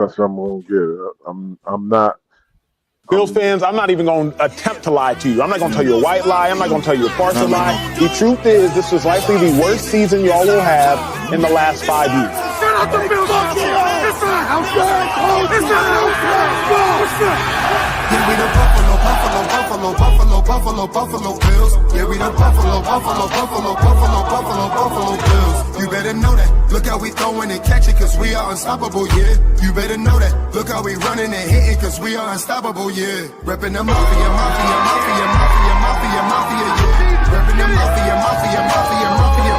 That's what I'm gonna get. I'm not. Bills fans, I'm not even going to attempt to lie to you. I'm not going to tell you a white lie. I'm not going to tell you a partial lie. The truth is, this was likely the worst season y'all will have in the last 5 years. Shout out the Bills Mafia! It's not outside! It's not outside! Yeah, we the Buffalo Bills. Yeah, we the Buffalo Bills. You better know that. Look how we throwing and catching, cause we are unstoppable, yeah. You better know that. Look how we running and hitting, cause we are unstoppable, yeah. Reppin' the Mafia, yeah. Reppin' the Mafia,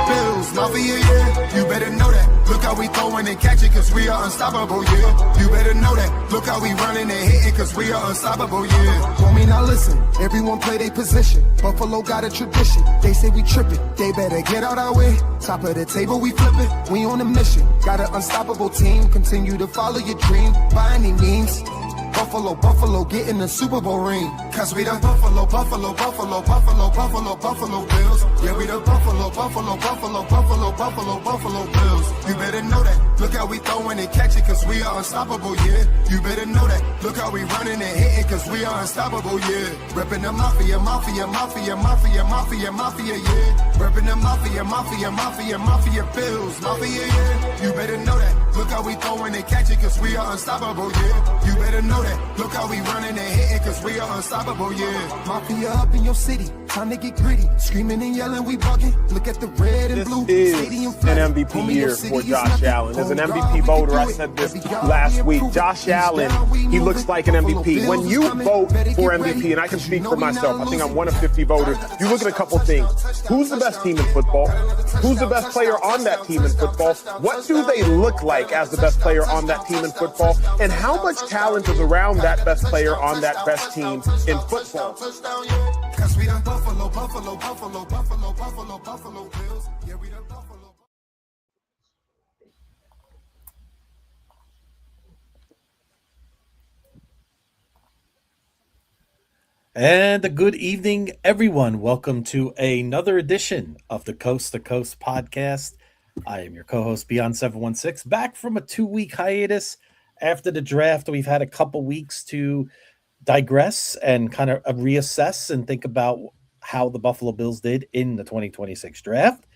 Bills, Mafia, yeah. You better know that. Look how we throwing and catching, cause we are unstoppable, yeah. You better know that. Look how we running and hitting, cause we are unstoppable, yeah. Told me now listen, everyone play their position. Buffalo got a tradition. They say we trippin', they better get out our way. Top of the table, we flippin', we on a mission. Got an unstoppable team, continue to follow your dream by any means. Buffalo, get in the Super Bowl ring. Cause we the Buffalo Bills. Yeah, we the Buffalo Bills. You better know that. Look how we throwing and catching, cause we are unstoppable, yeah. You better know that. Look how we running and hitting, cause we are unstoppable, yeah. Reppin' the Mafia, yeah. Reppin' the Mafia, Bills, Mafia, yeah. You better know that. Look how we throwing and catching, cause we are unstoppable, yeah. You better know that. Look how we running and hitting, cause we are unstoppable, yeah. Mafia up in your city, time to get gritty. Screaming and yelling, we bugging. Look at the red and blue. This is an MVP year for Josh Allen. As an MVP voter, I said this last week. Josh Allen, he looks like an MVP. When you vote for MVP, and I can speak for myself, I think I'm one of 50 voters, you look at a couple things. Who's the best team in football? Who's the best player on that team in football? What do they look like as the best player on that team in football? And how much talent is around that best player on that best team in football? Cause we the Buffalo Bills. Yeah, we the Buffalo. And a good evening, everyone. Welcome to another edition of the Coast to Coast podcast. I am your co-host, Beyond716, back from a 2-week hiatus after the draft. We've had a couple weeks to digress and kind of reassess and think about how the Buffalo Bills did in the 2026 draft.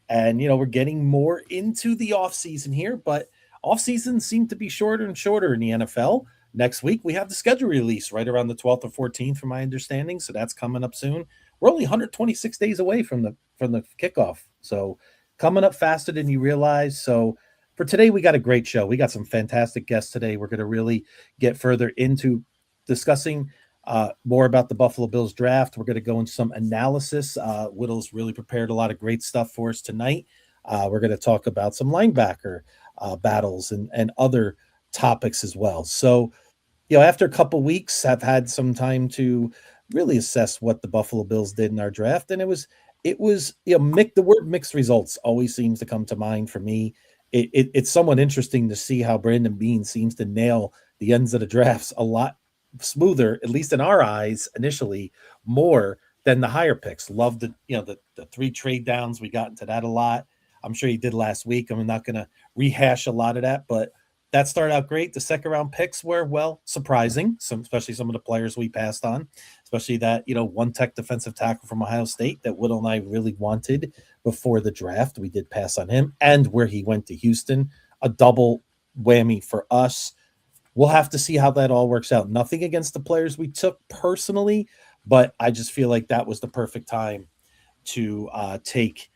And, we're getting more into the offseason here, but offseasons seem to be shorter and shorter in the NFL. Next week, we have the schedule release right around the 12th or 14th, from my understanding. So that's coming up soon. We're only 126 days away from the kickoff. So coming up faster than you realize. So for today, we got a great show. We got some fantastic guests today. We're going to really get further into discussing more about the Buffalo Bills draft. We're going to go into some analysis. Whittle's really prepared a lot of great stuff for us tonight. We're going to talk about some linebacker battles and other topics as well. So, after a couple weeks, I've had some time to really assess what the Buffalo Bills did in our draft, and it was the word mixed results always seems to come to mind for me. It's somewhat interesting to see how Brandon Beane seems to nail the ends of the drafts a lot smoother, at least in our eyes, initially, more than the higher picks. Love the 3 trade downs. We got into that a lot. I'm sure he did last week. I'm not going to rehash a lot of that, but that started out great. The second round picks were, surprising, especially some of the players we passed on, especially that, one tech defensive tackle from Ohio State that Whittle and I really wanted before the draft. We did pass on him, and where he went to Houston, a double whammy for us. We'll have to see how that all works out. Nothing against the players we took personally, but I just feel like that was the perfect time to take,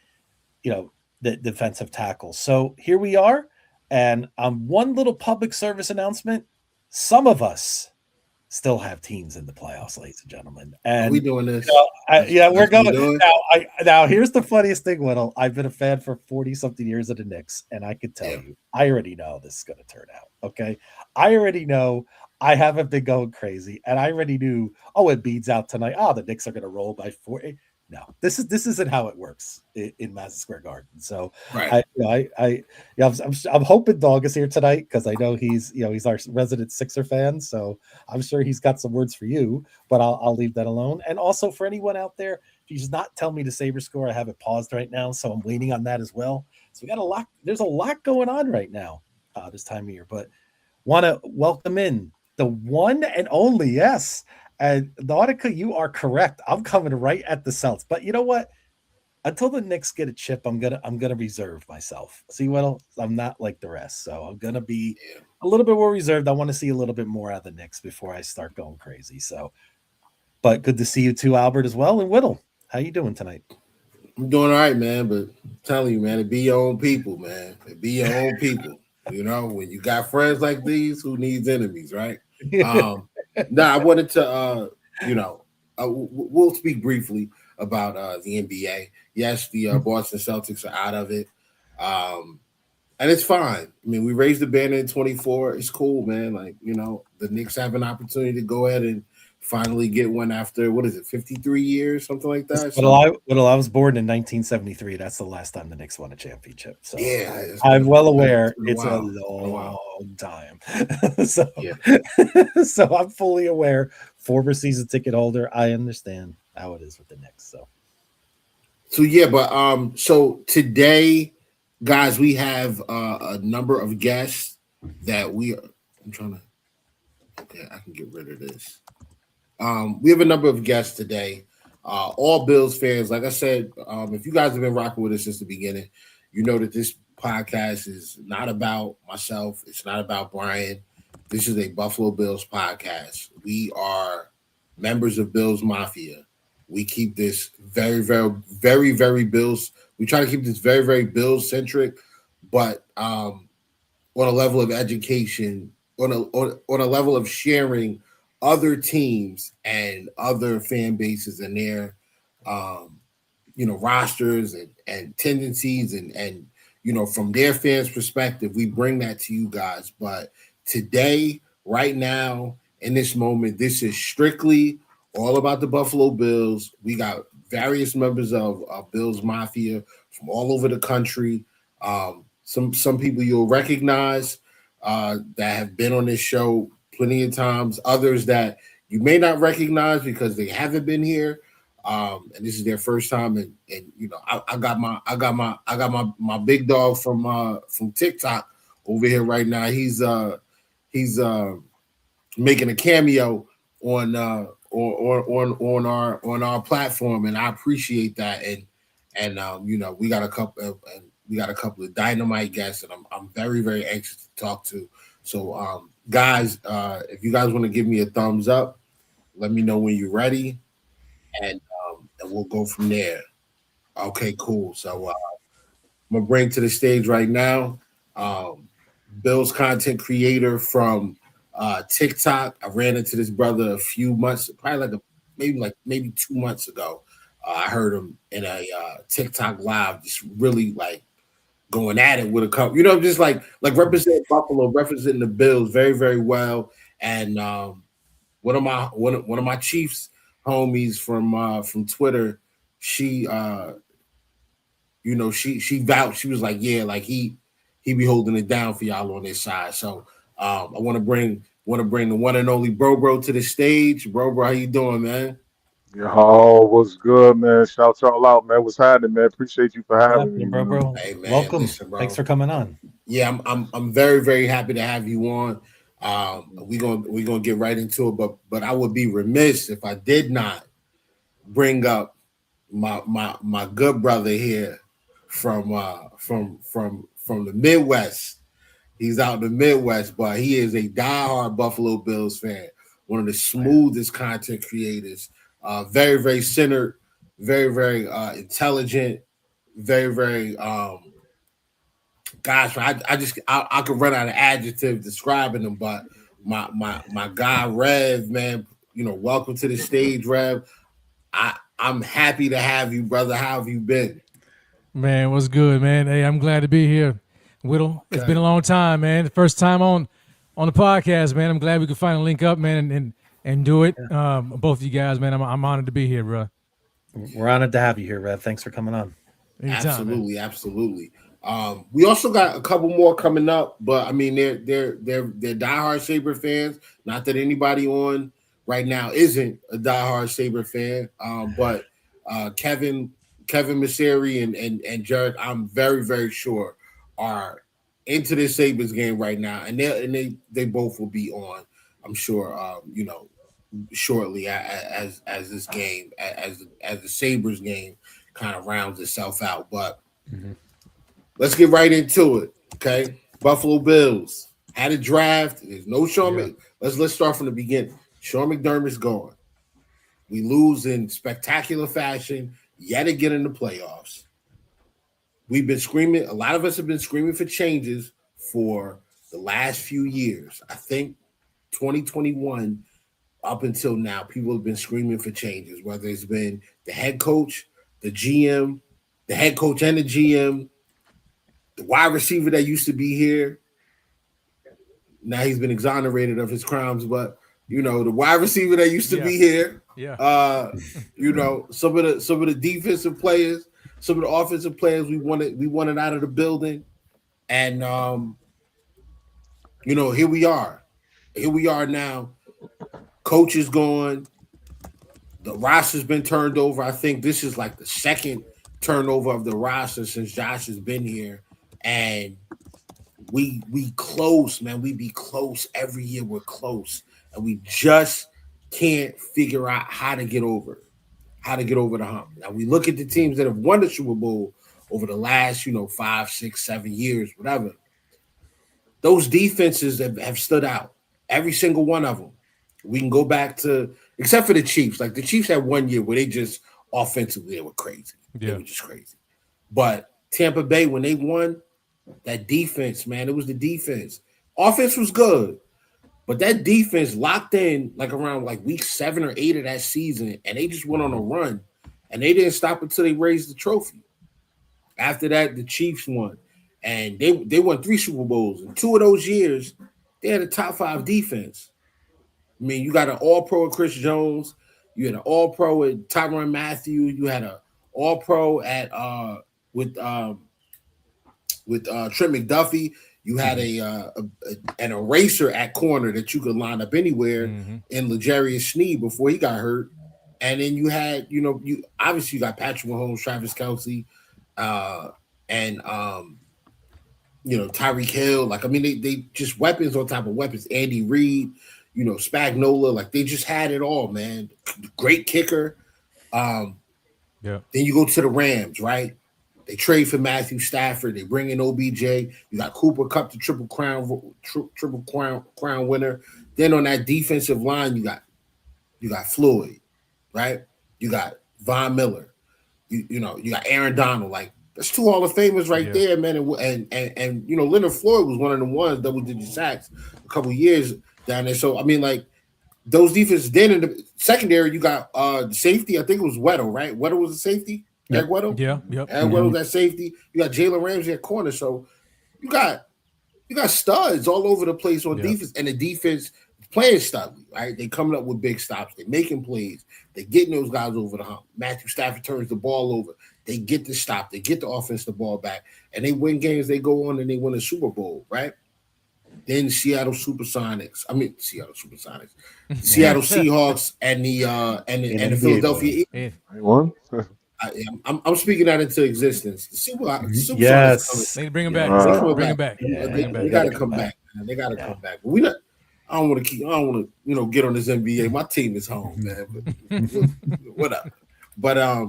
the defensive tackle. So here we are. And one little public service announcement: some of us still have teams in the playoffs, ladies and gentlemen. And are we doing this? We're going now. Here's the funniest thing, Whittle. I've been a fan for 40-something years of the Knicks, and I can tell you, I already know this is going to turn out. Okay, I already know. I haven't been going crazy, and I already knew. Oh, Embiid's out tonight. Oh, the Knicks are going to roll by 4. No, this isn't how it works in Madison Square Garden. So right. I'm hoping Dog is here tonight, because I know he's our resident Sixer fan. So I'm sure he's got some words for you, but I'll leave that alone. And also for anyone out there, if you just not tell me the Sabre score, I have it paused right now, so I'm waiting on that as well. So we got a lot. There's a lot going on right now this time of year, but Want to welcome in the one and only, yes. And Nautica, you are correct. I'm coming right at the Celts. But you know what? Until the Knicks get a chip, I'm gonna reserve myself. See what I'm not like the rest. So I'm gonna be a little bit more reserved. I want to see a little bit more out of the Knicks before I start going crazy. So, but good to see you too, Albert, as well. And Whittle, how you doing tonight? I'm doing all right, man. But I'm telling you, man, it be your own people, man. It be your own people. You know, when you got friends like these, who needs enemies, right? Now I wanted to, we'll speak briefly about the NBA. Yes, the Boston Celtics are out of it, and it's fine. I mean, we raised the banner in 24. It's cool, man. Like, the Knicks have an opportunity to go ahead and finally get one after, what is it, 53 years, something like that. I was born in 1973. That's the last time the Knicks won a championship. So yeah, I'm well aware it's a long time. So, so I'm fully aware. Former season ticket holder. I understand how it is with the Knicks. So yeah, but so today, guys, we have a number of guests that I'm trying to. Okay, I can get rid of this. We have a number of guests today, all Bills fans. Like I said, if you guys have been rocking with us since the beginning, you know that this podcast is not about myself. It's not about Brian. This is a Buffalo Bills podcast. We are members of Bills Mafia. We keep this very, very, very, very Bills. We try to keep this very, very Bills centric, but on a level of education, on a level of sharing other teams and other fan bases and their rosters and tendencies and from their fans' perspective, we bring that to you guys. But today, right now, in this moment, this is strictly all about the Buffalo Bills. We got various members of Bills Mafia from all over the country. Some people you'll recognize that have been on this show plenty of times. Others that you may not recognize because they haven't been here, and this is their first time. And I got my big dog from TikTok over here right now. He's making a cameo on our platform, and I appreciate that. And we got a couple of dynamite guests that I'm very, very anxious to talk to. So guys, if you guys want to give me a thumbs up, let me know when you're ready, and we'll go from there. Okay, cool. So I'm gonna bring to the stage right now Bill's content creator from TikTok. I ran into this brother a few months, probably maybe 2 months ago. I heard him in a TikTok live, just really like going at it with a couple, just like representing Buffalo, representing the Bills very, very well. And one of my Chiefs homies from Twitter, she she vouched. She was like, yeah, like he be holding it down for y'all on this side. So I want to bring the one and only Bro to the stage. Bro, how you doing, man? Yo, what's good, man? Shout y'all out, man. What's happening, man? Appreciate you for having me, bro. Hey, man, welcome. Listen, bro. Thanks for coming on. Yeah, I'm very, very happy to have you on. We're gonna get right into it, but I would be remiss if I did not bring up my good brother here from the Midwest. He's out in the Midwest, but he is a diehard Buffalo Bills fan. One of the smoothest content creators. Very, very centered, very, very intelligent, very, very gosh, I could run out of adjectives describing him, but my guy Rev, man, welcome to the stage, Rev. I'm happy to have you, brother. How have you been? Man, what's good, man? Hey, I'm glad to be here. Whittle, It's been a long time, man. The first time on the podcast, man. I'm glad we could finally link up, man, and do it. Both of you guys, man. I'm honored to be here, bro. We're honored to have you here, Rev. Thanks for coming on. Anytime, absolutely. We also got a couple more coming up, but I mean they're diehard Sabre fans. Not that anybody on right now isn't a diehard Sabre fan, but Kevin Messeri and Jared, I'm very, very sure are into this Sabres game right now, and they both will be on, I'm sure, shortly as this game as the Sabres game kind of rounds itself out. But let's get right into it. Okay, Buffalo Bills had a draft. There's no Sean. Yeah. Let's start from the beginning. Sean McDermott's gone. We lose in spectacular fashion yet again in the playoffs. We've been screaming. A lot of us have been screaming for changes for the last few years. I think 2021 up until now, people have been screaming for changes, whether it's been the head coach, the GM, the head coach and the GM, the wide receiver that used to be here. Now he's been exonerated of his crimes, but the wide receiver that used to be here. Yeah. Some of the defensive players, some of the offensive players we wanted out of the building. And here we are. Here we are now. Coach is gone. The roster's been turned over. I think this is like the second turnover of the roster since Josh has been here. And we close, man. We be close every year. We're close. And we just can't figure out how to get over the hump. Now we look at the teams that have won the Super Bowl over the last, 5, 6, 7 years, whatever. Those defenses have stood out. Every single one of them. We can go back to, except for the Chiefs. Like the Chiefs had 1 year where they just offensively they were crazy. Yeah. They were just crazy. But Tampa Bay, when they won, that defense, man, it was the defense. Offense was good, but that defense locked in like around like week 7 or 8 of that season, and they just went on a run, and they didn't stop until they raised the trophy. After that, the Chiefs won, and they won 3 Super Bowls. In 2 of those years, they had a top 5 defense. I mean, you got an All-Pro at Chris Jones, you had an All-Pro at Tyrann Mathieu, you had an All-Pro at with Trent McDuffie. You had an eraser at corner that you could line up anywhere in L'Jarius Sneed before he got hurt. And then you had, you obviously got Patrick Mahomes, Travis Kelce, and Tyreek Hill. Like, I mean, they just weapons on top of weapons. Andy Reid, Spagnola, like they just had it all, man. Great kicker. Then you go to the Rams, right? They trade for Matthew Stafford. They bring in OBJ. You got Cooper Kupp, the triple crown winner. Then on that defensive line, you got Floyd, right? You got Von Miller. You got Aaron Donald. Like that's 2 Hall of Famers right there, man. And Leonard Floyd was one of the ones double-digit sacks a couple years down there. So I mean, like those defenses. Then in the secondary, you got the safety. I think it was Weddle, right? Weddle was the safety. Eric Weddle? Yep. Eric Weddle at safety. You got Jalen Ramsey at corner. So you got studs all over the place on defense, and the defense playing studly, right? They coming up with big stops. They making plays. They getting those guys over the hump. Matthew Stafford turns the ball over. They get the stop. They get the offense the ball back, and they win games. They go on and they win a Super Bowl, right? Then Seattle Seahawks, Seattle Seahawks, and the Philadelphia Eagles. I'm speaking that into existence. The Super yes, they bring him back. Bring him back. They got to come back. Man. They got to come back. But I don't want to get on this NBA. My team is home, man. But whatever. But but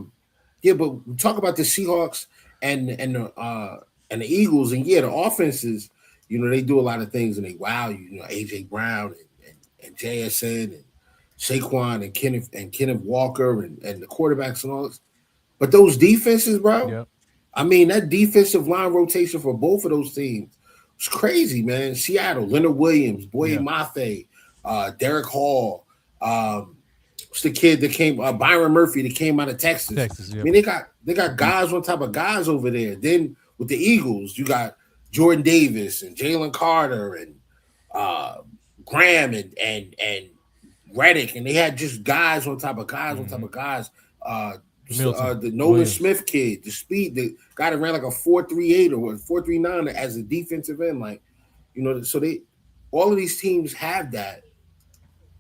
we talk about the Seahawks and the Eagles, and the offenses. They do a lot of things, and they wow you. AJ Brown and JSN and Saquon and Kenneth Walker and the quarterbacks and all this. But those defenses, bro, I mean, that defensive line rotation for both of those teams was crazy, man. Seattle, Leonard Williams, Boye Mafe, Derek Hall, what's the kid that came, Byron Murphy that came out of Texas. I mean, they got guys on top of guys over there. Then with the Eagles, you got Jordan Davis and Jalen Carter and Graham and Reddick, and they had just guys on top of guys on top of guys. The Nolan Williams. Smith kid, the speed, the guy that ran like a 4.38 or 4.39 as a defensive end, like so all of these teams have that,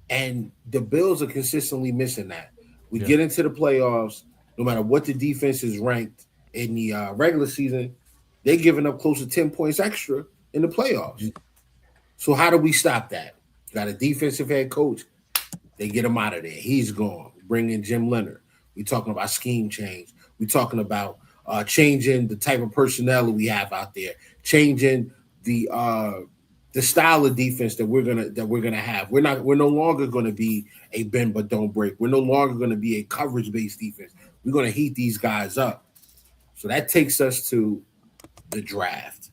and the Bills are consistently missing that. We get into the playoffs, no matter what the defense is ranked in the regular season, they're giving up close to 10 points extra in the playoffs. So how do we stop that? Got a defensive head coach. They get him out of there. He's gone. Bring in Jim Leonard. We're talking about scheme change. We're talking about changing the type of personnel we have out there, changing the style of defense that we're gonna have. We're no longer gonna be a bend but don't break. We're no longer gonna be a coverage-based defense. We're gonna heat these guys up. So that takes us to the draft.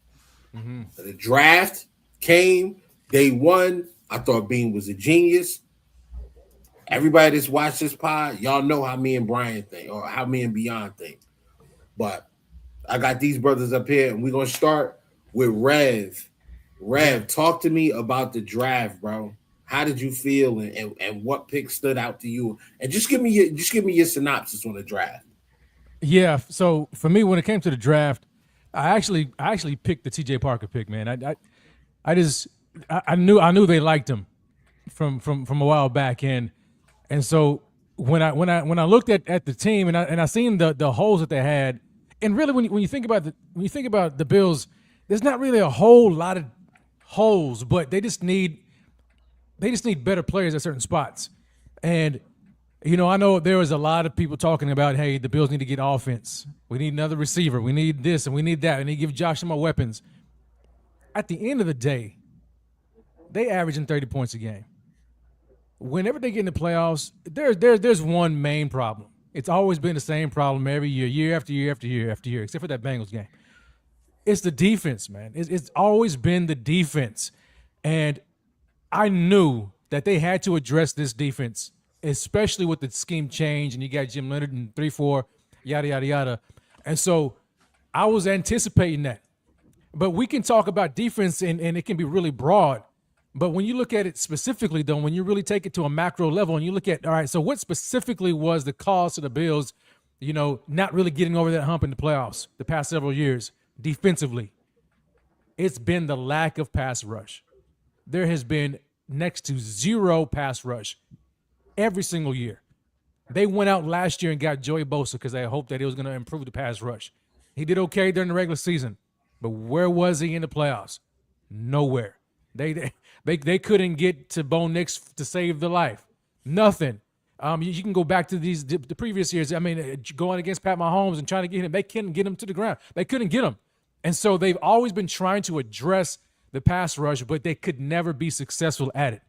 Mm-hmm. So the draft came day one. I thought Bean was a genius. Everybody that's watched this pod, y'all know how me and Brian think, or how me and Beyond think. But I got these brothers up here, and we're gonna start with Rev. Rev, talk to me about the draft, bro. How did you feel, and what pick stood out to you? And just give me your synopsis on the draft. Yeah. So for me, when it came to the draft, I actually picked the T.J. Parker pick, man. I knew they liked him from a while back, and so when I looked at the team and I seen the holes that they had, and really when you think about the Bills, there's not really a whole lot of holes, but they just need better players at certain spots. And I know there was a lot of people talking about, hey, the Bills need to get offense. We need another receiver. We need this and we need that. And they give Josh some more weapons. At the end of the day, they averaging 30 points a game. Whenever they get in the playoffs, there's one main problem. It's always been the same problem every year, year after year after year after year, except for that Bengals game. It's the defense, man. It's always been the defense. And I knew that they had to address this defense, especially with the scheme change, and you got Jim Leonard and 3-4, yada, yada, yada. And so I was anticipating that. But we can talk about defense, and it can be really broad. But when you look at it specifically, though, when you really take it to a macro level and you look at, all right, so what specifically was the cause to the Bills, not really getting over that hump in the playoffs the past several years defensively? It's been the lack of pass rush. There has been next to zero pass rush every single year. They went out last year and got Joey Bosa because they hoped that he was going to improve the pass rush. He did okay during the regular season, but where was he in the playoffs? Nowhere. They couldn't get to Bo Nix to save the life. Nothing. You can go back to the previous years. I mean, going against Pat Mahomes and trying to get him, they couldn't get him to the ground. They couldn't get him. And so they've always been trying to address the pass rush, but they could never be successful at it.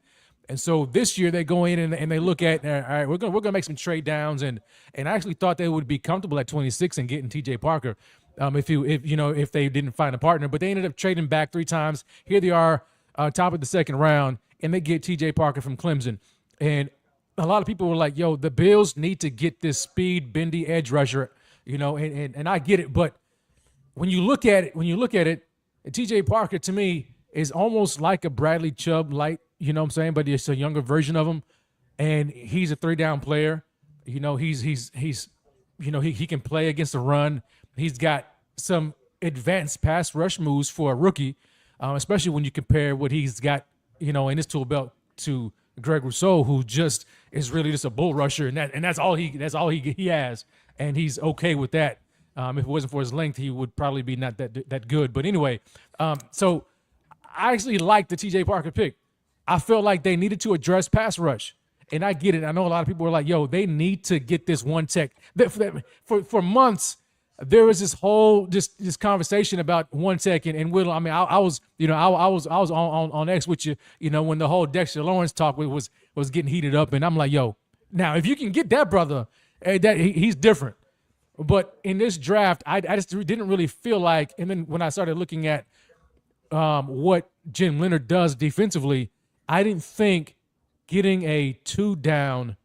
And so this year they go in and they look at, all right, we're gonna make some trade downs, and I actually thought they would be comfortable at 26 and getting T.J. Parker if they didn't find a partner. But they ended up trading back 3 times. Here they are, top of the second round, and they get T.J. Parker from Clemson. And a lot of people were like, yo, the Bills need to get this speed, bendy edge rusher, and I get it. But when you look at it, T.J. Parker to me is almost like a Bradley Chubb light, you know what I'm saying? But it's a younger version of him, and he's a 3-down player. He can play against the run. He's got some advanced pass rush moves for a rookie, especially when you compare what he's got, in his tool belt to Greg Rousseau, who just is really just a bull rusher, and that's all he has, and he's okay with that. If it wasn't for his length, he would probably be not that good. But anyway, so I actually like the T.J. Parker pick. I felt like they needed to address pass rush. And I get it. I know a lot of people were like, yo, they need to get this one tech. For months, there was this whole this conversation about one tech and Whittle. I mean, I was on X with you, when the whole Dexter Lawrence talk was getting heated up. And I'm like, yo, now if you can get that brother, he's different. But in this draft, I just didn't really feel like, and then when I started looking at what Jim Leonard does defensively, I didn't think getting a 2-down,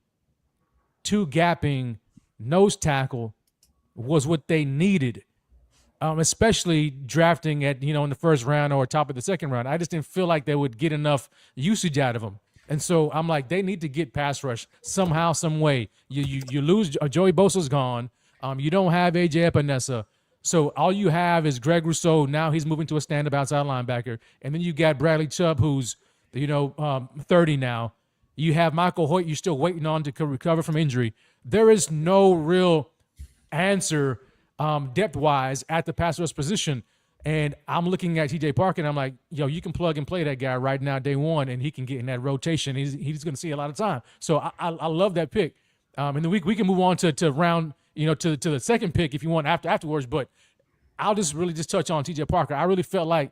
2-gapping nose tackle was what they needed, especially drafting at, in the first round or top of the second round. I just didn't feel like they would get enough usage out of them. And so I'm like, they need to get pass rush somehow, some way. You lose, Joey Bosa's gone. You don't have A.J. Epinesa. So all you have is Greg Rousseau. Now he's moving to a stand-up outside linebacker. And then you got Bradley Chubb, who's 30 now. You have Michael Hoyt you're still waiting on to recover from injury. There is no real answer depth-wise at the pass rush position. And I'm looking at TJ Parker, and I'm like, yo, you can plug and play that guy right now, day one, and he can get in that rotation. He's going to see a lot of time. So I love that pick. And then we can move on to round, to the second pick if you want afterwards. But I'll just really just touch on TJ Parker. I really felt like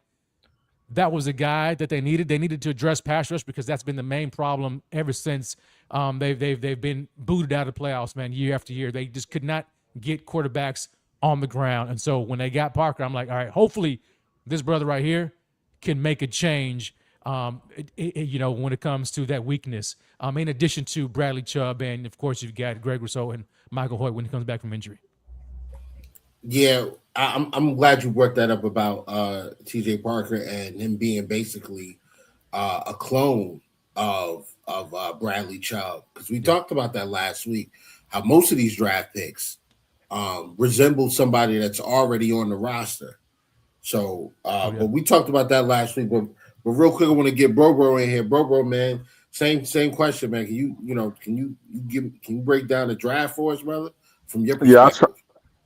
that was a guy that they needed. They needed to address pass rush because that's been the main problem ever since they've been booted out of the playoffs, man, year after year. They just could not get quarterbacks on the ground. And so when they got Parker, I'm like, all right, hopefully this brother right here can make a change, when it comes to that weakness. In addition to Bradley Chubb, and of course you've got Greg Rousseau and Michael Hoyt when he comes back from injury. Yeah, I'm glad you brought that up about T.J. Parker and him being basically a clone of Bradley Chubb, because we talked about that last week. How most of these draft picks resemble somebody that's already on the roster. So, but we talked about that last week. But real quick, I want to get Bro in here. Bro, man, same question, man. Can you break down the draft for us, brother, from your perspective? Yeah,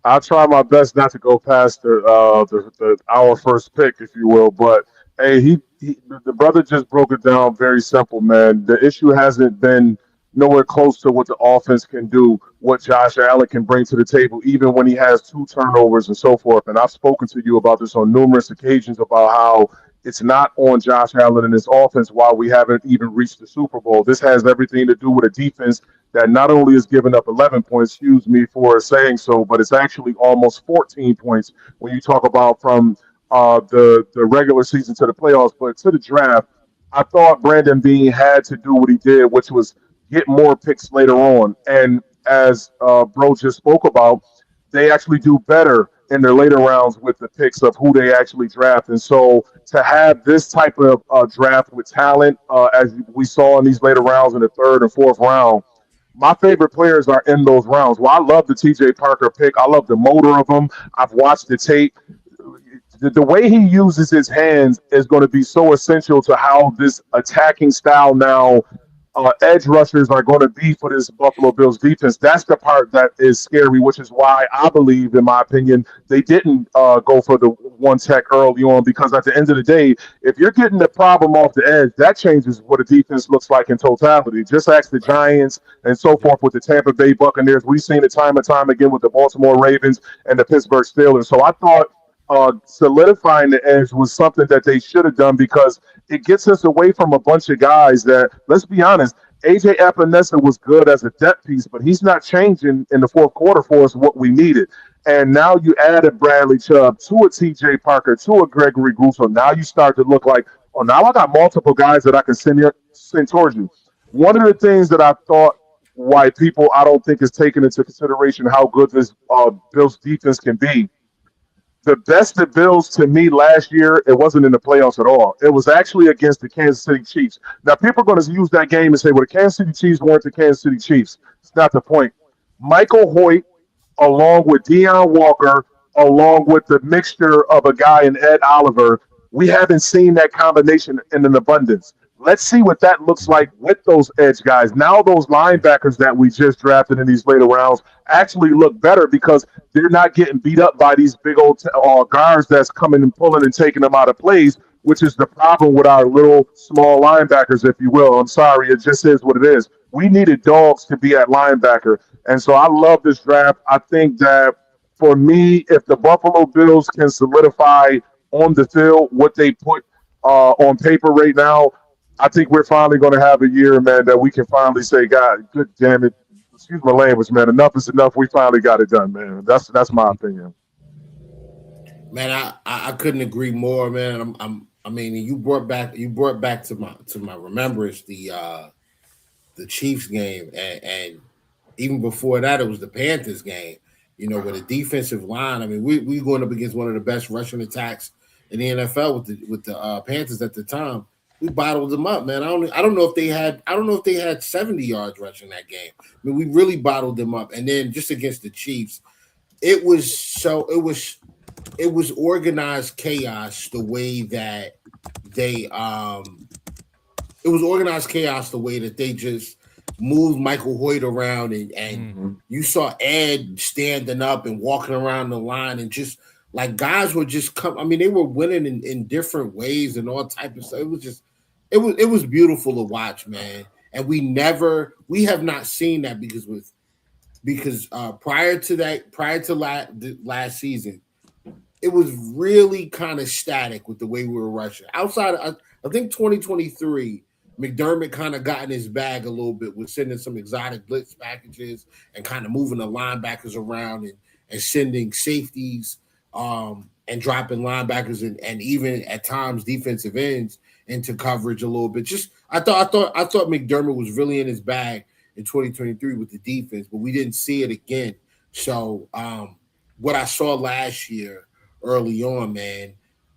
I'll try my best not to go past our first pick, if you will. But hey, the brother just broke it down very simple, man. The issue hasn't been nowhere close to what the offense can do, what Josh Allen can bring to the table, even when he has 2 turnovers and so forth. And I've spoken to you about this on numerous occasions about how it's not on Josh Allen and his offense why we haven't even reached the Super Bowl. This has everything to do with a defense that not only is giving up 11 points, excuse me for saying so, but it's actually almost 14 points when you talk about from the regular season to the playoffs. But to the draft, I thought Brandon Beane had to do what he did, which was get more picks later on. And as Bro just spoke about, they actually do better in their later rounds with the picks of who they actually draft. And so to have this type of draft with talent, as we saw in these later rounds in the third and fourth round, my favorite players are in those rounds. Well, I love the TJ Parker pick. I love the motor of him. I've watched the tape. The way he uses his hands is going to be so essential to how this attacking style now edge rushers are going to be for this Buffalo Bills defense. That's the part that is scary, which is why I believe, in my opinion, they didn't go for the one tech early on, because at the end of the day, if you're getting the problem off the edge, that changes what a defense looks like in totality. Just ask the Giants and so forth with the Tampa Bay Buccaneers. We've seen it time and time again with the Baltimore Ravens and the Pittsburgh Steelers. So I thought solidifying the edge was something that they should have done, because it gets us away from a bunch of guys that, let's be honest, AJ Epinesa was good as a depth piece, but he's not changing in the fourth quarter for us what we needed. And now you add a Bradley Chubb to a TJ Parker to a Gregory Rousseau. Now you start to look like, oh, now I got multiple guys that I can send towards you. One of the things that I thought why people I don't think is taking into consideration how good this Bills defense can be. The best of Bills to me last year, it wasn't in the playoffs at all. It was actually against the Kansas City Chiefs. Now, people are going to use that game and say, well, the Kansas City Chiefs weren't the Kansas City Chiefs. It's not the point. Michael Hoyt, along with Deion Walker, along with the mixture of a guy in Ed Oliver, we haven't seen that combination in an abundance. Let's see what that looks like with those edge guys. Now those linebackers that we just drafted in these later rounds actually look better, because they're not getting beat up by these big old guards that's coming and pulling and taking them out of plays, which is the problem with our little small linebackers, if you will. I'm sorry, it just is what it is. We needed dogs to be at linebacker. And so I love this draft. I think that for me, if the Buffalo Bills can solidify on the field what they put on paper right now, I think we're finally going to have a year, man, that we can finally say, God, good damn it. Excuse my language, man. Enough is enough. We finally got it done, man. That's my opinion. Man, I couldn't agree more, man. I mean, you brought back to my remembrance the Chiefs game, and even before that, it was the Panthers game. You know, with a defensive line. I mean, we going up against one of the best rushing attacks in the NFL with the Panthers at the time. We bottled them up, man. I don't know if they had 70 yards rushing that game. I mean, we really bottled them up. And then just against the Chiefs, it was organized chaos the way that they just moved Michael Hoyt around, and you saw Ed standing up and walking around the line and just like guys were just come. I mean, they were winning in different ways and all type of stuff. It was beautiful to watch, man. And we have not seen that because prior to last season, it was really kind of static with the way we were rushing. Outside, I think 2023, McDermott kind of got in his bag a little bit with sending some exotic blitz packages and kind of moving the linebackers around and sending safeties and dropping linebackers and even at times defensive ends into coverage a little bit. Just I thought McDermott was really in his bag in 2023 with the defense, but we didn't see it again. So what I saw last year early on, man,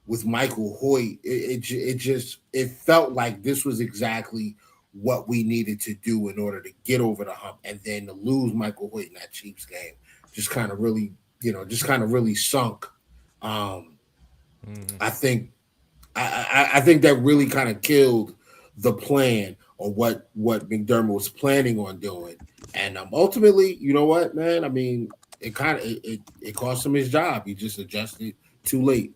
with Michael Hoyt, it felt like this was exactly what we needed to do in order to get over the hump, and then to lose Michael Hoyt in that Chiefs game just kind of really sunk. I think that really kind of killed the plan or what McDermott was planning on doing, and ultimately, you know what, man? I mean, it cost him his job. He just adjusted too late.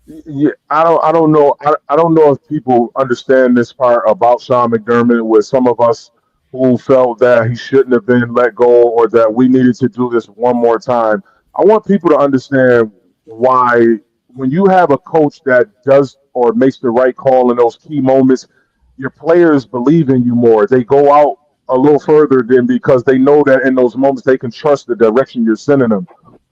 Yeah, I don't know. I don't know if people understand this part about Sean McDermott. With some of us who felt that he shouldn't have been let go or that we needed to do this one more time. I want people to understand why when you have a coach that does or makes the right call in those key moments, your players believe in you more. They go out a little further than because they know that in those moments they can trust the direction you're sending them.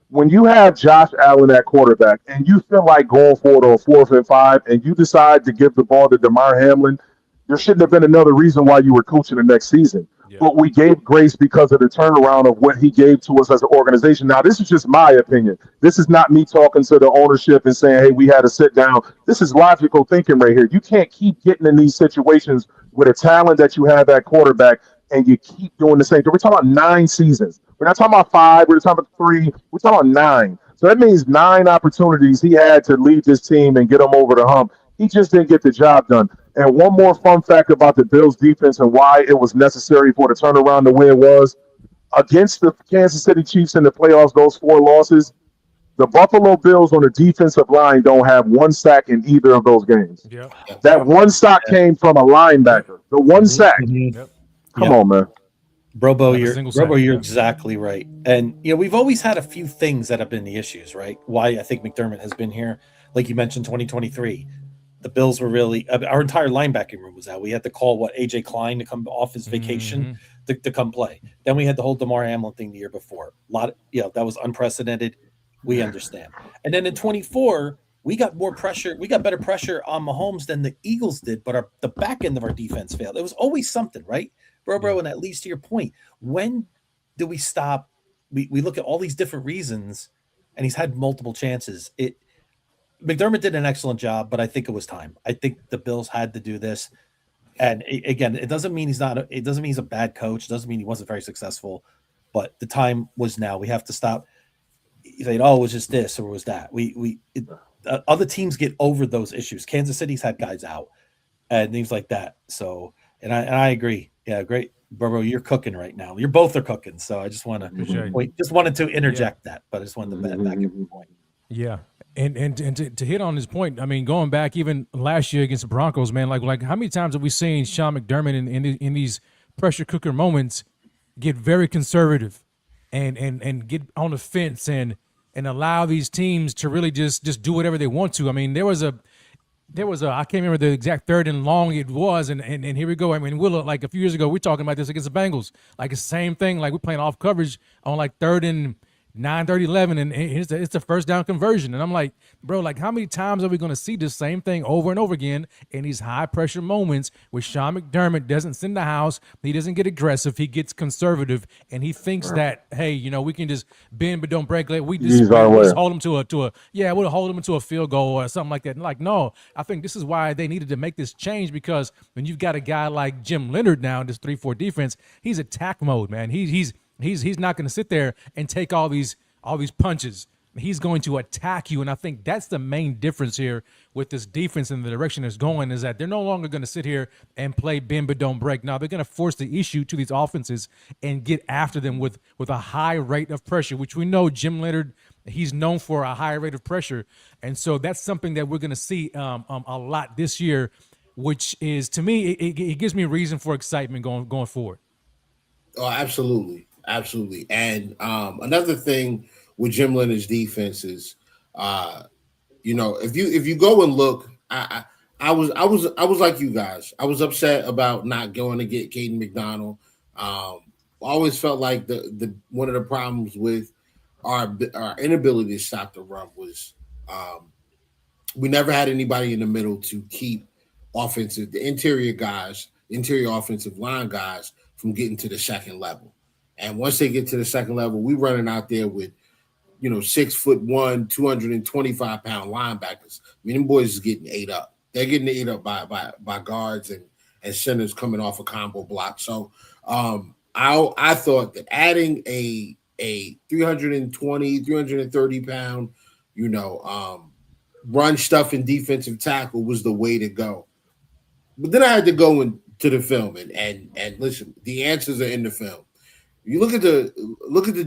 When you have Josh Allen at quarterback and you feel like going for it on 4th and 5 and you decide to give the ball to DeMar Hamlin, there shouldn't have been another reason why you were coaching the next season. Yeah. But we gave grace because of the turnaround of what he gave to us as an organization. Now, this is just my opinion. This is not me talking to the ownership and saying, hey, we had to sit down. This is logical thinking right here. You can't keep getting in these situations with a talent that you have at quarterback and you keep doing the same thing. We're talking about 9 seasons. We're not talking about 5. We're talking about 3. We're talking about 9. So that means 9 opportunities he had to lead this team and get them over the hump. He just didn't get the job done. And one more fun fact about the Bills defense and why it was necessary for the turnaround to win was against the Kansas City Chiefs in the playoffs, those 4 losses, the Buffalo Bills on the defensive line don't have 1 sack in either of those games. Yep. That 1 sack came from a linebacker. The 1 sack. Mhm. Come on, man. Brobo, Not a you're single sack, Brobo, you're yeah. exactly right. And we've always had a few things that have been the issues, right? Why I think McDermott has been here. Like you mentioned, 2023. The Bills were really our entire linebacking room was out. We had to call AJ Klein to come off his vacation to come play. Then we had the whole DeMar Hamlin thing the year before. That was unprecedented. We understand. And then in 24, we got more pressure. We got better pressure on Mahomes than the Eagles did, but the back end of our defense failed. It was always something, right? Bro, and at least to your point, when do we stop? We look at all these different reasons, and he's had multiple chances. McDermott did an excellent job, but I think it was time. I think the Bills had to do this. And again, it doesn't mean it doesn't mean he's a bad coach. It doesn't mean he wasn't very successful, but the time was now. We have to stop saying, "Oh, it was just this or was that." Other teams get over those issues. Kansas City's had guys out and things like that. So, and I agree. Yeah, great, Burrow. You're cooking right now. You're both are cooking. So I just want to just wanted to interject that, but I just wanted to back up your point. Yeah. And to hit on his point, I mean, going back even last year against the Broncos, man, like how many times have we seen Sean McDermott in these pressure cooker moments get very conservative and get on the fence and allow these teams to really just do whatever they want to. I mean, there was a I can't remember the exact 3rd and long it was, and here we go. I mean, like a few years ago, we're talking about this against the Bengals, like the same thing, like we're playing off coverage on like 3rd and 9, 30, 11, and it's a first down conversion. And I'm like, bro, like how many times are we going to see this same thing over and over again in these high pressure moments where Sean McDermott doesn't send the house, he doesn't get aggressive, he gets conservative, and he thinks that, hey, we can just bend but don't break. We just hold him we'll hold him to a field goal or something like that. And like, no, I think this is why they needed to make this change, because when you've got a guy like Jim Leonard now in this 3-4 defense, he's attack mode, man. He's not going to sit there and take all these punches he's going to attack you. And I think that's the main difference here with this defense and the direction it's going, is that they're no longer going to sit here and play bend but don't break. Now they're going to force the issue to these offenses and get after them with a high rate of pressure, which we know Jim Leonard, he's known for a high rate of pressure. And so that's something that we're going to see a lot this year, which is, to me, it gives me a reason for excitement going forward. Oh, absolutely, absolutely. And another thing with Jim Leonard's defense is, if you go and look, I was like you guys. I was upset about not going to get Caden McDonald. Always felt like the one of the problems with our inability to stop the run was we never had anybody in the middle to keep the interior offensive line guys from getting to the second level. And once they get to the second level, we running out there with 6'1", 225-pound linebackers. I mean, them boys is getting ate up. They're getting ate up by guards and centers coming off a combo block. So I thought that adding a 320, 330-pound, run stuff and defensive tackle was the way to go. But then I had to go into the film and listen. The answers are in the film. You look at the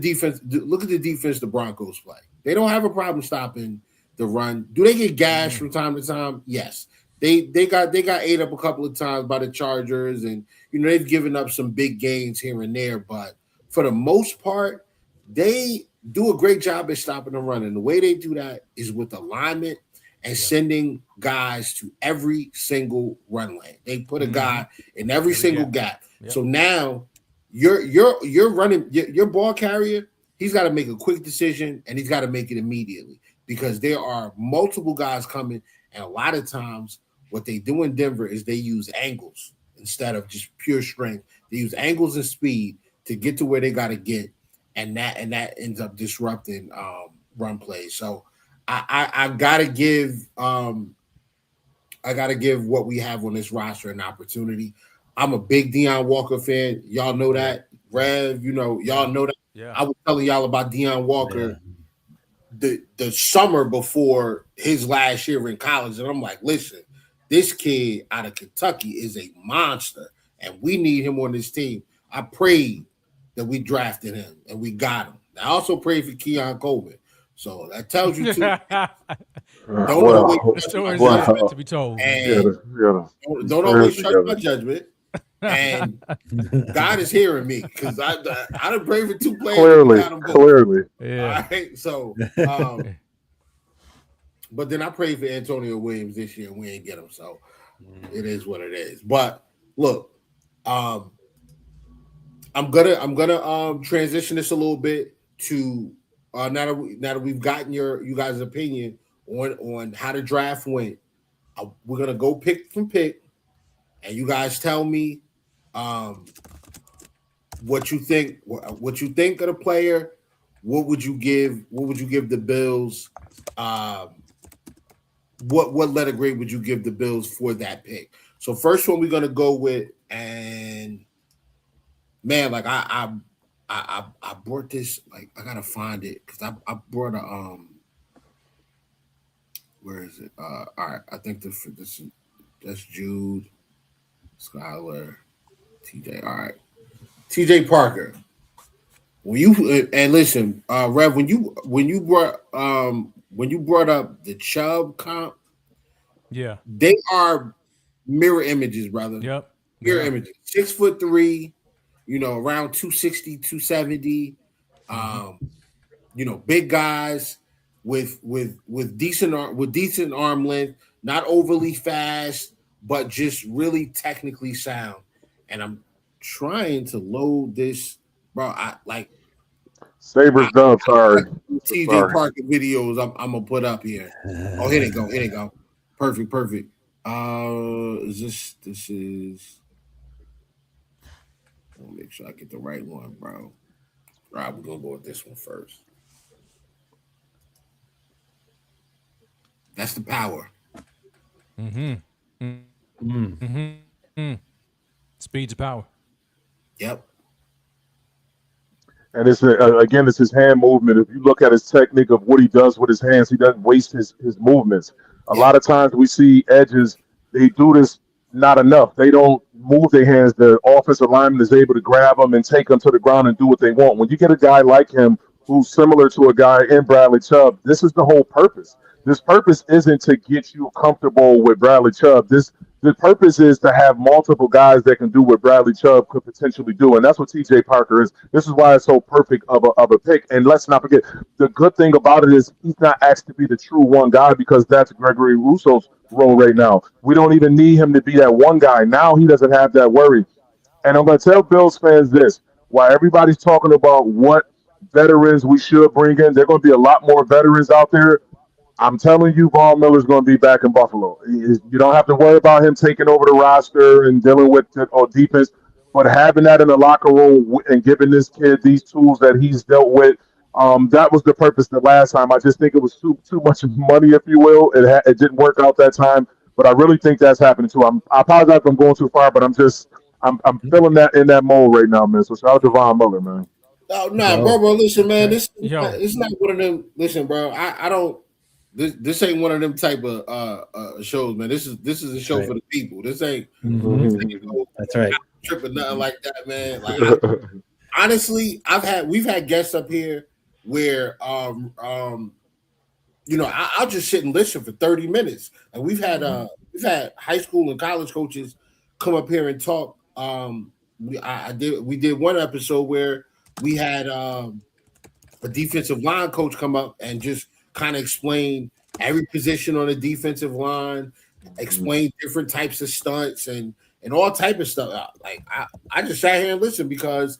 defense. Look at the defense the Broncos play. They don't have a problem stopping the run. Do they get gashed from time to time? Yes. They got ate up a couple of times by the Chargers, and they've given up some big gains here and there. But for the most part, they do a great job at stopping the run. And the way they do that is with alignment and sending guys to every single run lane. They put a guy in every single gap. Yep. So now you're running your ball carrier. He's got to make a quick decision, and he's got to make it immediately, because there are multiple guys coming. And a lot of times what they do in Denver is they use angles instead of just pure strength. They use angles and speed to get to where they got to get. And that ends up disrupting run plays. So I gotta give what we have on this roster an opportunity. I'm a big Deion Walker fan. Y'all know that. Rev, y'all know that. Yeah. I was telling y'all about Deion Walker the summer before his last year in college, and I'm like, listen, this kid out of Kentucky is a monster, and we need him on this team. I prayed that we drafted him and we got him. I also prayed for Keon Coleman. So that tells you too. Don't always the story is meant to be told. And don't always trust my judgment. And God is hearing me, because I done prayed for two players. Clearly. Yeah. All right. So but then I prayed for Antonio Williams this year and we ain't get him. So it is what it is. But look, I'm gonna transition this a little bit to now that we've gotten you guys' opinion on how the draft went. We're gonna go pick from pick, and you guys tell me what you think. What you think of the player? What would you give the Bills? What letter grade would you give the Bills for that pick? So first one we're gonna go with, and man, like I brought this, like I gotta find it, because I brought a where is it? All right, I think that's Jude, Skylar, TJ. All right, TJ Parker. When you and listen, Rev, when you brought up the Chubb comp, they are mirror images, brother. Yep, mirror images. 6'3", around 260, 270. Big guys with decent arm length, not overly fast, but just really technically sound. And I'm trying to load this, bro. Sabres done. Sorry. TJ Parker videos I'm gonna put up here. Oh, here they go. Perfect. This is. I'll make sure I get the right one, bro. All right, we're gonna go with this one first. That's the power. Speed to power. Yep. And again, it's his hand movement. If you look at his technique of what he does with his hands, he doesn't waste his movements. A Yep. lot of times we see edges, they do this not enough. They don't move their hands. The offensive lineman is able to grab them and take them to the ground and do what they want. When you get a guy like him who's similar to a guy in Bradley Chubb, this is the whole purpose. This purpose isn't to get you comfortable with Bradley Chubb. The purpose is to have multiple guys that can do what Bradley Chubb could potentially do, and that's what T.J. Parker is. This is why it's so perfect of a pick. And let's not forget, the good thing about it is he's not asked to be the true one guy because that's Gregory Russo's role right now. We don't even need him to be that one guy. Now he doesn't have that worry. And I'm going to tell Bills fans this: while everybody's talking about what veterans we should bring in, there are going to be a lot more veterans out there. I'm telling you, Von Miller's going to be back in Buffalo. You don't have to worry about him taking over the roster and dealing with the defense, but having that in the locker room and giving this kid these tools that he's dealt with, that was the purpose the last time. I just think it was too much money, if you will. It didn't work out that time, but I really think that's happening too. I apologize if I'm going too far, but I'm feeling that in that mode right now, man. So shout out to Von Miller, man. Oh, nah, bro. Listen, man. Yo. It's not one of them. Listen, bro. I don't. This ain't one of them type of shows, man. This is a show for the people. This ain't. That's right. Tripping nothing like that, man. Like honestly, we've had guests up here where I'll just sit and listen for 30 minutes. And we've had high school and college coaches come up here and talk. We did one episode where we had a defensive line coach come up and just kind of explain every position on the defensive line, explain different types of stunts and all type of stuff. Like I just sat here and listened because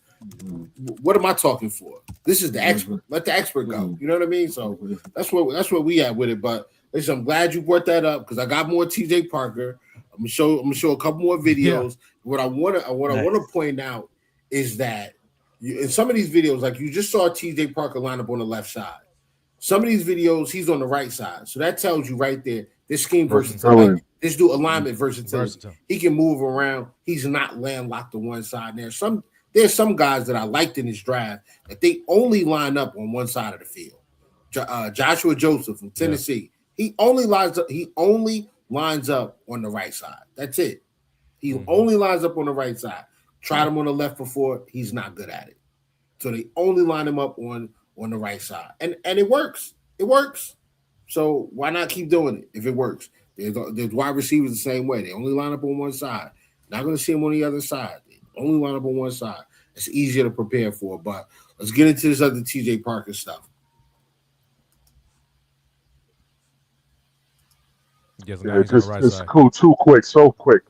what am I talking for? This is the expert. Let the expert go. You know what I mean? So that's where we at with it. But listen, I'm glad you brought that up because I got more TJ Parker. I'm gonna show a couple more videos. Yeah. What I want to point out is that in some of these videos, like you just saw TJ Parker line up on the left side. Some of these videos, he's on the right side. So that tells you right there, this scheme versatility. Like, this dude alignment versatility. He can move around. He's not landlocked to one side. There's some guys that I liked in this draft that they only line up on one side of the field. Joshua Joseph from Tennessee. Yeah. He only lines up on the right side. That's it. He only lines up on the right side. Tried him on the left before. He's not good at it. So they only line him up on the right side. And it works. It works. So why not keep doing it if it works? There's wide receivers the same way. They only line up on one side. Not going to see them on the other side. They only line up on one side. It's easier to prepare for. But let's get into this other TJ Parker stuff. It's cool, too quick, so quick.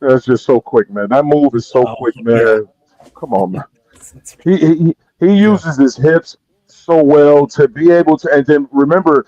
That's just so quick, man. That move is so quick, man. Yeah. Come on, man. He uses his hips so well to be able to, and then remember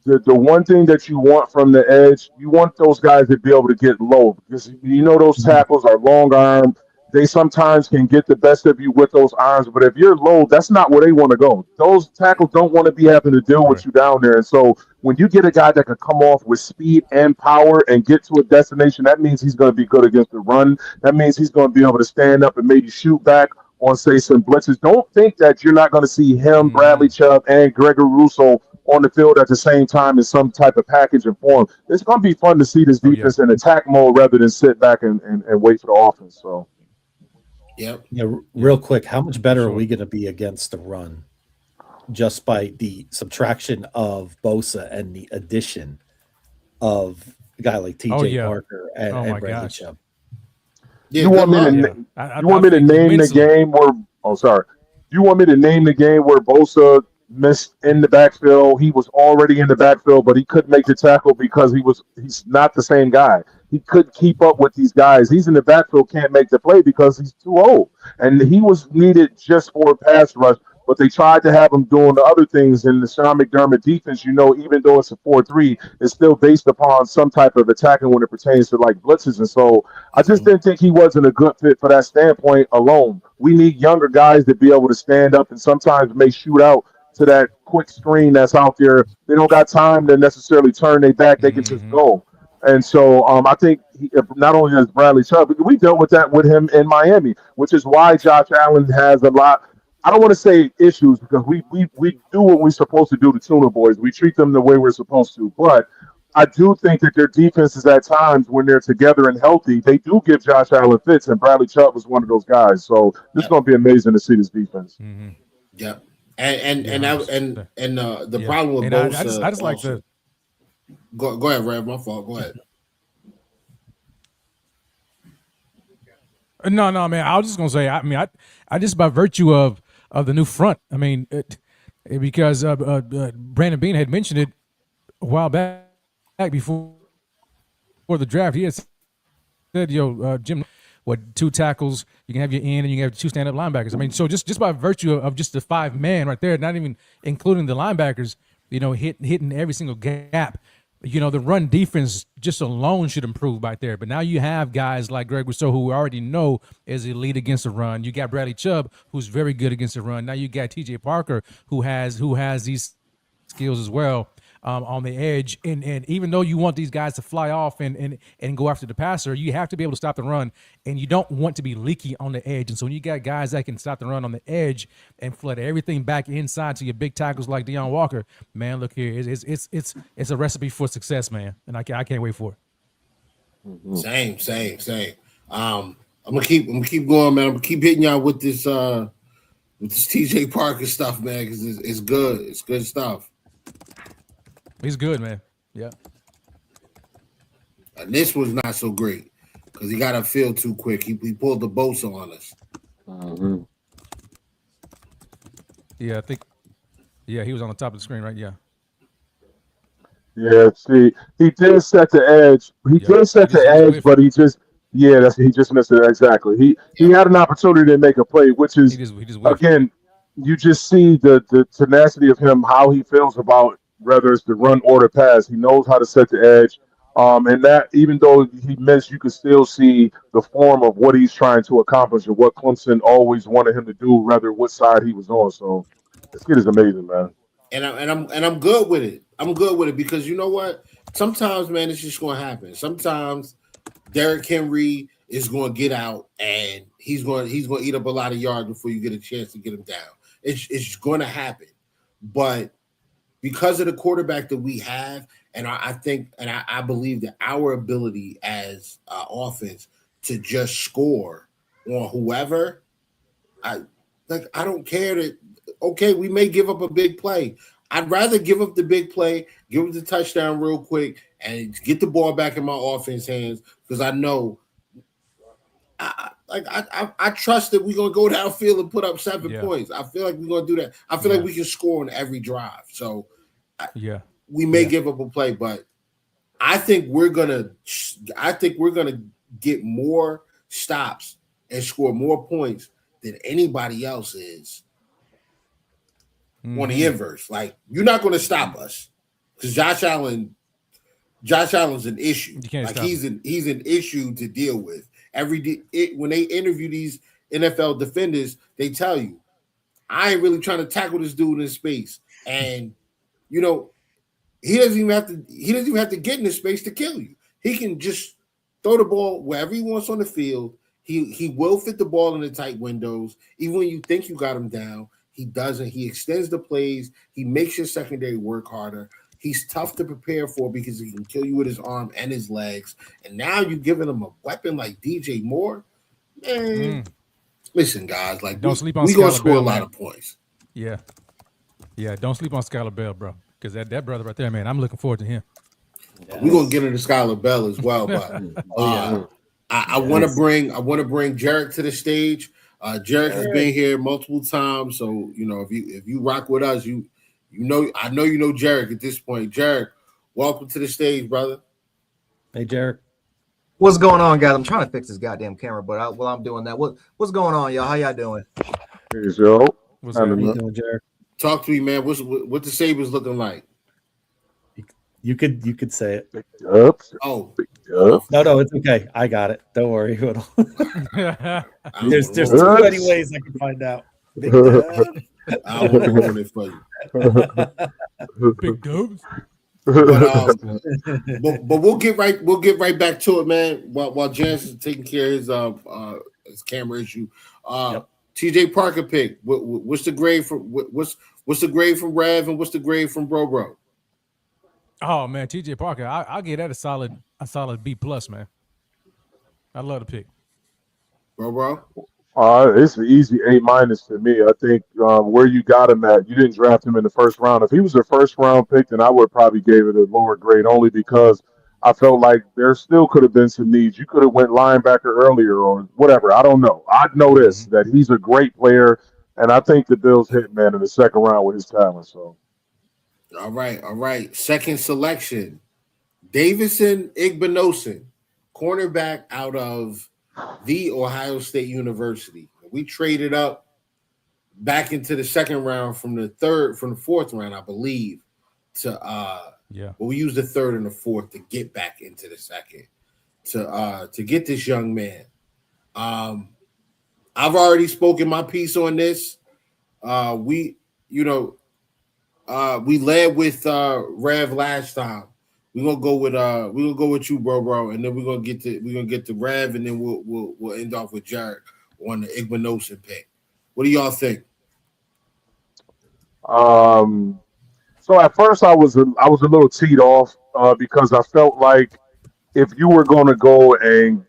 the one thing that you want from the edge, you want those guys to be able to get low because those tackles are long arm. They sometimes can get the best of you with those arms, but if you're low, that's not where they want to go. Those tackles don't want to be having to deal with you down there. And so when you get a guy that can come off with speed and power and get to a destination, that means he's going to be good against the run. That means he's going to be able to stand up and maybe shoot back on, say, some blitzes. Don't think that you're not going to see him, Bradley Chubb, and Gregory Russo on the field at the same time in some type of package and form. It's going to be fun to see this defense in attack mode rather than sit back and wait for the offense. So. Yep. Yeah, real quick, how much better are we going to be against the run just by the subtraction of Bosa and the addition of a guy like TJ Parker and Bradley Chubb? Yeah, you want me to name the game where? Oh, sorry. You want me to name the game where Bosa missed in the backfield? He was already in the backfield, but he couldn't make the tackle because he's not the same guy. He couldn't keep up with these guys. He's in the backfield, can't make the play because he's too old. And he was needed just for a pass rush, but they tried to have him doing the other things in the Sean McDermott defense. Even though it's a 4-3, it's still based upon some type of attacking when it pertains to like blitzes. And so I just didn't think he wasn't a good fit for that standpoint alone. We need younger guys to be able to stand up and sometimes may shoot out to that quick screen that's out there. They don't got time to necessarily turn their back. They can just go. And so I think not only as Bradley Chubb, we dealt with that with him in Miami, which is why Josh Allen has a lot I don't want to say issues because we do what we're supposed to do to Tuna Boys. We treat them the way we're supposed to. But I do think that their defenses at times, when they're together and healthy, they do give Josh Allen fits, and Bradley Chubb was one of those guys. So this is Yep. going to be amazing to see this defense. Mm-hmm. Yep. And Yeah, and I, 100%. and the Yeah, problem with and Bosa I just like also. the Go ahead, Rev. My fault. Go ahead. no, man. I was just gonna say. I mean, I just by virtue of the new front. I mean, because Brandon Bean had mentioned it a while back before the draft. He had said, Jim, what, 2 tackles, you can have your end and you can have 2 stand-up linebackers. I mean, so just by virtue of just the 5 man right there, not even including the linebackers, hitting every single gap. The run defense just alone should improve right there. But now you have guys like Greg Rousseau, who we already know is elite against the run. You got Bradley Chubb, who's very good against the run. Now you got T.J. Parker, who has these skills as well on the edge. And even though you want these guys to fly off and go after the passer, you have to be able to stop the run, and you don't want to be leaky on the edge. And so when you got guys that can stop the run on the edge and flood everything back inside to your big tackles like Deion Walker, man, look here, it's a recipe for success, man. And I can't wait for it. Same. I'm gonna keep going, man. I'm gonna keep hitting y'all with this TJ Parker stuff, man, because it's good. It's good stuff. He's good, man. Yeah. And this was not so great because he got a field too quick. He pulled the Bosa on us. Mm-hmm. Yeah, I think. Yeah, he was on the top of the screen, right? Yeah. Yeah, see, he did set the edge. He Yep. did set He the just edge, but he just missed it exactly. He had an opportunity to make a play, which he is just whiffed. again, you just see the tenacity of him, how he feels about whether it's the run or the pass. He knows how to set the edge. And that even though he missed, you can still see the form of what he's trying to accomplish and what Clemson always wanted him to do, whether what side he was on. So this kid is amazing, man. And I'm good with it. I'm good with it because you know what? Sometimes, man, it's just gonna happen. Sometimes Derrick Henry is going to get out and he's going to eat up a lot of yards before you get a chance to get him down. It's going to happen, but because of the quarterback that we have, and I think and I believe that our ability as offense to just score on whoever, I don't care that. Okay, we may give up a big play. I'd rather give up the big play, give up the touchdown real quick, and get the ball back in my offense hands because I know, I trust that we're gonna go downfield and put up 7 points. I feel like we're gonna do that. I feel like we can score on every drive. So, we may give up a play, but I think we're gonna get more stops and score more points than anybody else is. On the inverse, like you're not going to stop us because Josh Allen's an issue. Like he's an issue to deal with. When they interview these NFL defenders, they tell you, I ain't really trying to tackle this dude in space, and he doesn't even have to get in his space to kill you. He can just throw the ball wherever he wants on the field. He will fit the ball in the tight windows, even when you think you got him down. He doesn't. He extends the plays. He makes your secondary work harder. He's tough to prepare for because he can kill you with his arm and his legs. And now you're giving him a weapon like DJ Moore. Man, listen, guys, like don't sleep on we gonna score a lot of points. Yeah. Don't sleep on Skylar Bell, bro. Because that brother right there, man, I'm looking forward to him. Yes. We're gonna get into Skylar Bell as well, but I want to bring Jarek to the stage. Jarek has been here multiple times, so if you rock with us, I know Jarek at this point. Jarek, welcome to the stage, brother. Hey, Jarek. What's going on, guys? I'm trying to fix this goddamn camera, but while I'm doing that, what's going on, y'all? How y'all doing? Hey, Joe. What's up? How you doing, Jarek? Talk to me, man. What the Sabres looking like? You could say it. Oh. No, it's okay. I got it. Don't worry. There's too many ways I can find out. I won't ruin it for you. Big dubs. But we'll get right back to it, man. While Janice is taking care of his camera issue. T.J. Parker pick. What's the grade from what's the grade from Rev and what's the grade from Bro? Oh man, T.J. Parker, I'll give that a solid B plus, man. I love the pick. Bro. It's an easy A- to me. I think where you got him at, you didn't draft him in the first round. If he was a first round pick, then I would probably gave it a lower grade only because I felt like there still could have been some needs. You could have went linebacker earlier or whatever. I don't know. I know this that he's a great player, and I think the Bills hit man in the second round with his talent. So All right. Second selection. Davison Igbinosun, cornerback out of the Ohio State University. We traded up back into the second round from the fourth round, I believe, to But we used the third and the fourth to get back into the second to get this young man. I've already spoken my piece on this. We led with Rev last time. We're gonna go with you, bro, and then we're gonna get to Rev, and then we'll end off with Jared on the Igbinosun pick. What do y'all think? So at first I was a little teed off because I felt like if you were going to go and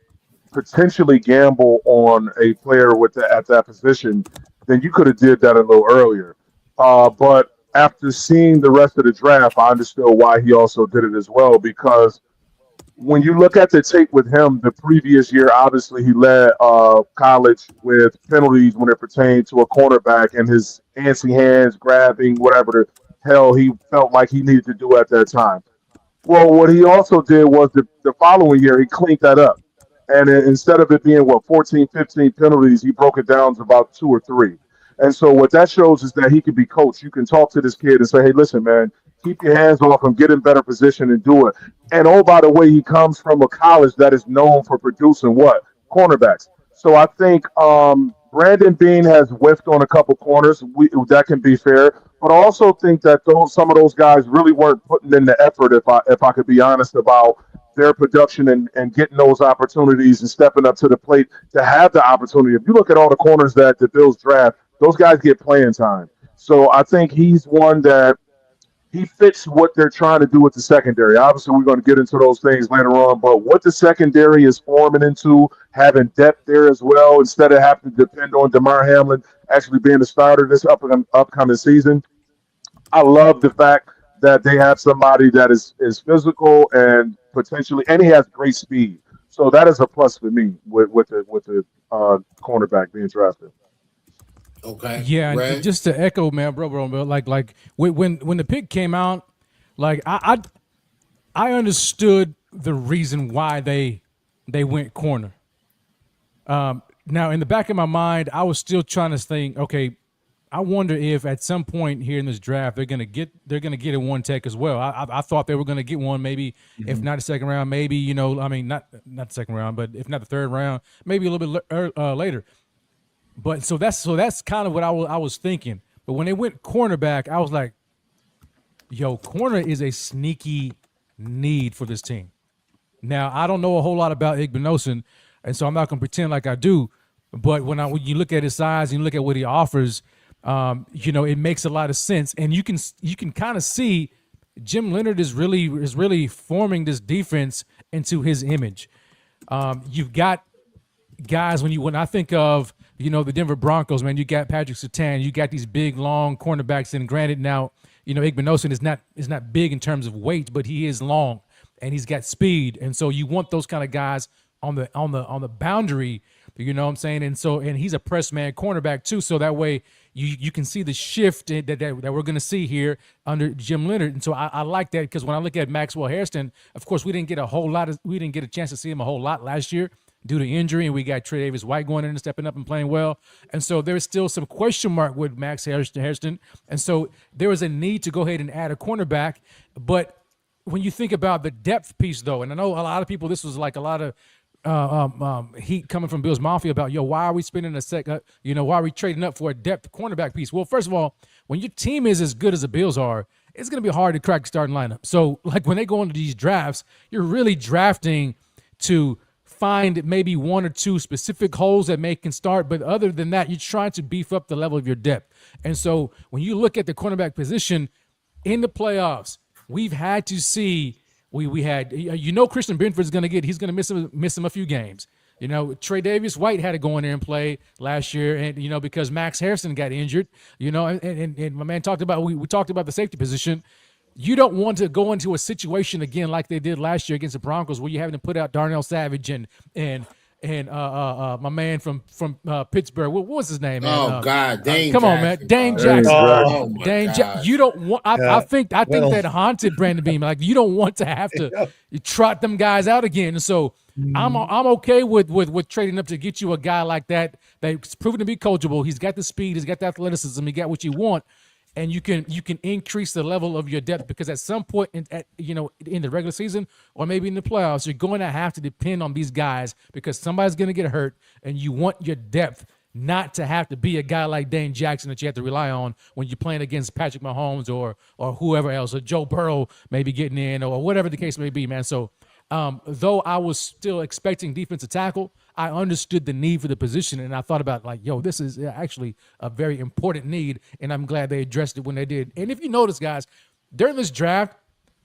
potentially gamble on a player at that position, then you could have did that a little earlier. But after seeing the rest of the draft, I understood why he also did it as well because when you look at the tape with him, the previous year, obviously he led college with penalties when it pertained to a cornerback and his antsy hands grabbing whatever the hell he felt like he needed to do at that time. Well, what he also did was the following year he cleaned that up, and instead of it being 14, 15 penalties, he broke it down to about two or three. And so what that shows is that he can be coached. You can talk to this kid and say, "Hey, listen, man, keep your hands off him, get in better position, and do it." And oh, by the way, he comes from a college that is known for producing what cornerbacks. So I think Brandon Bean has whiffed on a couple corners. That can be fair, but I also think that some of those guys really weren't putting in the effort. If I could be honest about their production and getting those opportunities and stepping up to the plate to have the opportunity. If you look at all the corners that the Bills draft, those guys get playing time. So I think he's one that he fits what they're trying to do with the secondary. Obviously, we're going to get into those things later on, but what the secondary is forming into, having depth there as well, instead of having to depend on DeMar Hamlin actually being the starter this upcoming season, I love the fact that they have somebody that is physical and potentially, and he has great speed. So that is a plus for me with the cornerback being drafted. Okay. Yeah, and just to echo, man, bro, like when the pick came out, like I understood the reason why they went corner. Now in the back of my mind, I was still trying to think, okay, I wonder if at some point here in this draft they're gonna get a one tech as well. I thought they were gonna get one, maybe if not the second round, maybe not the second round, but if not the third round, maybe a little bit later. But so that's kind of what I was thinking. But when they went cornerback, I was like, yo, corner is a sneaky need for this team. Now, I don't know a whole lot about Igbinosun, and so I'm not going to pretend like I do. But when you look at his size and you look at what he offers, it makes a lot of sense. And you can kind of see Jim Leonard is really forming this defense into his image. You've got guys when I think of the Denver Broncos, man, you got Patrick Surtain, you got these big long cornerbacks, and granted now Igbinosun is not big in terms of weight, but he is long and he's got speed, and so you want those kind of guys on the boundary, you know what I'm saying? And he's a press man cornerback too, so that way you can see the shift that we're going to see here under Jim Leonard. And so I like that because when I look at Maxwell Hairston, of course we didn't get a chance to see him a whole lot last year due to injury, and we got Trey Davis White going in and stepping up and playing well. And so there's still some question mark with Max Hairston. And so there was a need to go ahead and add a cornerback. But when you think about the depth piece, though, and I know a lot of people, this was like a lot of heat coming from Bills Mafia about, why are we spending why are we trading up for a depth cornerback piece? Well, first of all, when your team is as good as the Bills are, it's going to be hard to crack the starting lineup. So, like, when they go into these drafts, you're really drafting to find maybe one or two specific holes that can start, but other than that, you're trying to beef up the level of your depth. And so when you look at the cornerback position in the playoffs, we've had to see we had Christian Benford's going to miss him a few games. Trey Davis White had to go in there and play last year, and because Max Harrison got injured, and my man talked about we talked about the safety position. You don't want to go into a situation again like they did last year against the Broncos, where you're having to put out Darnell Savage and my man from Pittsburgh. What was his name, man? Oh God, Dane! Come Jackson, on, man, Dane bro. Jackson. Oh my Dane God. You don't want. I think that haunted Brandon Beam. Like, you don't want to have to trot them guys out again. So I'm okay with trading up to get you a guy like that that's proven to be coachable. He's got the speed. He's got the athleticism. He got what you want. And you can increase the level of your depth, because at some point in the regular season or maybe in the playoffs, you're going to have to depend on these guys, because somebody's going to get hurt, and you want your depth not to have to be a guy like Dane Jackson that you have to rely on when you're playing against Patrick Mahomes or whoever else, or Joe Burrow maybe getting in, or whatever the case may be, man. So though I was still expecting defensive tackle, I understood the need for the position, and I thought about, like, this is actually a very important need, and I'm glad they addressed it when they did. And if you notice, guys, during this draft,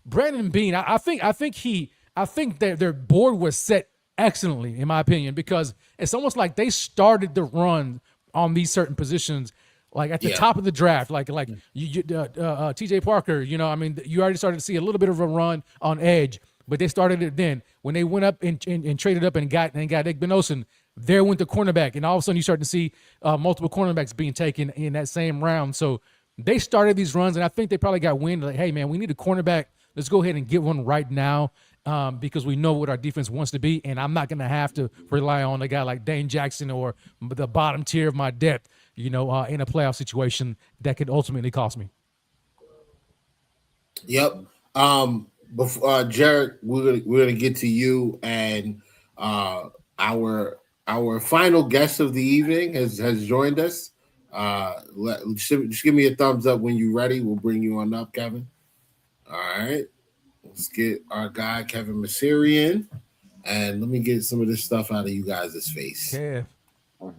Brandon Beane, I think that their board was set excellently, in my opinion, because it's almost like they started the run on these certain positions like at the top of the draft, like TJ Parker. You already started to see a little bit of a run on edge. But they started it then. When they went up and traded up and got Igbenogson, there went the cornerback. And all of a sudden you start to see multiple cornerbacks being taken in that same round. So they started these runs, and I think they probably got wind, like, hey, man, we need a cornerback. Let's go ahead and get one right now, because we know what our defense wants to be, and I'm not going to have to rely on a guy like Dane Jackson or the bottom tier of my depth, in a playoff situation that could ultimately cost me. Yep. Before Jared, we're gonna get to you, and our final guest of the evening has joined us. Just give me a thumbs up when you're ready. We'll bring you on up, Kevin. All right, let's get our guy Kevin Masiri in, and let me get some of this stuff out of you guys' face. Yeah. All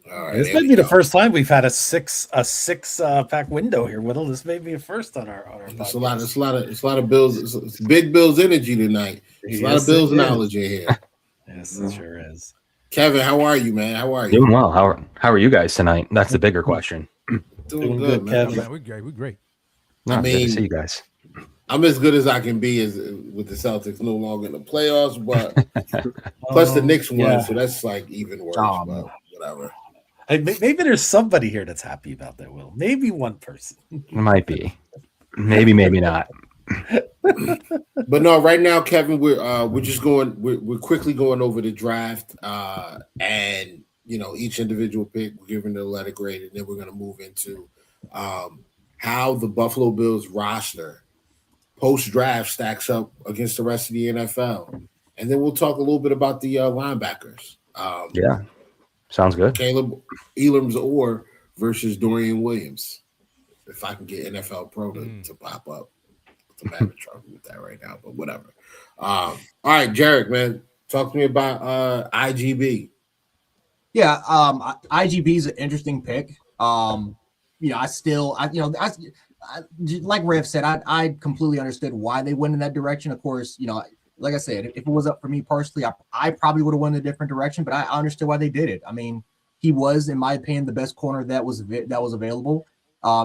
right, this may be the first time we've had a six pack window here, Whittle. This may be a first on our podcast. It's a lot of Bills. It's big Bills energy tonight. It's a lot of Bills knowledge in here. Yes, it sure is. Kevin, how are you, man? How are you? Doing well. How are you guys tonight? That's the bigger question. Doing good, man. Kevin. We're great. Good to see you guys. I'm as good as I can be as with the Celtics no longer in the playoffs, but plus the Knicks won, so that's like even worse. But whatever. Hey, maybe there's somebody here that's happy about that, Will. Maybe one person. It might be. Maybe not. But no, right now, Kevin, we're just going. We're quickly going over the draft, and each individual pick, we're giving it a letter grade, and then we're going to move into how the Buffalo Bills roster post-draft stacks up against the rest of the NFL. And then we'll talk a little bit about the linebackers. Yeah, sounds good. Caleb Elam's Orr versus Dorian Williams. If I can get NFL Pro to pop up. I'm having trouble with that right now, but whatever. All right, Jarek, man, talk to me about IGB. Yeah, IGB is an interesting pick. Like Rev said, I completely understood why they went in that direction. Of course, like I said, if it was up for me personally, I probably would have went in a different direction, but I understood why they did it. I mean, he was, in my opinion, the best corner that was available.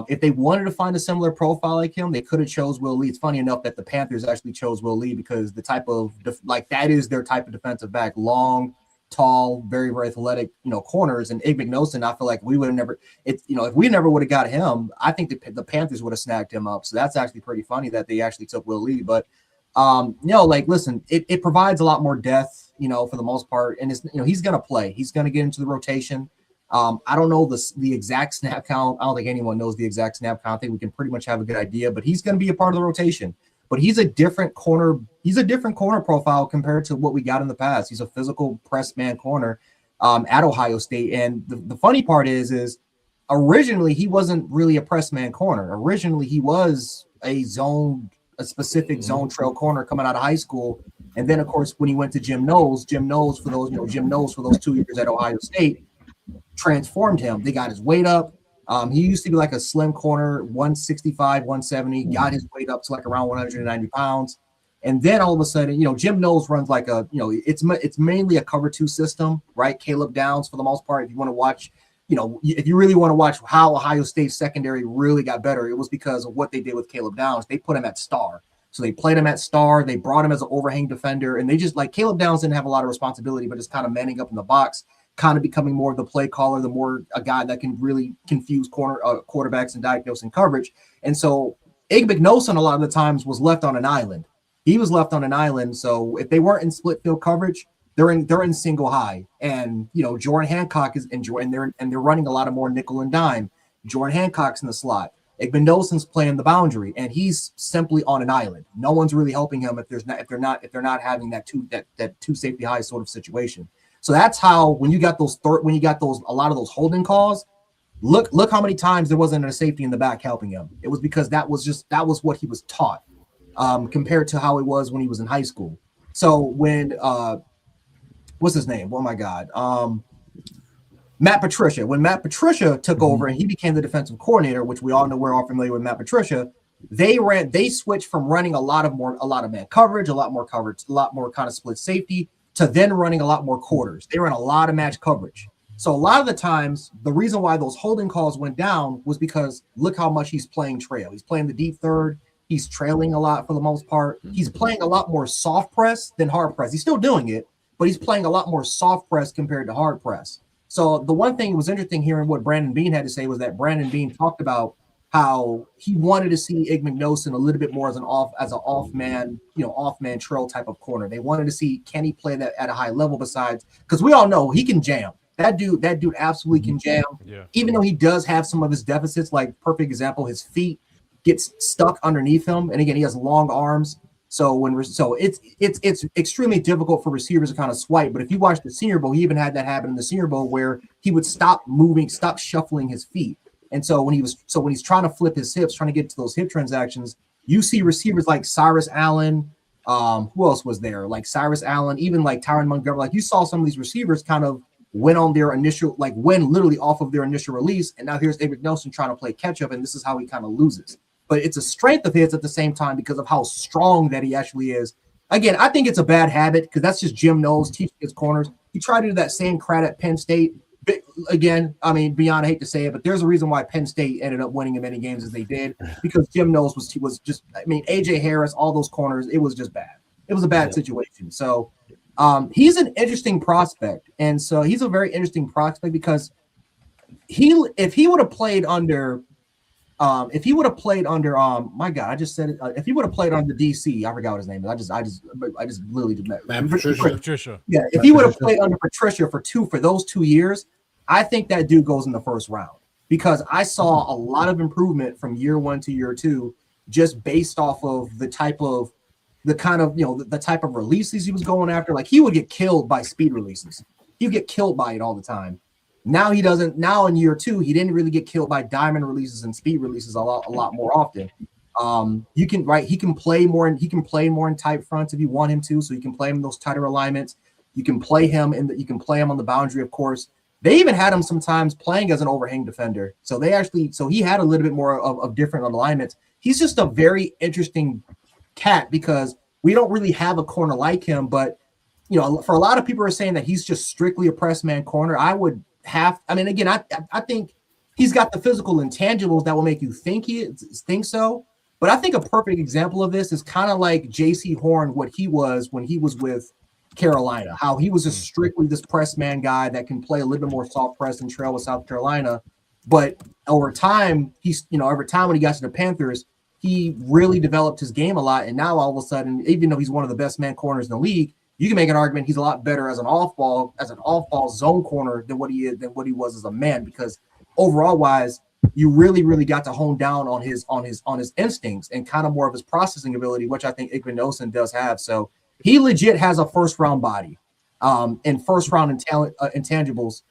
If they wanted to find a similar profile like him, they could have chose Will Lee. It's funny enough that the Panthers actually chose Will Lee because the type of that is their type of defensive back, long, tall, very, very athletic, corners. And Igbenogson, I feel like we would have never. If we never would have got him, I think the Panthers would have snagged him up. So that's actually pretty funny that they actually took Will Lee. But listen, it provides a lot more depth, for the most part, and it's he's gonna play. He's gonna get into the rotation. I don't know the exact snap count. I don't think anyone knows the exact snap count. I think we can pretty much have a good idea, but he's going to be a part of the rotation. But he's a different corner. He's a different corner profile compared to what we got in the past. He's a physical press man corner at Ohio State. And the funny part is originally he wasn't really a press man corner. Originally he was a specific zone trail corner coming out of high school. And then, of course, when he went to Jim Knowles for those 2 years at Ohio State transformed him. They got his weight up. He used to be like a slim corner, 165, 170, got his weight up to like around 190 pounds. And then all of a sudden, Jim Knowles runs like it's mainly a cover 2 system, right? Caleb Downs for the most part. If you want to watch, if you really want to watch how Ohio State secondary really got better, it was because of what they did with Caleb Downs. They put him at star. So they played him at star. They brought him as an overhang defender. And they just like Caleb Downs didn't have a lot of responsibility, but just kind of manning up in the box, kind of becoming more of the play caller, the more a guy that can really confuse quarterbacks and diagnosing coverage. And so Igbenogson a lot of the times was left on an island. He was left on an island. So if they weren't in split field coverage, they're in single high. And Jordan Hancock is and they're running a lot of more nickel and dime. Jordan Hancock's in the slot. Igbenogson playing the boundary, and he's simply on an island. No one's really helping him if they're not having that two safety high sort of situation. So that's how when you got a lot of those holding calls, look how many times there wasn't a safety in the back helping him. It was because that was what he was taught, compared to how it was when he was in high school. So when what's his name? Oh my God. Matt Patricia. When Matt Patricia took over and he became the defensive coordinator, which we all know we're all familiar with Matt Patricia, they switched from running a lot of man coverage, a lot more kind of split safety, to then running a lot more quarters. They ran a lot of match coverage. So a lot of the times, the reason why those holding calls went down was because look how much he's playing trail. He's playing the deep third. He's trailing a lot for the most part. He's playing a lot more soft press than hard press. He's still doing it, but he's playing a lot more soft press compared to hard press. So the one thing that was interesting hearing what Brandon Beane had to say was that Brandon Beane talked about how he wanted to see Igbenogson a little bit more as an off-man trail type of corner. They wanted to see, can he play that at a high level besides, because we all know he can jam. That dude absolutely can jam. Yeah. Even though he does have some of his deficits, like perfect example, his feet gets stuck underneath him. And again, he has long arms. So it's extremely difficult for receivers to kind of swipe. But if you watch the Senior Bowl, he even had that happen in the Senior Bowl where he would stop shuffling his feet. And so when he's trying to flip his hips, trying to get to those hip transactions, you see receivers like Cyrus Allen. Who else was there? Like Cyrus Allen, even like Tyron Montgomery. Like you saw some of these receivers kind of went on their initial, like went literally off of their initial release. And now here's Igbenogson trying to play catch up, and this is how he kind of loses. But it's a strength of his at the same time because of how strong that he actually is. Again, I think it's a bad habit because that's just Jim Knowles teaching his corners. He tried to do that same crap at Penn State. But again, I mean, beyond, I hate to say it, but there's a reason why Penn State ended up winning as many games as they did, because Jim Knowles was just, I mean, A.J. Harris, all those corners, it was just bad. It was a bad situation. So he's an interesting prospect. And so he's a very interesting prospect because if he would have played under my God, I just said it. If he would have played under DC, I forgot what his name is. I just literally just met Patricia. Yeah, if he would have played under Patricia for those 2 years, I think that dude goes in the first round because I saw a lot of improvement from year 1 to year 2, just based off of the type of releases he was going after. Like he would get killed by speed releases. He would get killed by it all the time. Now he doesn't. Now in year 2, he didn't really get killed by diamond releases and speed releases a lot more often. He can play more in tight fronts if you want him to. So you can play him in those tighter alignments. You can play him on the boundary, of course. They even had him sometimes playing as an overhang defender. So he had a little bit more of different alignments. He's just a very interesting cat because we don't really have a corner like him. But for a lot of people are saying that he's just strictly a press man corner. I think he's got the physical intangibles that will make you think so. But I think a perfect example of this is kind of like J.C. Horn, what he was when he was with Carolina, how he was just strictly this press man guy that can play a little bit more soft press and trail with South Carolina. But over time, when he got to the Panthers, he really developed his game a lot. And now all of a sudden, even though he's one of the best man corners in the league, you can make an argument he's a lot better as an off-ball zone corner than what he was as a man, because overall wise, you really, really got to hone down on his instincts and kind of more of his processing ability, which I think Igbenogson does have. So he legit has a first-round body and first-round intangibles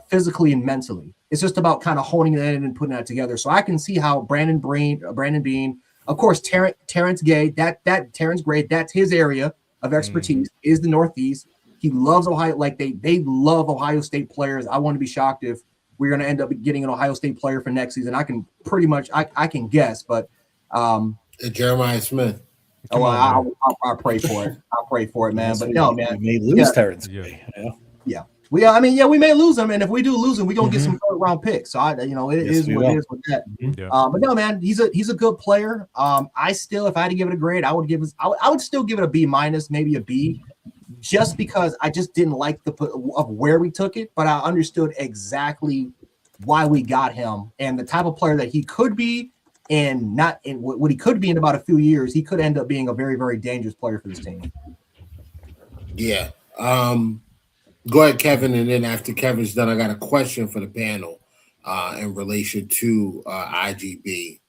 physically and mentally. It's just about kind of honing that in and putting that together. So I can see how Brandon Beane, of course, Terrence Gay, Terrence Gray, that's his area. of expertise is the Northeast. He loves Ohio. Like they love Ohio State players. I wouldn't be shocked if we're going to end up getting an Ohio State player for next season. I can pretty much, I can guess, but Jeremiah Smith. Oh, I'll pray for it. I'll pray for it, man. But no, man, we may lose Terrence. Yeah. We may lose him, and if we do lose him, we're gonna get some third round picks. So it is what it is with that. But no, man, he's a good player. I still, if I had to give it a grade, I would still give it a B minus, maybe a B, just because I just didn't like of where we took it, but I understood exactly why we got him and the type of player that he could be, and not in what he could be in about a few years. He could end up being a very, very dangerous player for this team. Yeah. Go ahead, Kevin, and then after Kevin's done, I got a question for the panel in relation to IGB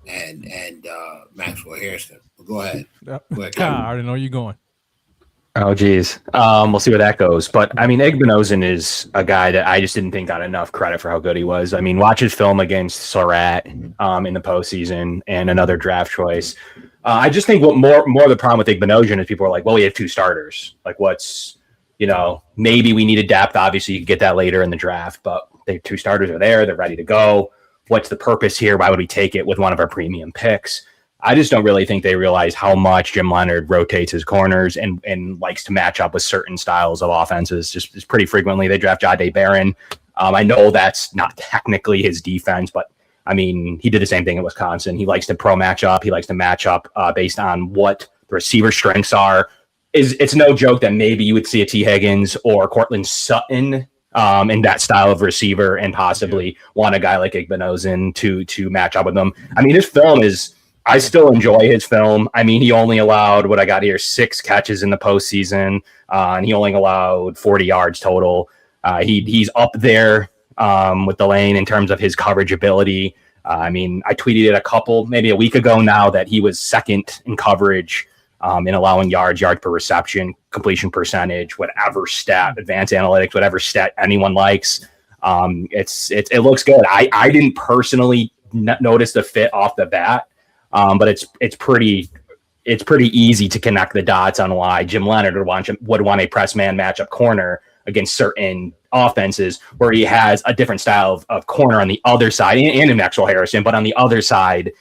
and Maxwell Harrison. But go ahead. I already know you're going. Oh, geez. We'll see where that goes. But, I mean, Igbenogson is a guy that I just didn't think got enough credit for how good he was. I mean, watch his film against Surratt in the postseason and another draft choice. I just think what more of the problem with Igbenogson is people are like, well, we have 2 starters. Like, what's, maybe we needed depth. Obviously, you could get that later in the draft, but the 2 starters are there. They're ready to go. What's the purpose here? Why would we take it with one of our premium picks? I just don't really think they realize how much Jim Leonard rotates his corners and likes to match up with certain styles of offenses. Just pretty frequently, they draft Jahdae Barron. I know that's not technically his defense, but I mean, he did the same thing at Wisconsin. He likes to pro match up. He likes to match up based on what the receiver strengths are. It's no joke that maybe you would see a T. Higgins or Cortland Sutton in that style of receiver, and possibly want a guy like Igbenogson to match up with them. I mean, his film is. I still enjoy his film. I mean, he only allowed 6 catches in the postseason, and he only allowed 40 yards total. He's up there with the lane in terms of his coverage ability. I mean, I tweeted it maybe a week ago now, that he was second in coverage in allowing yards per reception, completion percentage, whatever stat, advanced analytics, whatever stat anyone likes. It looks good. I didn't personally notice the fit off the bat. But it's pretty easy to connect the dots on why Jim Leonard would want a press man matchup corner against certain offenses where he has a different style of corner on the other side, and in Maxwell Harrison, but on the other side,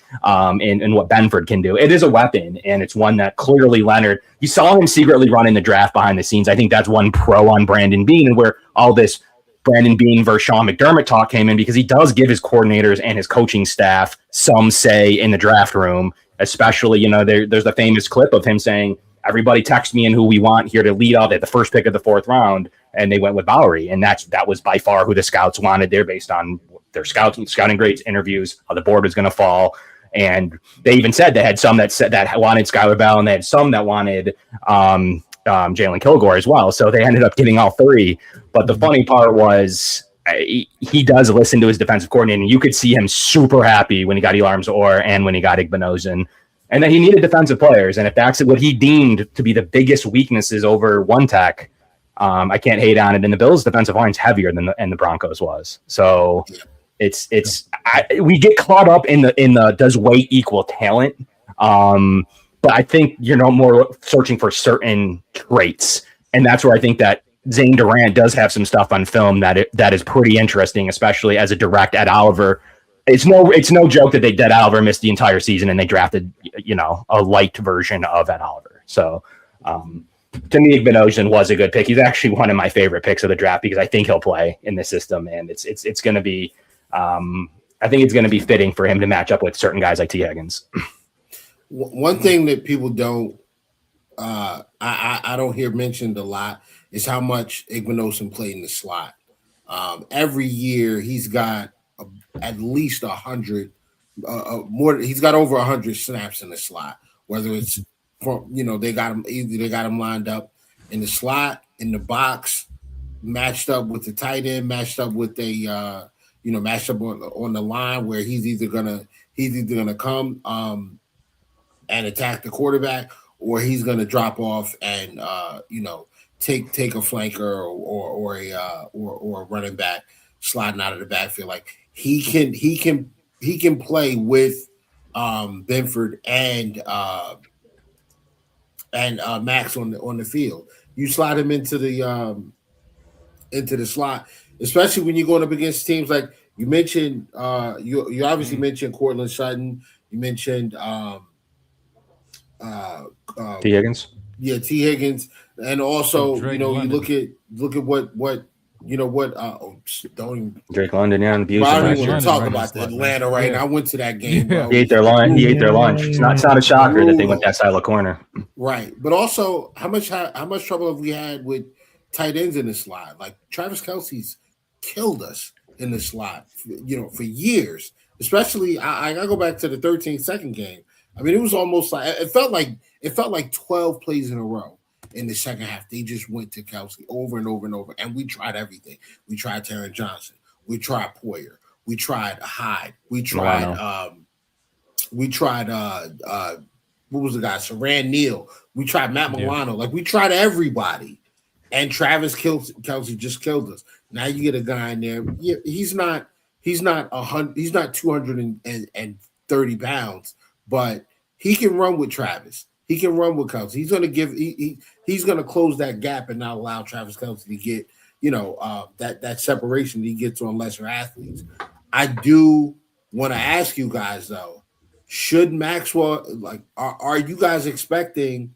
in what Benford can do. It is a weapon, and it's one that clearly Leonard, you saw him secretly run in the draft behind the scenes. I think that's one pro on Brandon Beane, and where all this Brandon Beane versus Sean McDermott talk came in, because he does give his coordinators and his coaching staff some say in the draft room, especially, there's the famous clip of him saying, everybody text me in who we want here to lead off at the first pick of the 4th round. And they went with Bowery. And that was by far who the scouts wanted there, based on their scouting grades, interviews, how the board was going to fall. And they even said they had some that wanted Skylar Bell, and they had some that wanted, Jalen Kilgore as well. So they ended up getting all 3. But the funny part was he does listen to his defensive coordinator, and you could see him super happy when he got Elarms Orr and when he got Igbenogson. And then he needed defensive players. And if that's what he deemed to be the biggest weaknesses over One Tech, I can't hate on it. And the Bills' defensive line's heavier than the Broncos was. So we get caught up in the does weight equal talent? But I think you're more searching for certain traits. And that's where I think that Zane Durant does have some stuff on film that is pretty interesting, especially as a direct Ed Oliver. It's no joke that Ed Oliver missed the entire season, and they drafted, a light version of Ed Oliver. So to me, Igbenogson was a good pick. He's actually one of my favorite picks of the draft, because I think he'll play in this system, and it's going to be, I think it's going to be fitting for him to match up with certain guys like T. Higgins. One thing that people don't, I don't hear mentioned a lot, is how much Igbenogson played in the slot. Every year he's got at least 100 more. He's got over 100 snaps in the slot, whether it's from, they got him lined up in the slot, in the box, matched up with the tight end, matched up with matched up on the line, where he's either gonna come and attack the quarterback, or he's gonna drop off and take a flanker or a running back sliding out of the backfield. Like he can play with Benford and and Max on the field. You slide him into the slot, especially when you're going up against teams like you mentioned. You obviously mentioned Cortland Sutton. You mentioned T. Higgins. Yeah, T. Higgins, and also Drake you London. look at what don't even, Drake London, yeah, and Abuse. I don't last even want year. to talk right about now, Atlanta right now. I went to that game, bro. He ate their lunch. He ate their lunch. It's not a shocker that they went that side of the corner. Right, but also how much trouble have we had with tight ends in the slot? Like Travis Kelce's killed us in the slot, for years. Especially, I gotta go back to the 13-second game. I mean, it was almost like it felt like 12 plays in a row in the second half. They just went to Kelce over and over and over, and we tried everything. We tried Taron Johnson. We tried Poyer. We tried Hyde. We tried what was the guy? Saran Neal. We tried Matt Milano. Like we tried everybody, and Travis Kelce just killed us. Now you get a guy in there. Yeah, he's not 230 pounds, but he can run with Travis. He can run with Kelce. He's gonna close that gap and not allow Travis Kelce to get that separation that he gets on lesser athletes. I do want to ask you guys though, should Maxwell are you guys expecting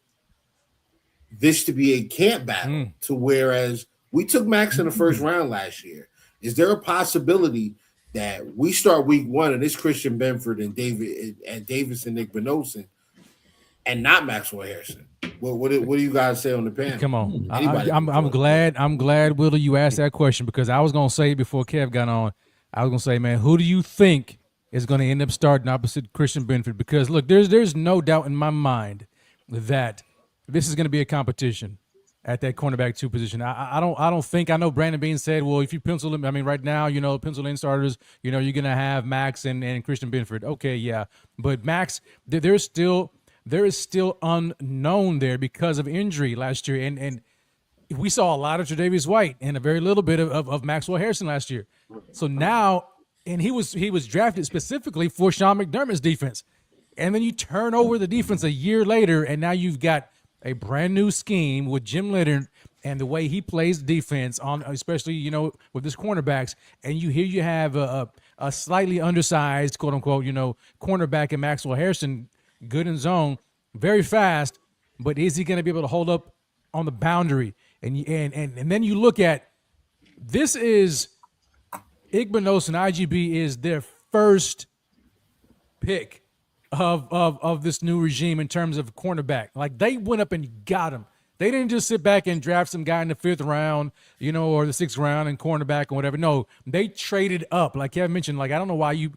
this to be a camp battle to whereas we took Max in the first round last year? Is there a possibility that we start week one and it's Christian Benford and Davis and Nick Benosin and not Maxwell Harrison? What do you guys say on the panel? Come on, I'm glad, Will, you asked that question because I was gonna say before Kev got on, I was gonna say, man, who do you think is gonna end up starting opposite Christian Benford? Because look, there's no doubt in my mind that this is gonna be a competition at that cornerback 2 position. I don't think, I know Brandon Bean said, well, if you pencil in, I mean, right now, pencil in starters, you're going to have Max and Christian Benford. Okay, yeah. But Max, there is still unknown there because of injury last year. And we saw a lot of Tre'Davious White and a very little bit of Maxwell Harrison last year. So now, and he was drafted specifically for Sean McDermott's defense. And then you turn over the defense a year later, and now you've got a brand new scheme with Jim Leonard and the way he plays defense on, especially, with his cornerbacks. And you have a slightly undersized, quote unquote, cornerback in Maxwell Harrison, good in zone, very fast, but is he going to be able to hold up on the boundary? And then you look at, this is Igbenos and IGB is their first pick of this new regime in terms of cornerback. Like, they went up and got him. They didn't just sit back and draft some guy in the 5th round, or the 6th round and cornerback or whatever. No, they traded up. Like Kevin mentioned, like, I don't know why you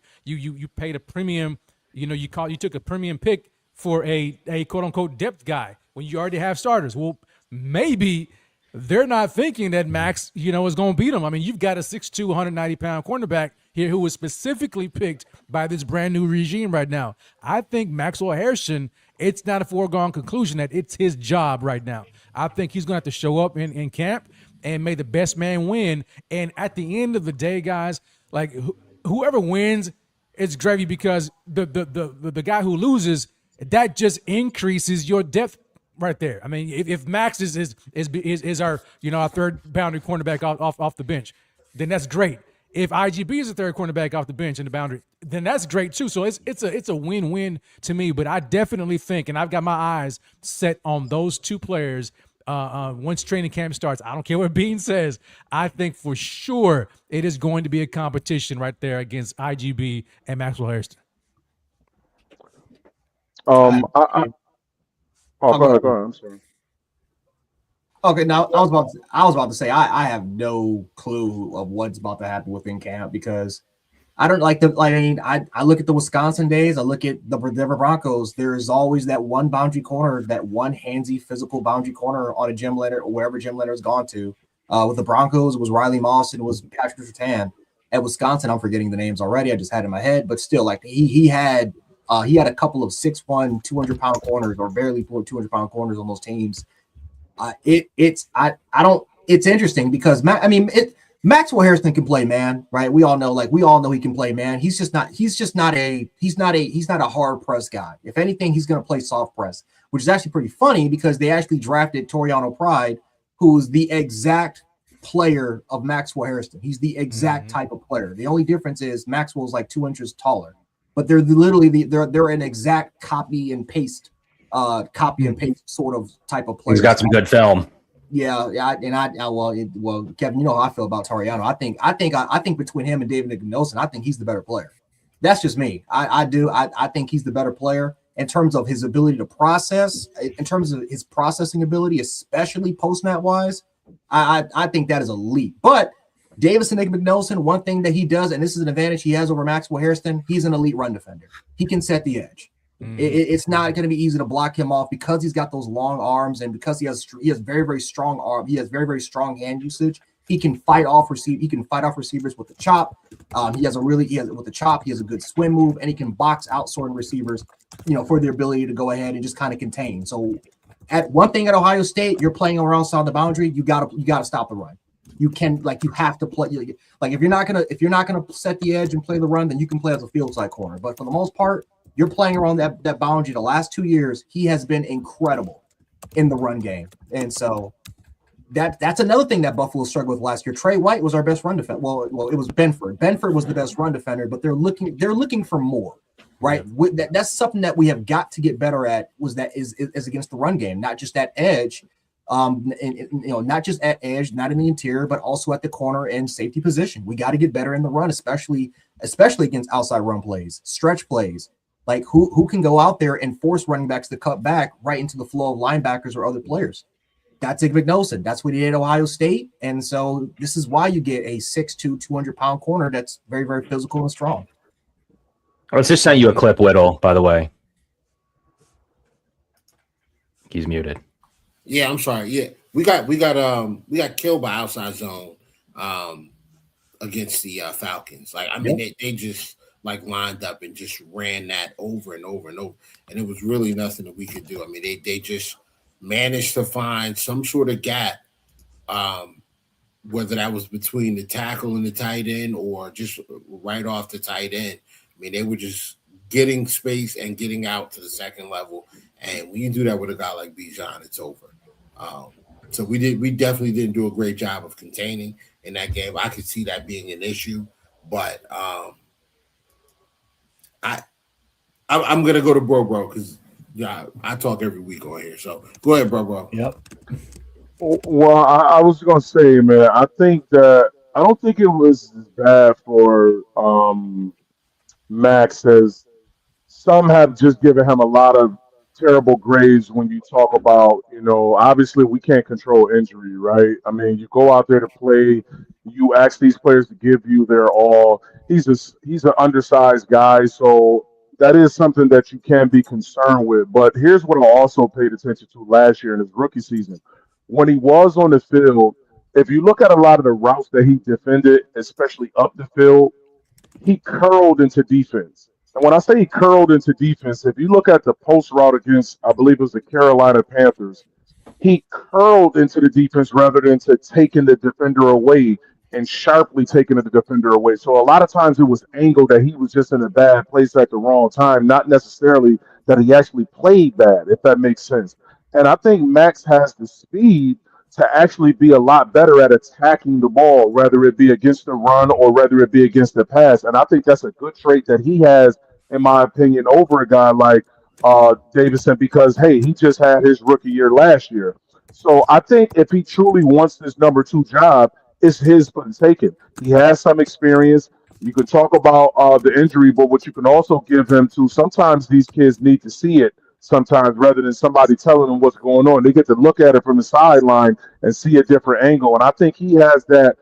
paid a premium, you took a premium pick for a quote unquote depth guy when you already have starters. Well, maybe they're not thinking that Max, is going to beat them. I mean, you've got a 6'2", 190-pound cornerback here who was specifically picked by this brand new regime right now. I think Maxwell Harrison, it's not a foregone conclusion that it's his job right now. I think he's going to have to show up in camp and may the best man win. And at the end of the day, guys, like whoever wins, it's gravy because the guy who loses, that just increases your depth right there. I mean, if Max is our our third boundary cornerback off the bench, then that's great. If IGB is a third cornerback off the bench in the boundary, then that's great too. So it's a win-win to me. But I definitely think, and I've got my eyes set on those two players once training camp starts. I don't care what Bean says. I think for sure it is going to be a competition right there against IGB and Maxwell Harrison. Go ahead. I'm sorry. Okay, now I was about to say I have no clue of what's about to happen within camp because I don't I look at the Wisconsin days, I look at the Denver Broncos. There is always that one boundary corner, that one handsy physical boundary corner on a Jim Leonard or wherever Jim Leonard's gone to. With the Broncos, it was Riley Moss and it was Patrick Surtain. At Wisconsin, I'm forgetting the names already. I just had it in my head, but still, like he had a couple of 6'1", 200-pound corners or barely 200-pound corners on those teams. It's interesting because Maxwell Harrison can play man, right? We all know he can play man. He's not a hard press guy. If anything, he's going to play soft press, which is actually pretty funny because they actually drafted Toriano Pride, who's the exact player of Maxwell Hairston. He's the exact type of player. The only difference is Maxwell's like 2 inches taller, but they're literally they're an exact copy and paste sort of type of player. He's got some good film. Yeah, well, Kevin, you know how I feel about Toriano. I think between him and David Nicholson, I think he's the better player. That's just me. I think he's the better player in terms of his ability to process, in terms of his processing ability, especially post-snap wise. I think that is elite. But Davis and McNelson, one thing that he does, and this is an advantage he has over Maxwell Hairston, he's an elite run defender. He can set the edge. It's not going to be easy to block him off because he's got those long arms and because he has very, very strong arm. He has very, very strong hand usage. He can fight off receivers with the chop. With the chop, he has a good swim move, and he can box out certain receivers, for the ability to go ahead and just kind of contain. So at one thing at Ohio State, you're playing around outside the boundary, you gotta stop the run. You have to play if you're not gonna set the edge and play the run, then you can play as a field side corner. But for the most part, you're playing around that boundary. The last 2 years, he has been incredible in the run game. And so that's another thing that Buffalo struggled with last year. Trey White was our best run defender. Well, it was Benford. Benford was the best run defender, but they're looking for more, right? Yeah. That's something that we have got to get better at. Is against the run game, not just that edge, not just at edge, not in the interior, but also at the corner and safety position. We got to get better in the run, especially against outside run plays, stretch plays. Like who can go out there and force running backs to cut back right into the flow of linebackers or other players? That's Ig Nelson. That's what he did at Ohio State. And so this is why you get a 6'2", 200-pound corner that's very, very physical and strong. Let's just send you a clip, Whittle, by the way. He's muted. Yeah, I'm sorry. Yeah. We got killed by outside zone against the Falcons. They just lined up and just ran that over and over and over. And it was really nothing that we could do. They just managed to find some sort of gap, whether that was between the tackle and the tight end or just right off the tight end. They were just getting space and getting out to the second level. And when you do that with a guy like Bijan, it's over. So we definitely didn't do a great job of containing in that game. I could see that being an issue, but I'm gonna go to bro because I talk every week on here. So go ahead, bro. Yep. Well, I was gonna say, man, I don't think it was as bad for Max as some have just given him a lot of terrible grades when you talk about, obviously we can't control injury, right? You go out there to play, you ask these players to give you their all. He's an undersized guy, so that is something that you can be concerned with. But here's what I also paid attention to last year in his rookie season. When he was on the field, if you look at a lot of the routes that he defended, especially up the field, he curled into defense. And when I say he curled into defense, if you look at the post route against, I believe it was the Carolina Panthers, he curled into the defense rather than to taking the defender away and sharply taking the defender away. So a lot of times it was angled that he was just in a bad place at the wrong time, not necessarily that he actually played bad, if that makes sense. And I think Max has the speed to actually be a lot better at attacking the ball, whether it be against the run or whether it be against the pass. And I think that's a good trait that he has, in my opinion, over a guy like Davison, because, hey, he just had his rookie year last year. So I think if he truly wants this number 2 job, it's his for the taking. He has some experience. You can talk about the injury, but what you can also give him to, sometimes these kids need to see it sometimes rather than somebody telling them what's going on. They get to look at it from the sideline and see a different angle. And I think he has that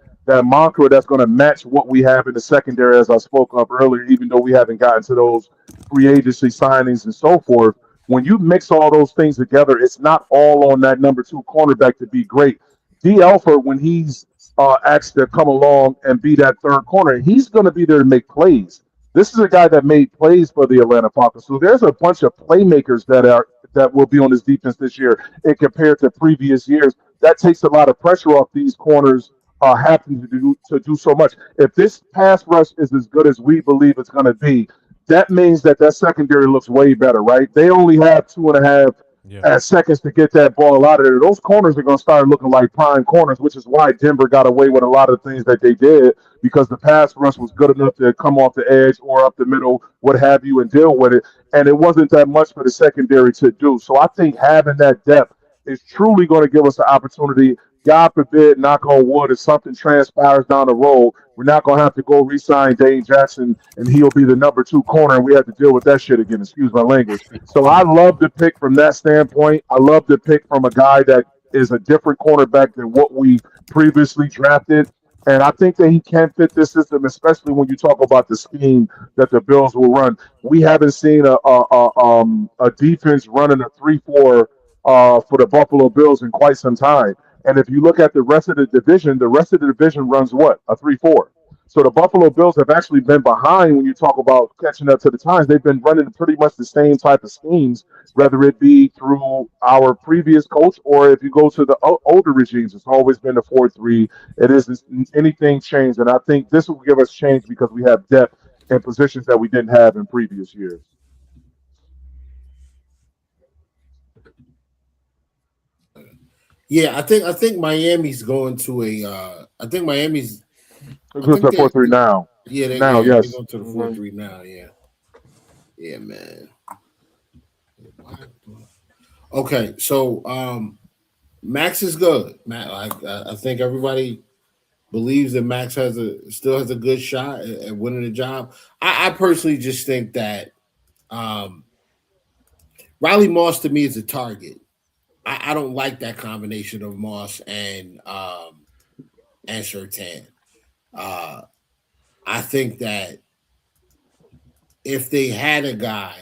mantra that's going to match what we have in the secondary, as I spoke of earlier, even though we haven't gotten to those free agency signings and so forth. When you mix all those things together, it's not all on that number 2 cornerback to be great. D. Elford, when he's asked to come along and be that third corner, he's going to be there to make plays. This is a guy that made plays for the Atlanta Falcons. So there's a bunch of playmakers that will be on this defense this year, and compared to previous years, that takes a lot of pressure off these corners having to do so much. If this pass rush is as good as we believe it's going to be, that means that secondary looks way better, right? They only have 2.5 seconds to get that ball out of there. Those corners are going to start looking like prime corners, which is why Denver got away with a lot of the things that they did because the pass rush was good enough to come off the edge or up the middle, what have you, and deal with it. And it wasn't that much for the secondary to do. So I think having that depth is truly going to give us an opportunity. God forbid, knock on wood, if something transpires down the road, we're not going to have to go re-sign Dane Jackson and he'll be the number 2 corner and we have to deal with that shit again. Excuse my language. So I love the pick from that standpoint. I love the pick from a guy that is a different cornerback than what we previously drafted. And I think that he can fit this system, especially when you talk about the scheme that the Bills will run. We haven't seen a defense running a 3-4 for the Buffalo Bills in quite some time. And if you look at the rest of the division runs what? A 3-4. So the Buffalo Bills have actually been behind when you talk about catching up to the times. They've been running pretty much the same type of schemes, whether it be through our previous coach or if you go to the older regimes. It's always been the 4-3. It isn't anything changed. And I think this will give us change because we have depth in positions that we didn't have in previous years. Yeah, I think Miami's going to a. I think Miami's. It's good to 4-3 now. Yeah, now, they're yes. going to the 4-3 now. Yeah, yeah, man. Okay, so Max is good. I think everybody believes that Max still has a good shot at winning the job. I personally just think that Riley Moss to me is a target. I don't like that combination of Moss and Surtain. I think that if they had a guy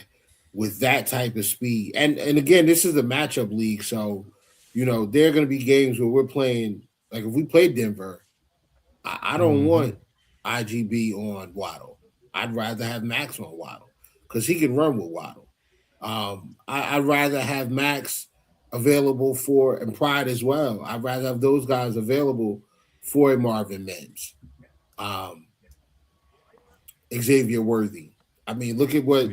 with that type of speed, and again, this is a matchup league, so there are going to be games where we're playing. Like if we play Denver, I don't want IGB on Waddle. I'd rather have Max on Waddle because he can run with Waddle. I'd rather have Max available for and Pride as well. I'd rather have those guys available for a Marvin Mims, Xavier Worthy. I mean, look at what's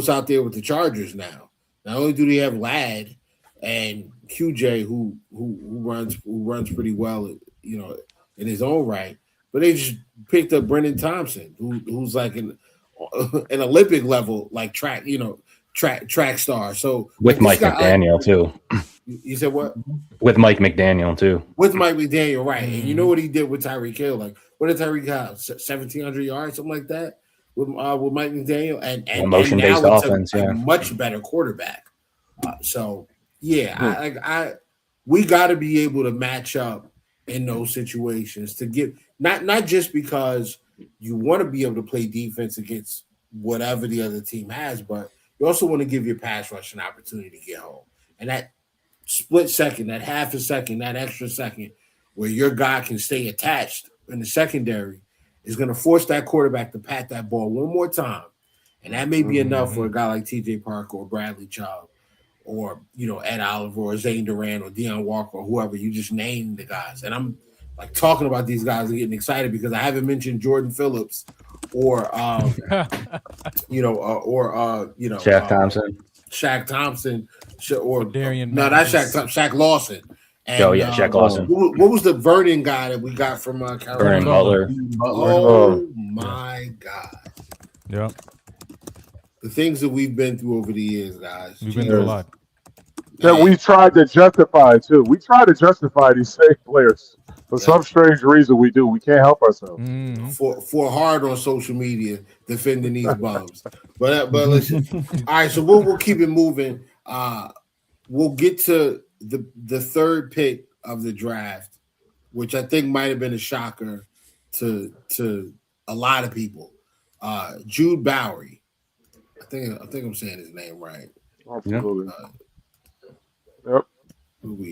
out there with the Chargers now. Not only do they have Ladd and QJ who runs pretty well, in his own right, but they just picked up Brendan Thompson, who's like an Olympic level like track star. So with Mike McDaniel too. You said what? With Mike McDaniel too. With Mike McDaniel, right? And you know what he did with Tyreek Hill? Like, what did Tyreek have? 1,700 yards, something like that, with Mike McDaniel, and motion-based offense, a much better quarterback. We got to be able to match up in those situations to get not just because you want to be able to play defense against whatever the other team has, but you also want to give your pass rush an opportunity to get home. And that split second, that half a second, that extra second where your guy can stay attached in the secondary is going to force that quarterback to pat that ball one more time. And that may be enough for a guy like TJ Parker or Bradley Chubb or, Ed Oliver or Zane Durant or Deion Walker or whoever. You just named the guys. And I'm like talking about these guys and getting excited because I haven't mentioned Jordan Phillips or, Shaq Thompson or Darian. No, that's Shaq Lawson. And, Shaq Lawson. What was the Vernon guy that we got from Carolina? Vernon Butler. Oh my God. Yep. The things that we've been through over the years, guys. We've been through a lot. That we tried to justify too. We try to justify these same players for some strange reason. We do. We can't help ourselves. For hard on social media defending these bums. But listen. All right, so we'll keep it moving. We'll get to the third pick of the draft, which I think might have been a shocker to a lot of people. Jude Bowery. I think I'm saying his name right. Absolutely. Yep.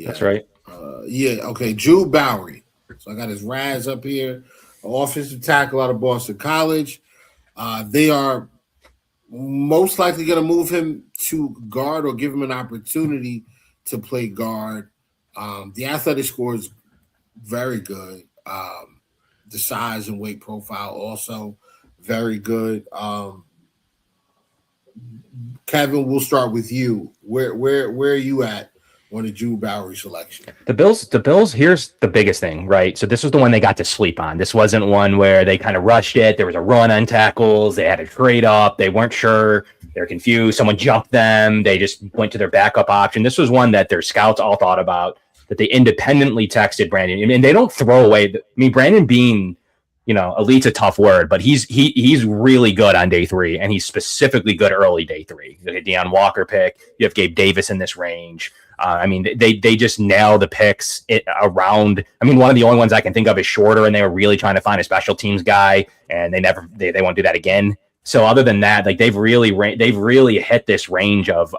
That's right. Okay. Jude Bowery. So I got his Raz up here. Offensive tackle out of Boston College. They are most likely going to move him to guard or give him an opportunity to play guard. The athletic score is very good. The size and weight profile also very good. Kevin, we'll start with you. Where are you at on the Jude Bowery selection? The Bills, here's the biggest thing, right? So this was the one they got to sleep on. This wasn't one where they kind of rushed it. There was a run on tackles. They had a trade up. They weren't sure. They're confused. Someone jumped them. They just went to their backup option. This was one that their scouts all thought about, that they independently texted Brandon. I mean, they don't throw away. I mean, Brandon Beane, elite's a tough word, but he's really good on day 3, and he's specifically good early day 3. The Deion Walker pick. You have Gabe Davis in this range. I mean, they just nail the picks around. I mean, one of the only ones I can think of is Shorter, and they were really trying to find a special teams guy, and they won't do that again. So other than that, like they've really hit this range of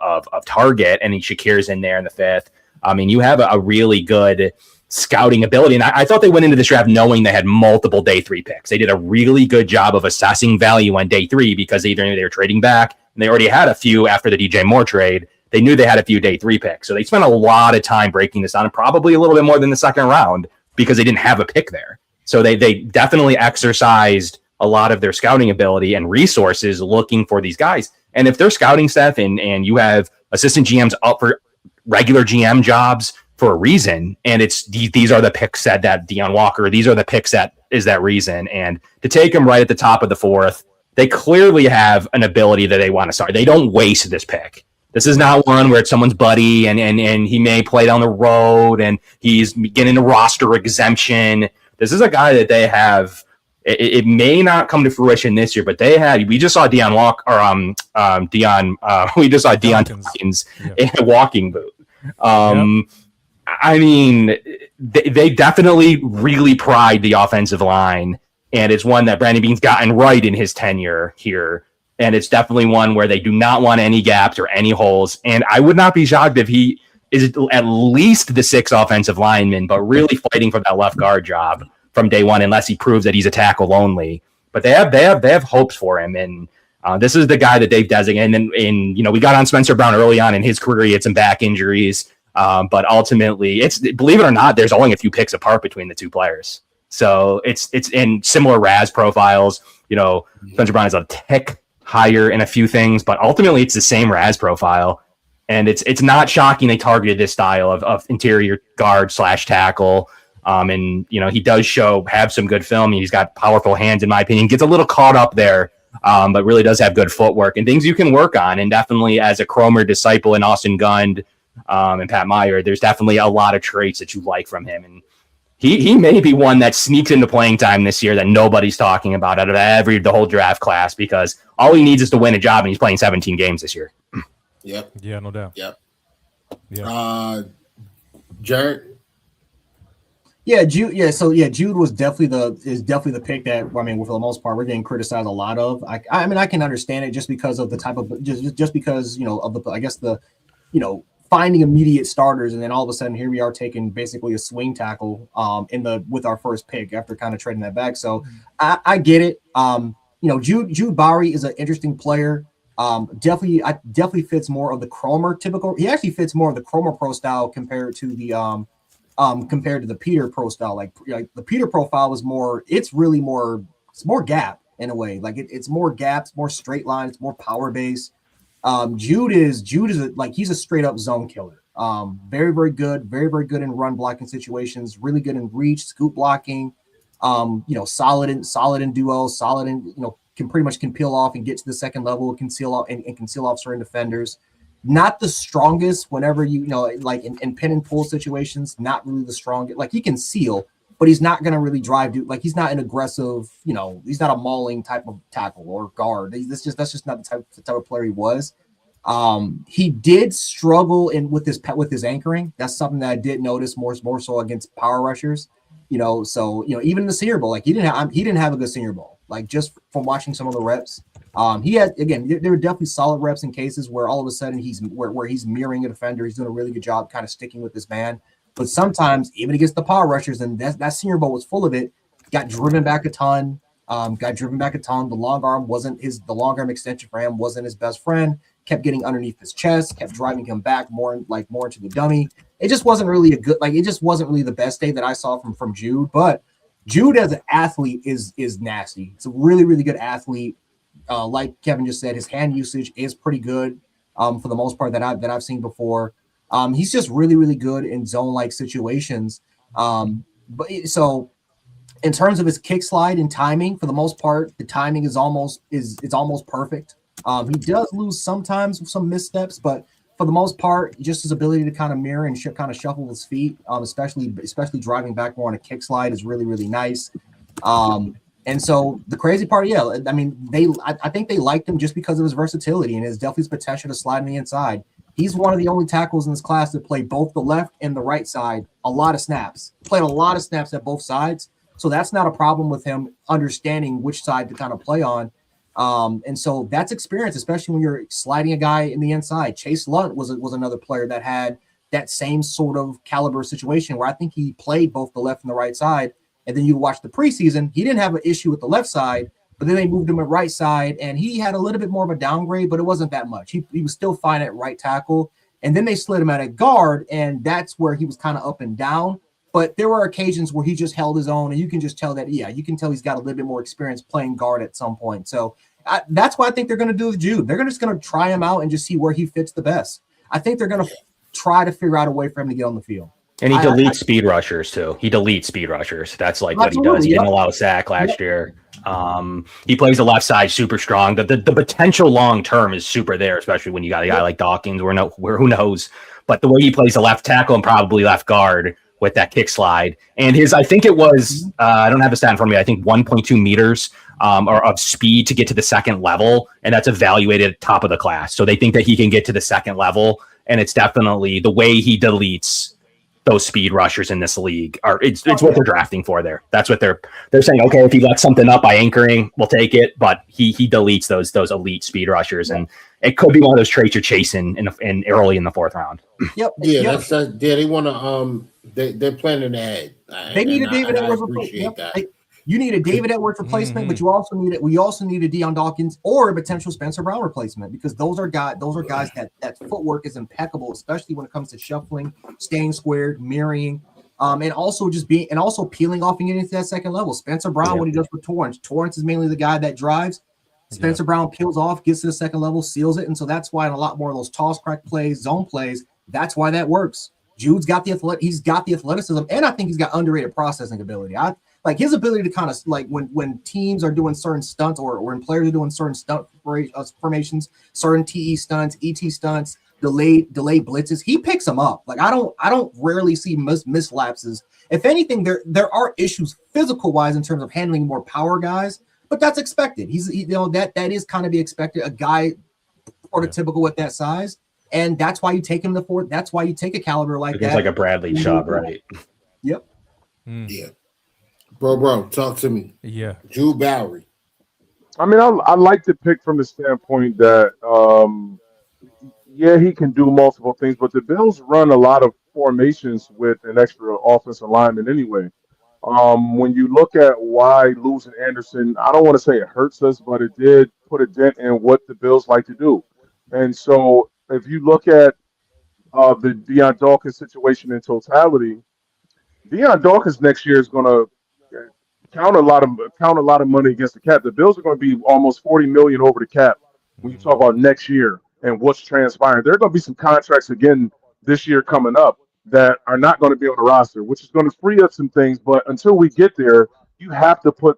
target, and Shakir's in there in the 5th. I mean, you have a really good scouting ability, and I thought they went into this draft knowing they had multiple day 3 picks. They did a really good job of assessing value on day 3 because either they were trading back, and they already had a few after the DJ Moore trade. They knew they had a few day 3 picks. So they spent a lot of time breaking this down, and probably a little bit more than the second round because they didn't have a pick there. So they definitely exercised a lot of their scouting ability and resources looking for these guys. And if they're scouting staff and you have assistant GMs up for regular GM jobs for a reason, and it's these are the picks that Deion Walker, these are the picks that is that reason. And to take them right at the top of the 4th, they clearly have an ability that they want to start. They don't waste this pick. This is not one where it's someone's buddy and he may play down the road and he's getting a roster exemption. This is a guy that they have. It may not come to fruition this year, but we just saw Deion Dawkins in a walking boot. I mean, they definitely really pride the offensive line, and it's one that Brandon Beane's gotten right in his tenure here. And it's definitely one where they do not want any gaps or any holes. And I would not be shocked if he is at least the 6th offensive lineman, but really fighting for that left guard job from day 1, unless he proves that he's a tackle only. But they have hopes for him. And this is the guy that they've designated. And we got on Spencer Brown early on in his career. He had some back injuries. But ultimately, believe it or not, there's only a few picks apart between the two players. So it's in similar RAS profiles. Spencer Brown is a tick higher in a few things, but ultimately it's the same RAS profile. And it's not shocking they targeted this style of interior guard / tackle. And he does have some good film. He's got powerful hands, in my opinion. Gets a little caught up there, but really does have good footwork and things you can work on. And definitely as a Cromer disciple in Austin Gund and Pat Meyer, there's definitely a lot of traits that you like from him. And he may be one that sneaks into playing time this year that nobody's talking about out of the whole draft class, because all he needs is to win a job, and he's playing 17 games this year. Yep. Yeah, no doubt. Yep. Yeah. Jared. Yeah, Jude. Yeah, so Jude was definitely the pick that, I mean, for the most part, we're getting criticized a lot of. I mean, I can understand it just because of the type of just because of the, I guess, the finding immediate starters, and then all of a sudden here we are taking basically a swing tackle with our first pick after kind of trading that back. So I get it. Jude Bowery is an interesting player. Definitely fits more of the Cromer typical. He actually fits more of the Cromer pro style compared to the Peter pro style. Like the Peter profile was more. It's more gap in a way. Like it's more gaps, more straight lines, more power base. Jude is he's a straight up zone killer. Very, very good in run blocking situations, really good in reach, scoop blocking, solid in duos, solid in, can peel off and get to the second level, can seal off certain defenders. Not the strongest whenever like in pin and pull situations, not really the strongest. Like he can seal, but he's not going to really drive. Like he's not an aggressive, he's not a mauling type of tackle or guard. That's just not the type of player he was. He did struggle with his anchoring. That's something that I did notice more so against power rushers. So even in the Senior Bowl, like he didn't have a good Senior Bowl. Like just from watching some of the reps, he had, again, there were definitely solid reps in cases where all of a sudden he's mirroring a defender. He's doing a really good job kind of sticking with this man. But sometimes, even against the power rushers, and that Senior Bowl was full of it, got driven back a ton. The long arm extension for him wasn't his best friend. Kept getting underneath his chest, kept driving him back more into the dummy. It just wasn't really the best day that I saw from Jude. But Jude as an athlete is nasty. It's a really, really good athlete. like Kevin just said, his hand usage is pretty good for the most part that I've seen before. He's just really, really good in zone-like situations. So in terms of his kick slide and timing, for the most part, the timing is almost perfect. He does lose sometimes with some missteps, but for the most part, just his ability to kind of mirror and kind of shuffle his feet, especially driving back more on a kick slide, is really, really nice. And so the crazy part, yeah, I mean, I think they liked him just because of his versatility and his definitely his potential to slide on the inside. He's one of the only tackles in this class that play both the left and the right side a lot of snaps. Played a lot of snaps at both sides. So that's not a problem with him understanding which side to kind of play on. And so that's experience, especially when you're sliding a guy in the inside. Chase Lunt was another player that had that same sort of caliber situation where I think he played both the left and the right side. And then you watch the preseason, he didn't have an issue with the left side, but then they moved him to right side, and he had a little bit more of a downgrade, but it wasn't that much. He was still fine at right tackle. And then they slid him at a guard, and that's where he was kind of up and down. But there were occasions where he just held his own, and you can just tell that, yeah, you can tell he's got a little bit more experience playing guard at some point. So that's what I think they're going to do with Jude. They're just going to try him out and just see where he fits the best. I think they're going to try to figure out a way for him to get on the field. And he deletes speed rushers too. He deletes speed rushers. That's like what he does. He didn't allow a sack last year. He plays the left side super strong. The potential long term is super there, especially when you got a guy like Dawkins. Who knows? But the way he plays the left tackle and probably left guard with that kick slide and I think it was I don't have a stat in front of me. I think 1.2 meters or of speed to get to the second level, and that's evaluated top of the class. So they think that he can get to the second level, and it's definitely the way he deletes those speed rushers in this league it's what they're drafting for there. That's what they're saying. Okay, if he lets something up by anchoring, we'll take it. But he deletes those elite speed rushers, and it could be one of those traits you're chasing in early in the fourth round. Yep. Yeah, they want to they're planning ahead. They need a David Edwards replacement. You need a David Edwards replacement, but we also need a Deion Dawkins or a potential Spencer Brown replacement, because those are guys that footwork is impeccable, especially when it comes to shuffling, staying squared, mirroring, and also peeling off and getting to that second level. Spencer Brown, what he does with Torrance is mainly the guy that drives. Spencer Brown peels off, gets to the second level, seals it, and so that's why in a lot more of those toss crack plays, zone plays, that's why that works. Jude's got the athleticism, and I think he's got underrated processing ability. Like his ability to kind of like when teams are doing certain stunts or when players are doing certain stunt formations, certain TE stunts, ET stunts, delayed blitzes, he picks them up. Like I don't rarely see mislapses. If anything, there are issues physical wise in terms of handling more power guys, but that's expected. That is kind of be expected. A guy prototypical with that size. And that's why you take him that's why you take a caliber like that. It's like a Bradley Chubb, right? Yep. Yeah. Bro, talk to me. Yeah. Drew Bowery. I mean, I like the pick from the standpoint that, he can do multiple things, but the Bills run a lot of formations with an extra offensive lineman anyway. When you look at why losing Anderson, I don't want to say it hurts us, but it did put a dent in what the Bills like to do. And so if you look at the Deion Dawkins situation in totality, Deion Dawkins next year is going to count a lot of money against the cap. The Bills are going to be almost $40 million over the cap when you talk about next year and what's transpiring. There are going to be some contracts again this year coming up that are not going to be on the roster, which is going to free up some things. But until we get there, you have to put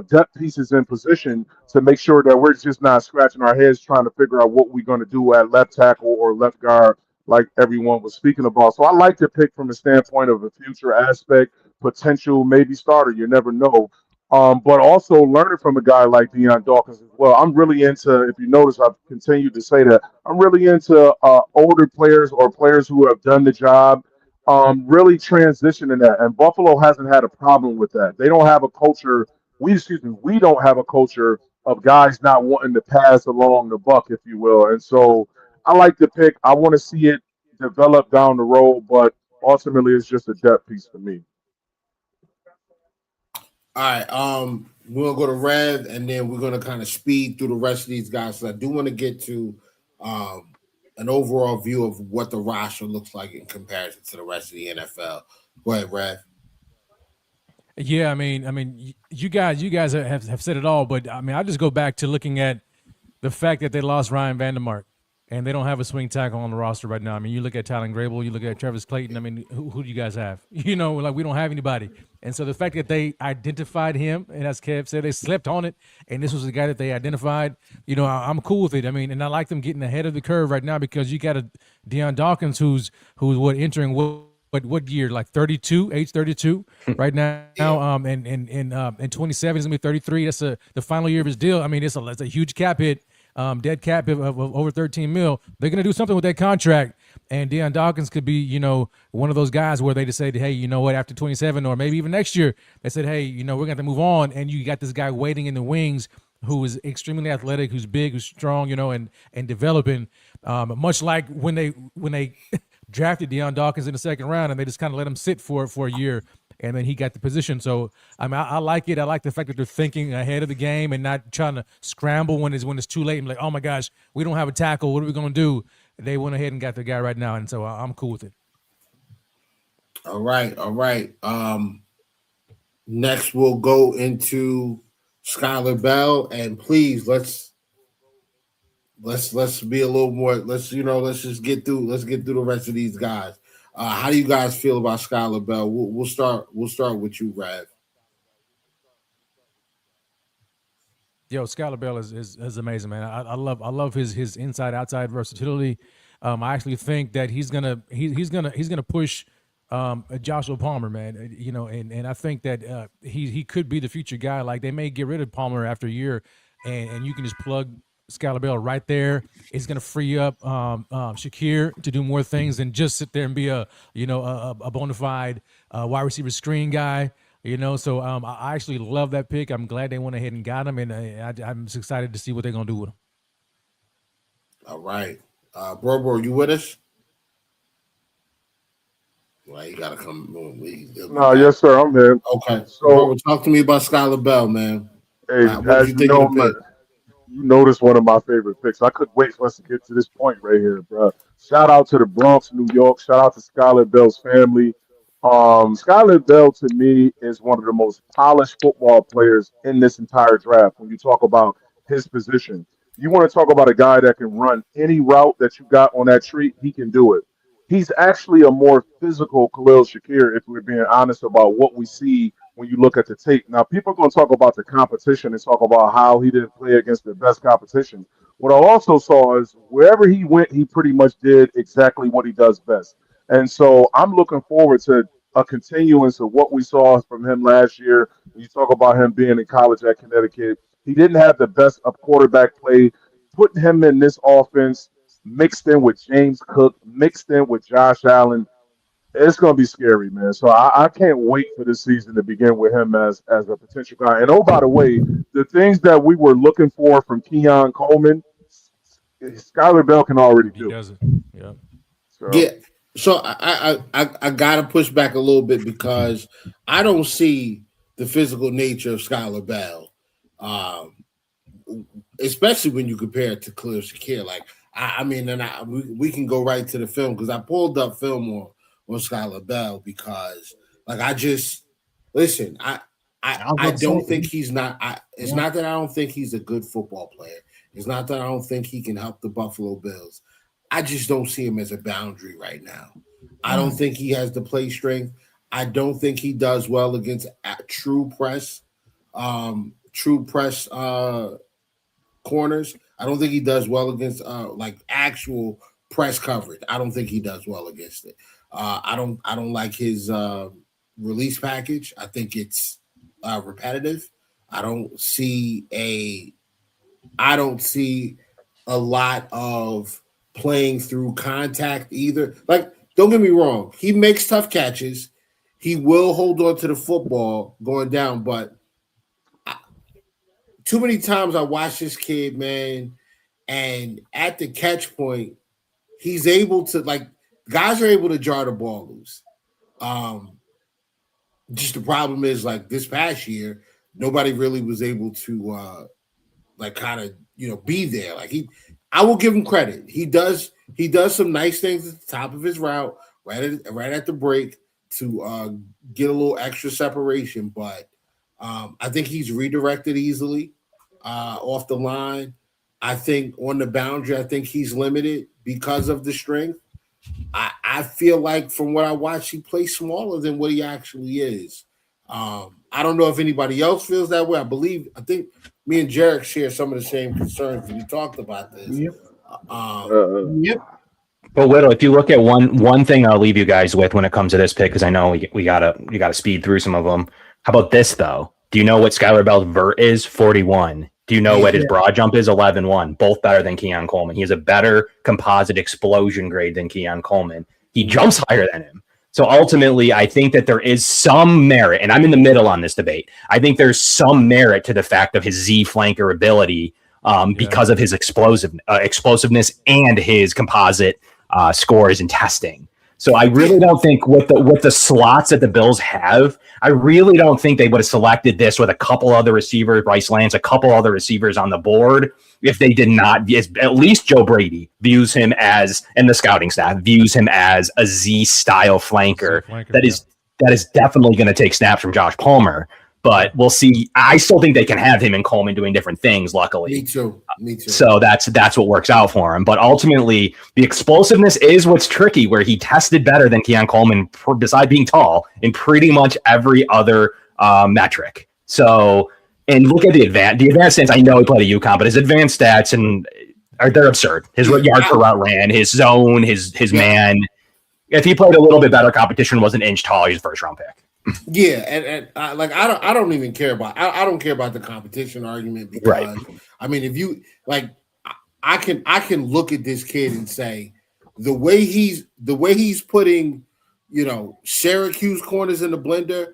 depth pieces in position to make sure that we're just not scratching our heads trying to figure out what we're going to do at left tackle or left guard, like everyone was speaking about. So I like to pick from the standpoint of a future aspect, potential maybe starter. You never know. But also learning from a guy like Deion Dawkins as well. I'm really into, if you notice, I've continued to say that, I'm really into older players or players who have done the job, really transitioning that. And Buffalo hasn't had a problem with that. They don't have a culture. We don't have a culture of guys not wanting to pass along the buck, if you will. And so I like the pick. I want to see it develop down the road, but ultimately it's just a depth piece for me. All right, we're gonna go to Rev, and then we're gonna kind of speed through the rest of these guys. So I do want to get to an overall view of what the roster looks like in comparison to the rest of the NFL. Go ahead, Rev. Yeah, you guys have said it all, but I mean, I just go back to looking at the fact that they lost Ryan Vandermark and they don't have a swing tackle on the roster right now. I mean, you look at Tylen Grable, you look at Travis Clayton. I mean, who do you guys have? Like we don't have anybody. And so the fact that they identified him, and as Kev said, they slept on it, and this was the guy that they identified. I'm cool with it. I mean, and I like them getting ahead of the curve right now because you got a Deion Dawkins who's entering what year, like 32, age 32 right now. And 27 is gonna be 33. That's the final year of his deal. I mean, it's a huge cap hit, dead cap hit of over 13 mil. They're gonna do something with that contract, and Deion Dawkins could be one of those guys where they just say, hey, you know what, after 27 or maybe even next year, they said, hey, we're gonna have to move on, and you got this guy waiting in the wings who is extremely athletic, who's big, who's strong, and developing. Much like when they drafted Deion Dawkins in the second round, and they just kind of let him sit for a year, and then he got the position. So I like it. I like the fact that they're thinking ahead of the game and not trying to scramble when it's too late and like, oh my gosh, we don't have a tackle. What are we going to do? They went ahead and got the guy right now, and so I'm cool with it. All right. Next we'll go into Skylar Bell, and please let's be a little more. Let's just get through. Let's get through the rest of these guys. How do you guys feel about Skylar Bell? We'll start with you, Rav. Yo, Skylar Bell is amazing, man. I love his inside outside versatility. I actually think that he's gonna push Joshua Palmer, man. And I think that he could be the future guy. Like they may get rid of Palmer after a year, and you can just plug Skylar Bell right there. It's gonna free up Shakir to do more things than just sit there and be a bona fide wide receiver screen guy. So I actually love that pick. I'm glad they went ahead and got him, and I'm just excited to see what they're gonna do with him. All right, Bro, you with us? Well, you gotta come. No, yes, sir. I'm here. Okay, So, Bro, talk to me about Skylar Bell, man. hey, What do you think of the pick? you noticed one of my favorite picks. I couldn't wait for us to get to this point right here, bro. Shout out to the Bronx, New York. Shout out to Skylar Bell's family. Skylar Bell to me is one of the most polished football players in this entire draft. When you talk about his position, you want to talk about a guy that can run any route that you got on that tree. He can do it. He's actually a more physical Khalil Shakir, if we're being honest about what we see when you look at the tape. Now, people are going to talk about the competition and talk about how he didn't play against the best competition. What I also saw is wherever he went, he pretty much did exactly what he does best. And so I'm looking forward to a continuance of what we saw from him last year. When you talk about him being in college at Connecticut, he didn't have the best of quarterback play. Putting him in this offense, mixed in with James Cook, mixed in with Josh Allen, it's gonna be scary, man. So I can't wait for this season to begin with him as a potential guy. And oh, by the way, the things that we were looking for from Keon Coleman, Skylar Bell can already He do. does it. Yeah. Yeah. So I gotta push back a little bit because I don't see the physical nature of Skylar Bell, um, especially when you compare it to Khalil Shakir. Like we can go right to the film because I pulled up film on Skylar Bell because like I just listen. I don't think he's not. It's not that I don't think he's a good football player. It's not that I don't think he can help the Buffalo Bills. I just don't see him as a boundary right now. I don't think he has the play strength. I don't think he does well against true press corners. I don't think he does well against like actual press coverage. I don't think he does well against it. I don't like his release package. I think it's repetitive. I don't see a lot of playing through contact either. Like, don't get me wrong, he makes tough catches. He will hold on to the football going down, but too many times I watch this kid, man, and at the catch point, he's able to like guys are able to jar the ball loose. Just the problem is like this past year, nobody really was able to like kind of be there. Like I will give him credit. He does some nice things at the top of his route, right at the break. get a little extra separation, but I think he's redirected easily off the line. I think on the boundary, I think he's limited because of the strength. I feel like from what I watch, he plays smaller than what he actually is. I don't know if anybody else feels that way. I think me and Jarek share some of the same concerns. We talked about this. Yep. Yep. But Whittle, if you look at one thing I'll leave you guys with when it comes to this pick, because I know we gotta speed through some of them. How about this though? Do you know what Skylar Bell's vert is? 41. Do you know what his broad jump is? 11-1. Both better than Keon Coleman. He has a better composite explosion grade than Keon Coleman. He jumps higher than him. So ultimately, I think that there is some merit, and I'm in the middle on this debate. I think there's some merit to the fact of his Z flanker ability because of his explosiveness and his composite scores and testing. So I really don't think with the slots that the Bills have, I really don't think they would have selected this with a couple other receivers, Bryce Lance, a couple other receivers on the board if they did not. At least Joe Brady views him as, and the scouting staff views him as a Z style flanker that is definitely going to take snaps from Josh Palmer. But we'll see. I still think they can have him and Coleman doing different things, luckily. Me too. So that's what works out for him. But ultimately, the explosiveness is what's tricky, where he tested better than Keon Coleman, besides being tall, in pretty much every other metric. So, and look at the advanced stats. I know he played at UConn, but his advanced stats they're absurd. His yard per route ran, his zone, his man. If he played a little bit better competition, was an inch taller, he's a first round pick. Yeah, and I don't even care about I don't care about the competition argument because I mean if you like I can look at this kid and say the way he's putting Syracuse corners in the blender.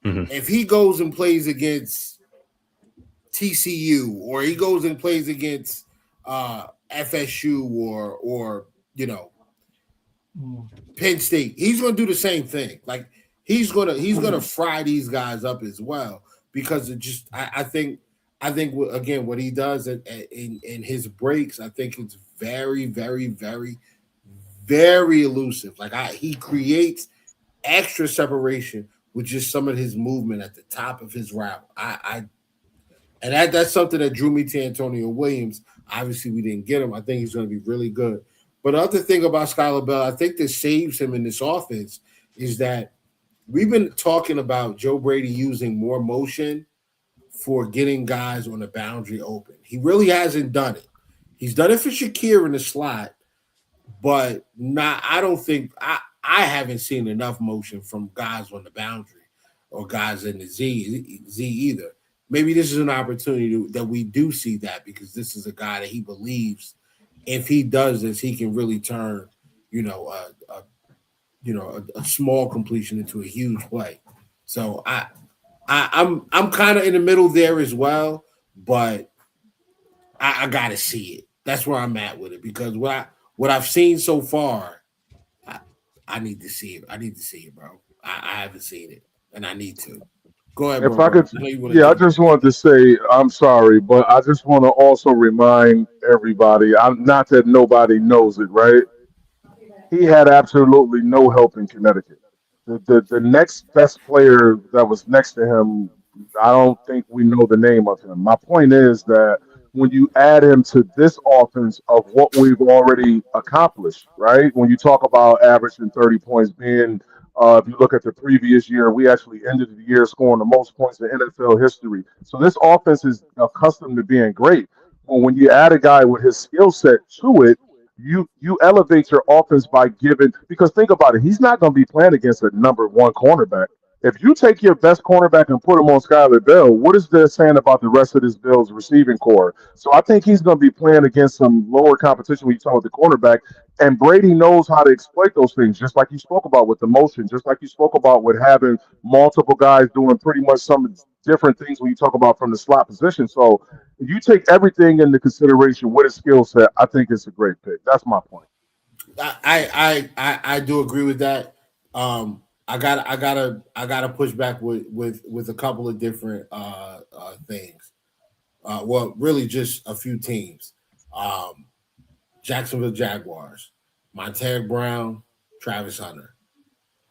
If he goes and plays against TCU or he goes and plays against FSU or Penn State, he's going to do the same thing. Like he's gonna fry these guys up as well because it just I think again what he does in his breaks, I think it's very very very very elusive. Like he creates extra separation with just some of his movement at the top of his route. And that's something that drew me to Antonio Williams. Obviously, we didn't get him. I think he's going to be really good. But the other thing about Skylar Bell, I think that saves him in this offense is that we've been talking about Joe Brady using more motion for getting guys on the boundary open. He really hasn't done it. He's done it for Shakir in the slot, but I don't think I haven't seen enough motion from guys on the boundary or guys in the Z either. Maybe this is an opportunity that we do see that because this is a guy that he believes if he does this, he can really turn, a small completion into a huge play. So I'm kind of in the middle there as well, but I gotta see it. That's where I'm at with it because what I've seen so far, I need to see it. I need to see it, bro. I haven't seen it, and I need to. Go ahead, If bro. I could, I just wanted to say I'm sorry, but I just want to also remind everybody, not that nobody knows it, right? He had absolutely no help in Connecticut. The next best player that was next to him, I don't think we know the name of him. My point is that when you add him to this offense of what we've already accomplished, right? When you talk about averaging 30 points, being if you look at the previous year, we actually ended the year scoring the most points in NFL history. So this offense is accustomed to being great. But when you add a guy with his skill set to it, you elevate your offense by giving, because think about it, he's not going to be playing against a number one cornerback. If you take your best cornerback and put him on Skylar Bell, what is that saying about the rest of this Bills receiving core? So I think he's going to be playing against some lower competition when you talk about the cornerback. And Brady knows how to exploit those things, just like you spoke about with the motion, just like you spoke about with having multiple guys doing pretty much some different things when you talk about from the slot position. So if you take everything into consideration with his skill set, I think it's a great pick. That's my point. I do agree with that. I gotta push back with a couple of different things. Well, really just a few teams. Jacksonville Jaguars, Montag Brown, Travis Hunter.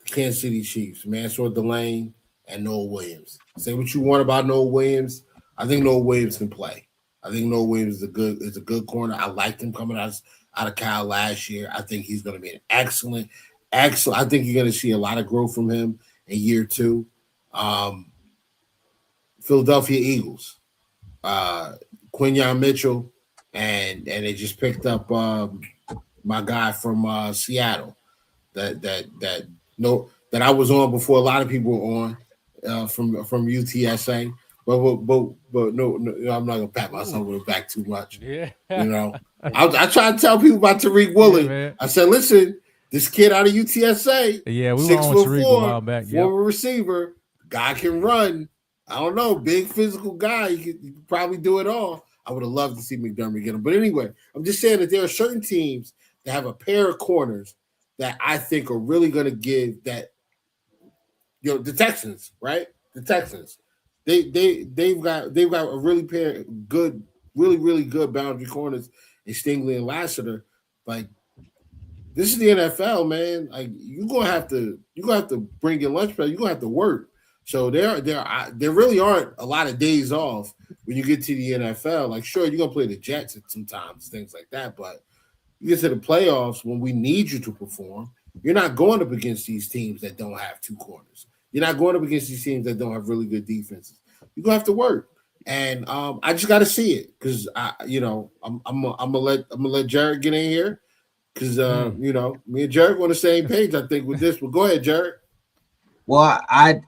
Kansas City Chiefs, Mansour Delane and Noah Williams. Say what you want about Noah Williams. I think Noah Williams can play. I think Noah Williams is a good corner. I liked him coming out of Cal last year. I think he's going to be an excellent. I think you're going to see a lot of growth from him in year 2. Philadelphia Eagles, Quinyon Mitchell, and they just picked up my guy from Seattle that I was on before a lot of people were on from UTSA. But no, I'm not gonna pat myself on the back too much. Yeah, I try to tell people about Tariq Woolen. Yeah, I said, listen, this kid out of UTSA, yeah, we were on Tariq a while back. Former receiver, guy can run. I don't know, big physical guy. He could probably do it all. I would have loved to see McDermott get him. But anyway, I'm just saying that there are certain teams that have a pair of corners that I think are really going to give that. The Texans, right? The Texans, they've got a really pair of good, really good boundary corners in Stingley and Lassiter. Like, this is the NFL, man. Like, you're gonna have to bring your lunch pail. You're gonna have to work. So there really aren't a lot of days off when you get to the NFL. Like, sure, you're gonna play the Jets sometimes, things like that, but you get to the playoffs when we need you to perform. You're not going up against these teams that don't have 2 corners. You're not going up against these teams that don't have really good defenses. You're gonna have to work, and I just got to see it because I'm gonna let Jared get in here because me and Jared on the same page, I think, with this. But go ahead, Jared. Well, I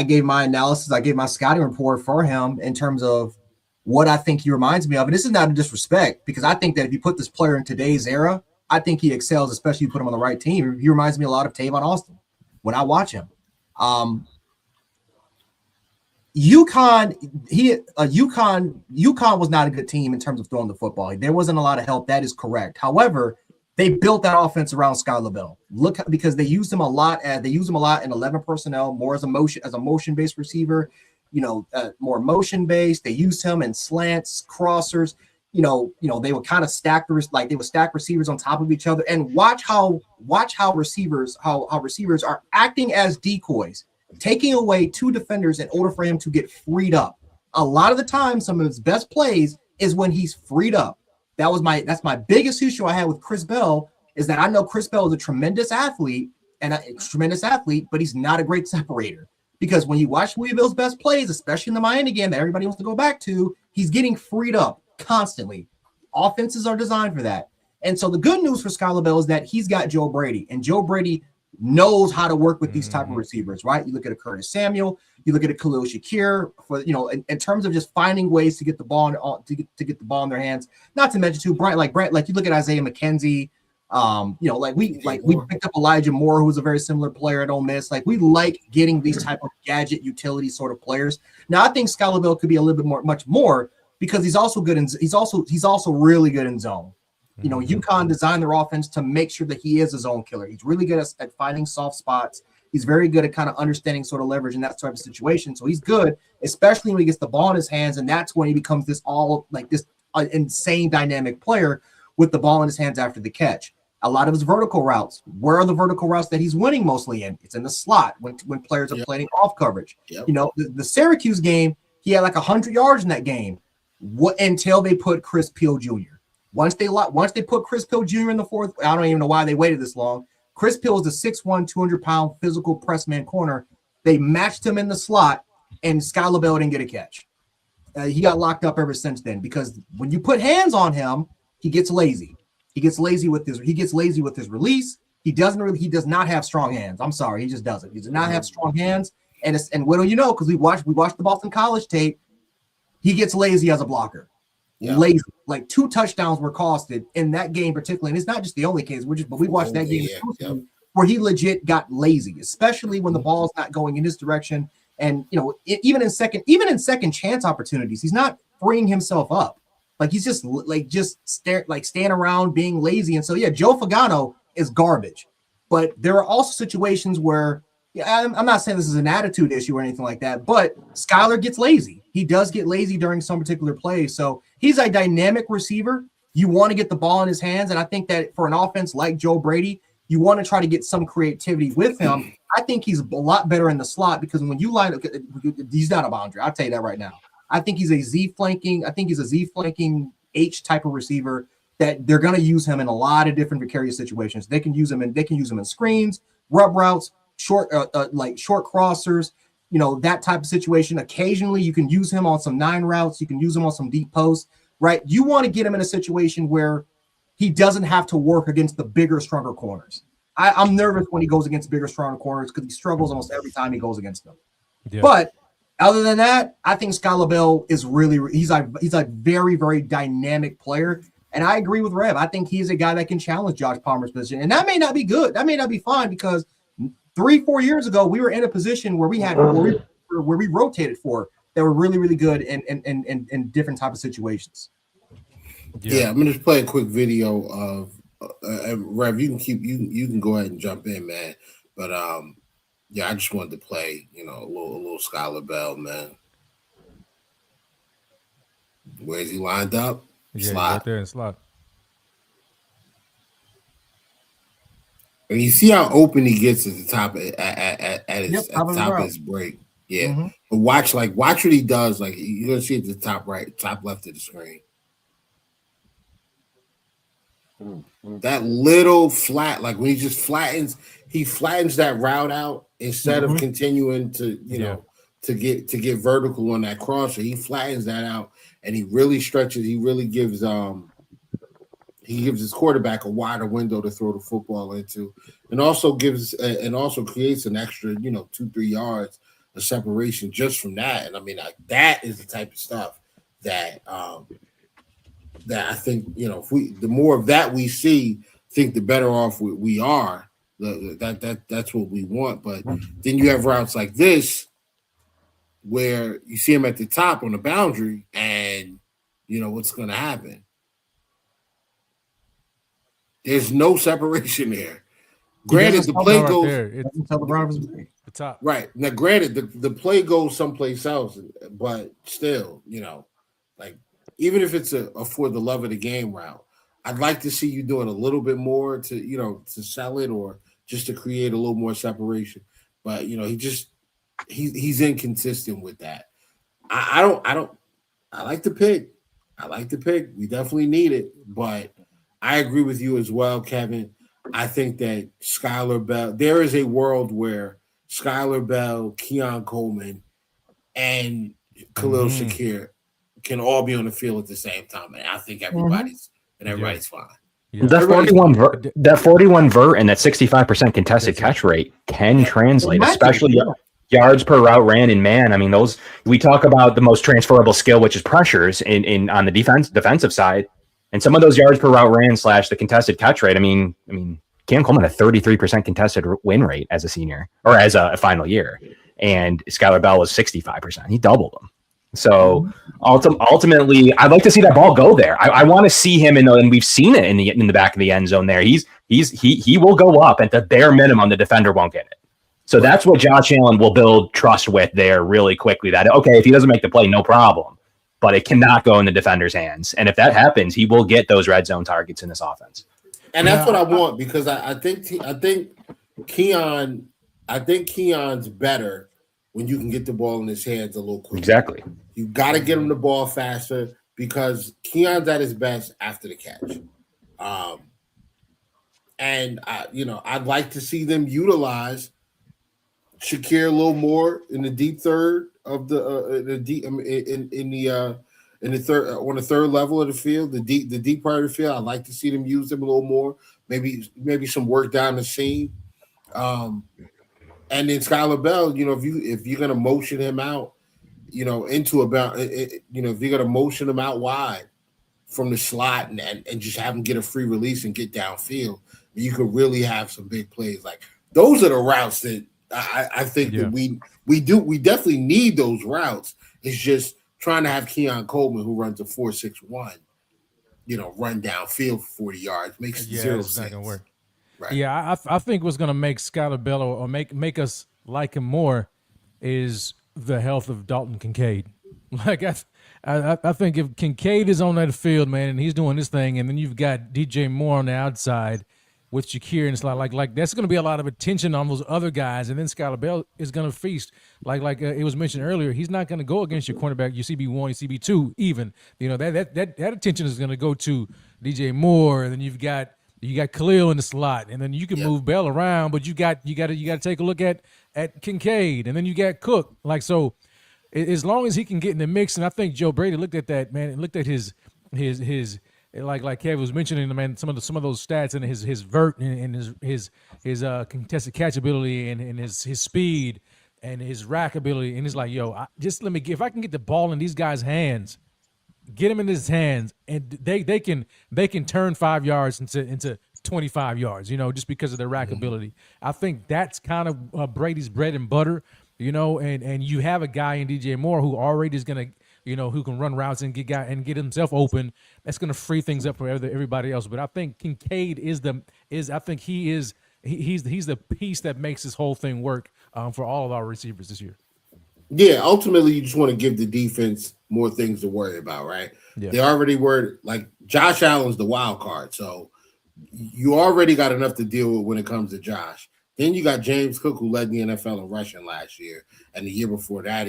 gave my analysis. I gave my scouting report for him in terms of what I think he reminds me of. And this is not a disrespect because I think that if you put this player in today's era, I think he excels, especially if you put him on the right team. He reminds me a lot of Tavon Austin when I watch him. UConn was not a good team in terms of throwing the football. There wasn't a lot of help. That is correct. However, they built that offense around Skylar Bell. Because they used him a lot in 11 personnel, more as a motion-based receiver, more motion-based. They used him in slants, crossers. They would kind of stack receivers on top of each other. And watch how receivers are acting as decoys, taking away 2 defenders in order for him to get freed up. A lot of the time, some of his best plays is when he's freed up. That's my biggest issue I had with Chris Bell, is that I know Chris Bell is a tremendous athlete, but he's not a great separator. Because when you watch Louisville's best plays, especially in the Miami game that everybody wants to go back to, he's getting freed up constantly. Offenses are designed for that. And so the good news for Skylar Bell is that he's got Joe Brady, and Joe Brady knows how to work with these type of receivers, right? You look at a Curtis Samuel, you look at a Khalil Shakir for, in terms of just finding ways to get the ball to get the ball in their hands. Not to mention too, Brent, you look at Isaiah McKenzie. We picked up Elijah Moore, who's a very similar player at Ole Miss. Like, we like getting these type of gadget utility sort of players. Now, I think Skylar Bell could be a little bit much more because he's also really good in zone. UConn designed their offense to make sure that he is a zone killer. He's really good at finding soft spots. He's very good at kind of understanding sort of leverage in that type of situation. So he's good, especially when he gets the ball in his hands, and that's when he becomes this insane dynamic player with the ball in his hands after the catch. A lot of his vertical routes. Where are the vertical routes that he's winning mostly in? It's in the slot when players are playing off coverage. Yep. The Syracuse game, he had like 100 yards in that game. Until they put Chris Peel Jr. Once they put Chris Peel Jr. in the fourth, I don't even know why they waited this long. Chris Peel is the 6'1", 200-pound physical press man corner. They matched him in the slot, and Skylar Bell didn't get a catch. He got locked up ever since then because when you put hands on him, he gets lazy. He gets lazy with his release. He does not have strong hands. I'm sorry, he just doesn't. He does not have strong hands. And what do you know? Because we watched the Boston College tape. He gets lazy as a blocker. Yeah. Lazy. Like 2 touchdowns were costed in that game particularly. And it's not just the only case. But we watched that game where he legit got lazy, especially when the ball's not going in his direction. And even in second chance opportunities, he's not freeing himself up. Like he's just staying around being lazy. And so Joe Fagano is garbage. But there are also situations where I'm not saying this is an attitude issue or anything like that, but Skylar gets lazy. He does get lazy during some particular plays. So he's a dynamic receiver. You want to get the ball in his hands. And I think that for an offense like Joe Brady, you want to try to get some creativity with him. I think he's a lot better in the slot because when you line up, he's not a boundary. I'll tell you that right now. I think he's a Z flanking H type of receiver that they're going to use him in a lot of different precarious situations. They can use him in screens, rub routes, short crossers, that type of situation. Occasionally you can use him on some 9 routes. You can use him on some deep posts, right? You want to get him in a situation where he doesn't have to work against the bigger, stronger corners. I'm nervous when he goes against bigger, stronger corners because he struggles almost every time he goes against them. Yeah. But other than that, I think Skylar Bell is he's a very, very dynamic player. And I agree with Rev. I think he's a guy that can challenge Josh Palmer's position. And that may not be good. That may not be fine because 3-4 years ago, we were in a position where we rotated for that were really, really good in different type of situations. Yeah, I'm gonna just play a quick video of Rev. You can go ahead and jump in, man. But yeah, I just wanted to play, a little Skylar Bell, man. Where's he lined up? Yeah, right there in slot. And you see how open he gets at the top at the top of his break. Yeah. Mm-hmm. But watch what he does. Like you're gonna see at the top right, top left of the screen. That little flat, like when he just flattens that route out instead of continuing to to get vertical on that crosser. He flattens that out and he really stretches. He really gives his quarterback a wider window to throw the football into, and also creates an extra 2-3 yards of separation just from that. And I mean, like, that is the type of stuff that that I think the more of that we see, I think the better off we are. That's what we want. But then you have routes like this where you see him at the top on the boundary, and what's going to happen. There's no separation there. Granted, the play goes the top. Right. Now, granted, the play goes someplace else, but still, like, even if it's a for the love of the game route, I'd like to see you doing a little bit more to sell it or just to create a little more separation. But he's inconsistent with that. I like the pick. We definitely need it, but I agree with you as well, Kevin. I think that Skylar Bell, there is a world where Skylar Bell, Keon Coleman, and Khalil Shakir can all be on the field at the same time. And I think everybody's fine. Yeah. That 41 vert and that 65% contested catch rate can translate, especially yards per route ran in man. I mean, those, we talk about the most transferable skill, which is pressures in on the defensive side. And some of those yards per route ran / the contested catch rate. I mean, Cam Coleman had a 33% contested win rate as a senior or as a final year, and Skylar Bell was 65%. He doubled them. So ultimately, I'd like to see that ball go there. I want to see him and we've seen it in the back of the end zone there. He will go up at the bare minimum. The defender won't get it. So that's what Josh Allen will build trust with there really quickly. That, okay, if he doesn't make the play, no problem. But it cannot go in the defender's hands. And if that happens, he will get those red zone targets in this offense. And that's what I want, because I think Keon's better when you can get the ball in his hands a little quicker. Exactly. You got to get him the ball faster because Keon's at his best after the catch. I'd like to see them utilize Shakir a little more in the deep third of the third on the third level of the field, the deep part of the field. I'd like to see them use him a little more. Maybe some work down the seam. And then Skylar Bell, if you're gonna motion him out, into about, if you're gonna motion him out wide from the slot and just have him get a free release and get downfield, you could really have some big plays. Like, those are the routes that I think that we definitely need those routes. It's just trying to have Keon Coleman, who runs a 4.61, run downfield for 40 yards makes zero sense. Not gonna work. Right. Yeah, I think what's gonna make Skylar Bell or make us like him more is the health of Dalton Kincaid. Like, I think if Kincaid is on that field, man, and he's doing this thing, and then you've got DJ Moore on the outside, with Shakir, and it's like that's going to be a lot of attention on those other guys, and then Skylar Bell is going to feast like it was mentioned earlier. He's not going to go against your cornerback, your CB1, your CB2, even. That attention is going to go to DJ Moore, and then you got Khalil in the slot, and then you can move Bell around, but you got to take a look at Kincaid, and then you got Cook. Like, so as long as he can get in the mix, and I think Joe Brady looked at that, man, and looked at his like Kev was mentioning, man, some of those stats and his vert and his contested catch ability and his speed and his rack ability, and he's like, yo, if I can get the ball in these guys' hands, get him in his hands, and they can turn 5 yards into 25 yards, just because of their rack ability. I think that's kind of Brady's bread and butter, and you have a guy in DJ Moore who already is gonna, who can run routes and get himself open. That's gonna free things up for everybody else. But I think Kincaid he's the piece that makes this whole thing work for all of our receivers this year. Yeah, ultimately, you just want to give the defense more things to worry about, right? Yeah. They already were, like, Josh Allen's the wild card, so you already got enough to deal with when it comes to Josh. Then you got James Cook, who led the NFL in rushing last year, and the year before that,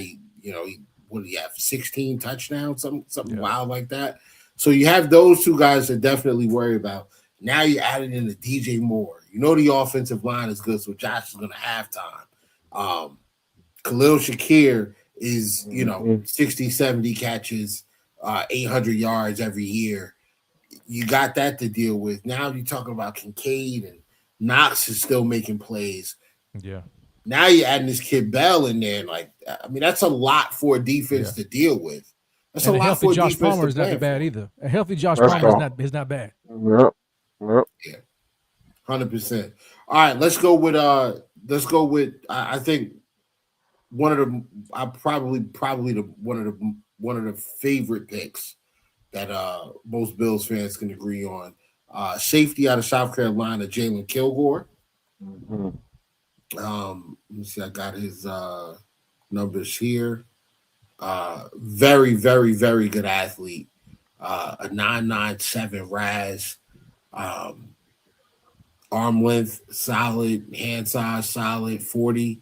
what did he have, 16 touchdowns, something wild like that. So you have those two guys to definitely worry about. Now you're adding in the DJ Moore. The offensive line is good, so Josh is going to have time. Khalil Shakir is, 60, 70 catches, 800 yards every year. You got that to deal with. Now you're talking about Kincaid, and Knox is still making plays. Yeah. Now you're adding this kid Bell in there. That's a lot for a defense to deal with. That's and a lot for a Josh defense Palmer is not bad either. A healthy Josh Palmer is not bad. Yep. Yeah. 100%. All right, let's go with I think one of the favorite picks that most Bills fans can agree on. Safety out of South Carolina, Jalen Kilgore. Mm-hmm. Let me see. I got his numbers here. Very, very, very good athlete. A 9.97 RAS. Arm length solid, hand size solid, 40.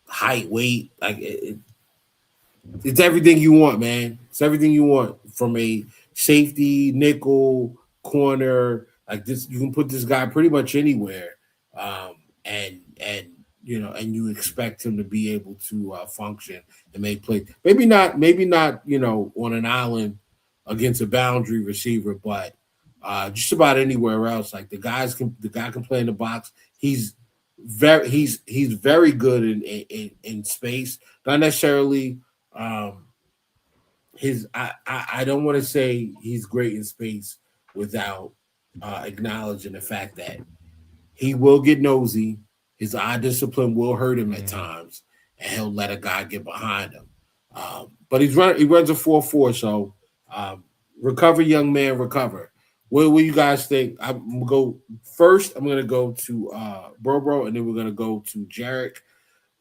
Height, weight, it's everything you want, man. It's everything you want from a safety, nickel, corner. Like this, you can put this guy pretty much anywhere, and you expect him to be able to function and make plays. Maybe not, on an island against a boundary receiver, but just about anywhere else. Like the guy can play in the box. He's very good in space. Not necessarily I don't want to say he's great in space without acknowledging the fact that he will get nosy. His eye discipline will hurt him at times, and he'll let a guy get behind him. But he runs a 4.4, so recover, young man, recover. What do you guys think? I'm gonna go first. I'm gonna go to Bro, and then we're gonna go to Jarek.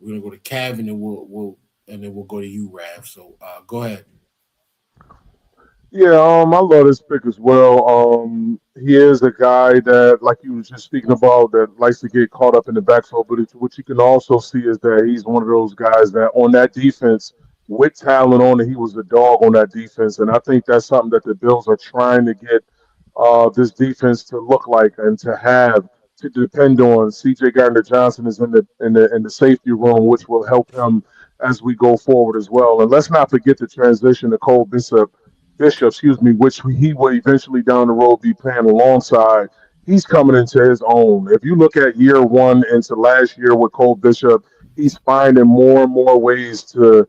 We're gonna go to Cav, and then we'll go to you, Rav. So go ahead. Yeah, I love this pick as well. He is a guy that, like you was just speaking about, that likes to get caught up in the backfield. But what you can also see is that he's one of those guys that on that defense, with talent on it, he was a dog on that defense, and I think that's something that the Bills are trying to get this defense to look like and to have to depend on. C.J. Gardner-Johnson is in the safety room, which will help him as we go forward as well. And let's not forget the transition to Cole Bishop, which he will eventually down the road be playing alongside. He's coming into his own. If you look at year one into last year with Cole Bishop, he's finding more and more ways to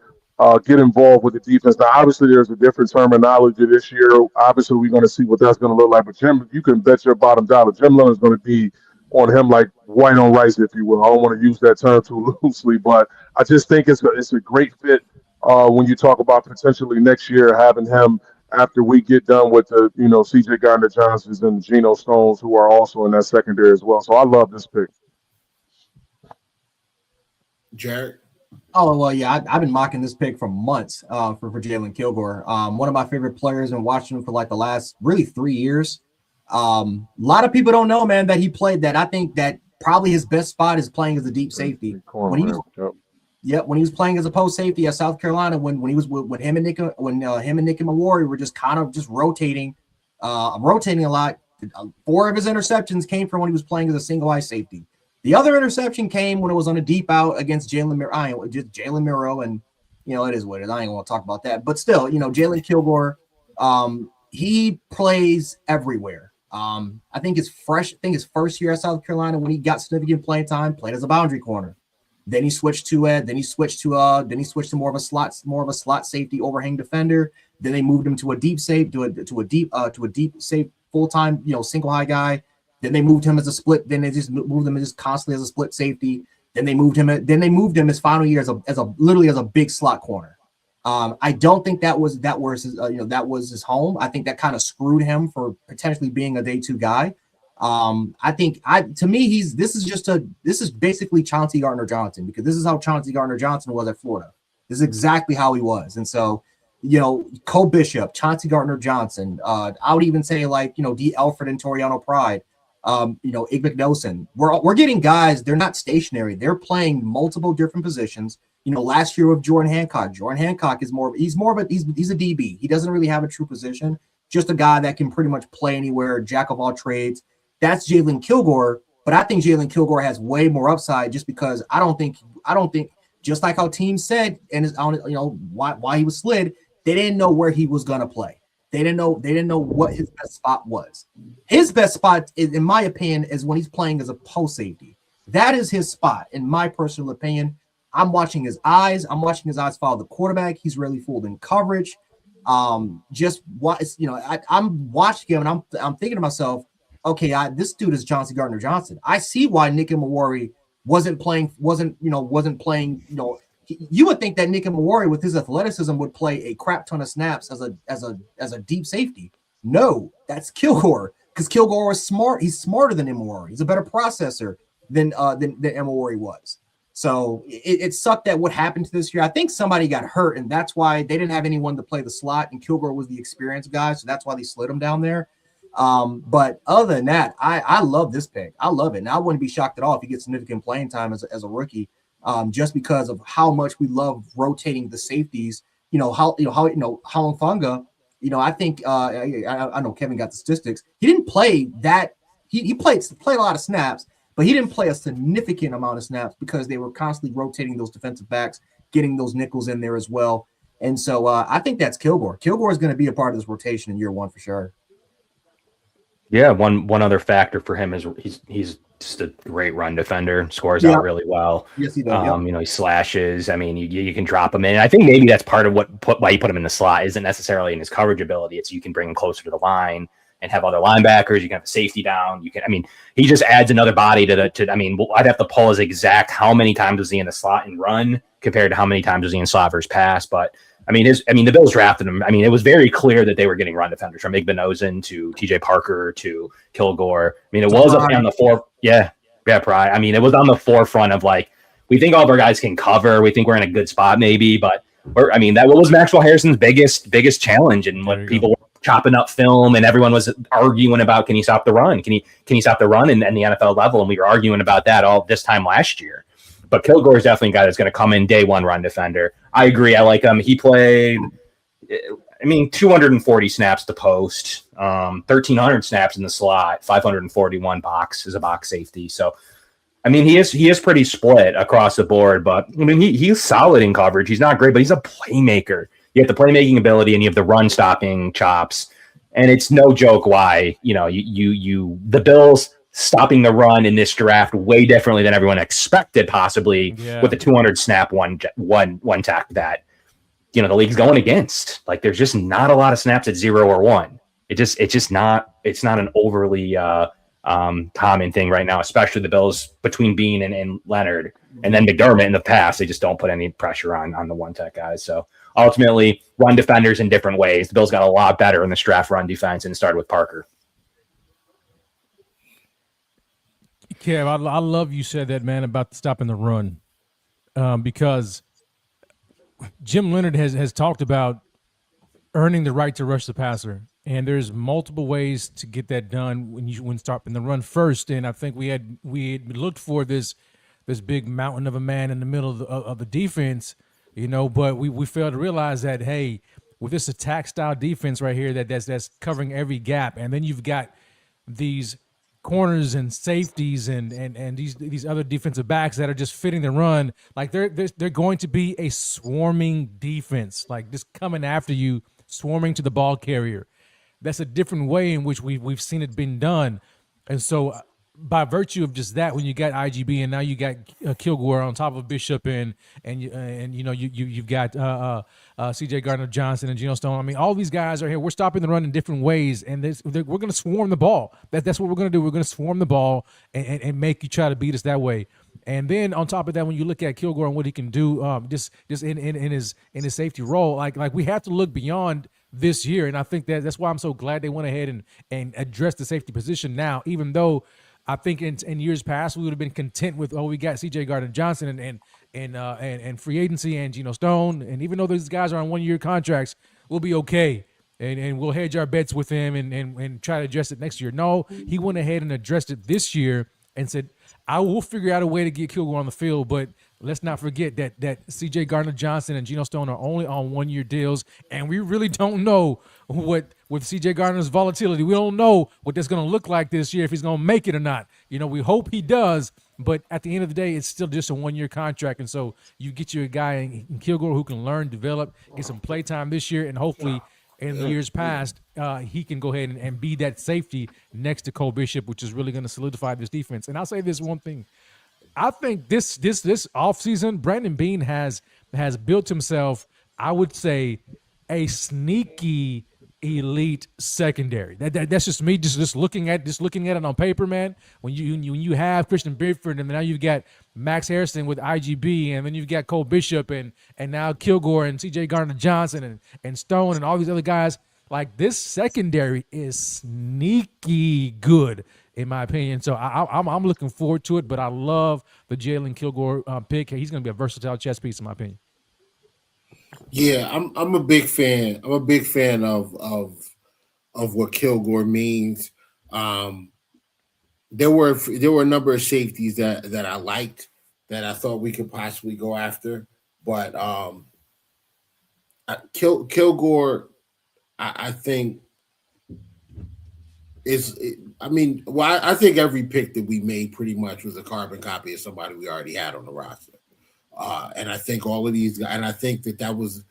get involved with the defense. Now, obviously, there's a different terminology this year. Obviously, we're going to see what that's going to look like. But Jim, you can bet your bottom dollar, Jim Leonard's going to be on him like white on rice, if you will. I don't want to use that term too loosely, but I just think it's a great fit when you talk about potentially next year having him after we get done with the C.J. Gardner-Johnsons and Geno Stones, who are also in that secondary as well. So I love this pick. Jared? Oh, well, yeah, I've been mocking this pick for months for Jalen Kilgore. One of my favorite players, and watching him for like the last really 3 years. A lot of people don't know, man, that he played that. I think that probably his best spot is playing as a deep safety. When he was, when he was playing as a post safety at South Carolina, when he was when him and Nick Mawari were just kind of just rotating a lot. 4 of his interceptions came from when he was playing as a single high safety. The other interception came when it was on a deep out against Jalen Miro, and it is what it is. I ain't want to talk about that, but still, Jalen Kilgore, he plays everywhere. I think his first year at South Carolina, when he got significant playing time, played as a boundary corner. Then he switched to more of a slot safety overhang defender. Then they moved him to a deep safe, to a deep safe full-time, single high guy. Then they moved him as a split. Then they just moved him just constantly as a split safety. Then they moved him his final year as a big slot corner. I don't think that was his home. I think that kind of screwed him for potentially being a day 2 guy. To me, this is basically Chauncey Gardner-Johnson, because this is how Chauncey Gardner-Johnson was at Florida. This is exactly how he was. And so, Cole Bishop, Chauncey Gardner-Johnson, I would even say D. Alfred and Toriano Pride, Igbeck-Nosen. We're getting guys, they're not stationary. They're playing multiple different positions. Last year with Jordan Hancock is he's a DB. He doesn't really have a true position, just a guy that can pretty much play anywhere, jack of all trades. That's Jalen Kilgore, but I think Jalen Kilgore has way more upside, just because I don't think just like how teams said, and why he was slid, they didn't know where he was gonna play. They didn't know what his best spot was. His best spot, in my opinion, is when he's playing as a post safety. That is his spot, in my personal opinion. I'm watching his eyes. Follow the quarterback. He's really fooled in coverage. I'm watching him and I'm thinking to myself, okay, this dude is Chauncey Gardner-Johnson. I see why Nick Mawari wasn't playing. You would think that Nick Mawari, with his athleticism, would play a crap ton of snaps as a deep safety. No, that's Kilgore, because Kilgore was smart. He's smarter than Mawari. He's a better processor than Mawari was. So it sucked that what happened to this year. I think somebody got hurt, and that's why they didn't have anyone to play the slot, and Kilgore was the experienced guy, so that's why they slid him down there. But other than that, I love this pick. I love it. And I wouldn't be shocked at all if he gets significant playing time as a rookie, just because of how much we love rotating the safeties. Holland Funga, I think I know Kevin got the statistics. He didn't play that. He played a lot of snaps, but he didn't play a significant amount of snaps because they were constantly rotating those defensive backs, getting those nickels in there as well. And so I think that's Kilgore. Kilgore is going to be a part of this rotation in year 1 for sure. Yeah, one other factor for him is he's just a great run defender, scores out really well. Yes, he does. He slashes. I mean, you can drop him in. I think maybe that's part of why you put him in the slot isn't necessarily in his coverage ability. It's you can bring him closer to the line and have other linebackers. You can have a safety down. He just adds another body I'd have to pull his exact how many times was he in the slot and run compared to how many times was he in slot versus pass. But the Bills drafted him. It was very clear that they were getting run defenders from Igbeck-Nosen to TJ Parker to Kilgore. It was on the forefront. Yeah, Pride. It was on the forefront of we think all of our guys can cover. We think we're in a good spot maybe, but that was Maxwell Harrison's biggest challenge, and what people were chopping up film, and everyone was arguing about, can he stop the run? Can he stop the run in the NFL level? And we were arguing about that all this time last year. But Kilgore is definitely a guy that's going to come in day 1 run defender. I agree. I like him. He played, 240 snaps to post, 1,300 snaps in the slot, 541 box as a box safety. So, he is pretty split across the board. But he's solid in coverage. He's not great, but he's a playmaker. You have the playmaking ability and you have the run stopping chops. And it's no joke why the Bills stopping the run in this draft way differently than everyone expected, possibly with the 200 snap one tack that the league's going against. There's just not a lot of snaps at 0 or 1. It's not an overly common thing right now, especially the Bills between Bean and Leonard, and then McDermott in the past. They just don't put any pressure on the one tech guys. So ultimately, run defenders in different ways. The Bills got a lot better in this draft run defense, and started with Parker. Kev, I love you said that, man, about stopping the run, because Jim Leonard has talked about earning the right to rush the passer. and there's multiple ways to get that done when stopping the run first. And I think we had looked for this big mountain of a man in the middle of the defense, but we failed to realize that, hey, with this attack style defense right here, that's covering every gap, and then you've got these corners and safeties and these other defensive backs that are just fitting the run. Like they're going to be a swarming defense, like just coming after you, swarming to the ball carrier. That's a different way in which we've seen it been done, and so by virtue of just that, when you got IGB and now you got Kilgore on top of Bishop and you've got CJ Gardner Johnson and Geno Stone. I mean, all these guys are here. We're stopping the run in different ways, and we're going to swarm the ball. That's what we're going to do. We're going to swarm the ball and make you try to beat us that way. And then on top of that, when you look at Kilgore and what he can do, just in his safety role, like we have to look beyond this year, and I think that's why I'm so glad they went ahead and addressed the safety position now, even though I think in years past we would have been content with, we got C.J. Gardner Johnson and free agency and Geno Stone, and even though these guys are on 1 year contracts, we'll be okay, and we'll hedge our bets with him and try to address it next year. No, he went ahead and addressed it this year and said, I will figure out a way to get Kilgore on the field, but let's not forget that C.J. Gardner Johnson and Geno Stone are only on 1 year deals, and we really don't know what with C.J. Gardner's volatility. We don't know what that's going to look like this year, if he's going to make it or not. We hope he does, but at the end of the day, it's still just a 1 year contract, and so you get you a guy in Kilgore who can learn, develop, get some play time this year, and hopefully in the years past, he can go ahead and be that safety next to Cole Bishop, which is really going to solidify this defense. And I'll say this one thing. I think this offseason, Brandon Beane has built himself, I would say, a sneaky elite secondary. That's just me just looking at it on paper, man. When you have Christian Bifford, and now you've got Max Harrison with IGB, and then you've got Cole Bishop and now Kilgore and CJ Gardner Johnson and Stone and all these other guys. Like, this secondary is sneaky good, in my opinion. So I'm looking forward to it, but I love the Jalen Kilgore pick. He's going to be a versatile chess piece, in my opinion. Yeah, I'm a big fan. I'm a big fan of what Kilgore means. There were a number of safeties that I liked, that I thought we could possibly go after, but Kilgore, I think I think every pick that we made pretty much was a carbon copy of somebody we already had on the roster. And I think all of these guys, and I think that was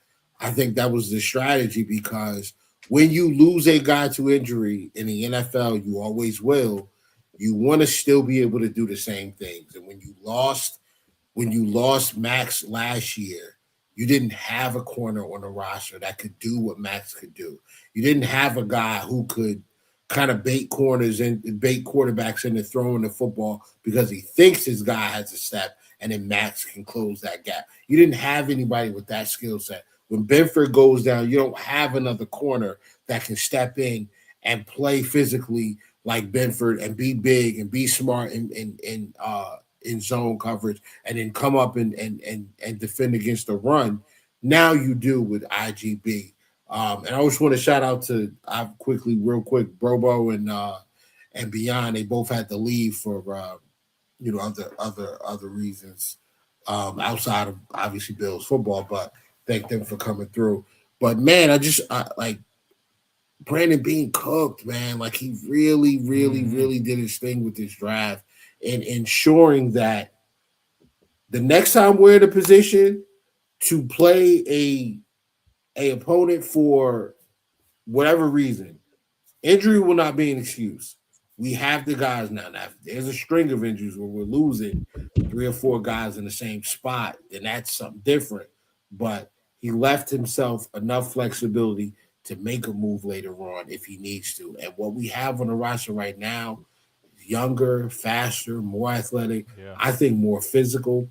the strategy, because when you lose a guy to injury in the NFL, you always will. You want to still be able to do the same things. And when you lost Max last year, you didn't have a corner on the roster that could do what Max could do. You didn't have a guy who could kind of bait corners and bait quarterbacks into throwing the football because he thinks his guy has a step, and then Max can close that gap. You didn't have anybody with that skill set. When Benford goes down, you don't have another corner that can step in and play physically like Benford and be big and be smart in zone coverage, and then come up and defend against the run. Now you do with IGB. And I just want to shout out to real quick, Brobo and Beyond. They both had to leave for other reasons outside of obviously Bills football, but thank them for coming through. But man, I Brandon Beane cooked, man. Like, he really, really, really did his thing with this draft, and ensuring that the next time we're in a position to play a opponent for whatever reason, injury will not be an excuse. We have the guys now. Now, if there's a string of injuries where we're losing 3 or 4 guys in the same spot, then that's something different. But he left himself enough flexibility to make a move later on if he needs to. And what we have on the roster right now, younger, faster, more athletic, I think more physical.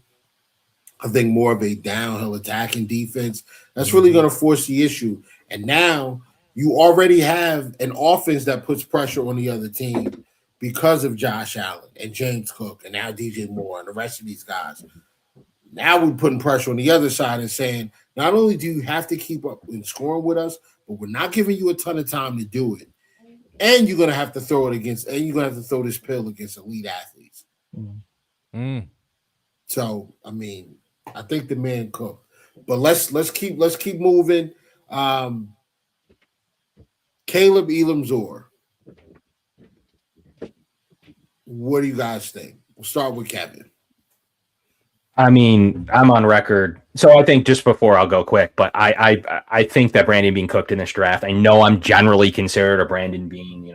I think more of a downhill attacking defense. That's really going to force the issue. And now you already have an offense that puts pressure on the other team because of Josh Allen and James Cook and now DJ Moore and the rest of these guys. Now we're putting pressure on the other side and saying, Not only do you have to keep up in scoring with us, but we're not giving you a ton of time to do it. And you're gonna have to throw it against, and you're gonna have to throw this pill against elite athletes. So I mean, I think the man cooked. But let's keep moving. Caleb Elam Zor. What do you guys think? We'll start with Kevin. I mean, I'm on record. So I think just before I'll go quick, but I think that Brandon Bean cooked in this draft. I know I'm generally considered a Brandon Bean,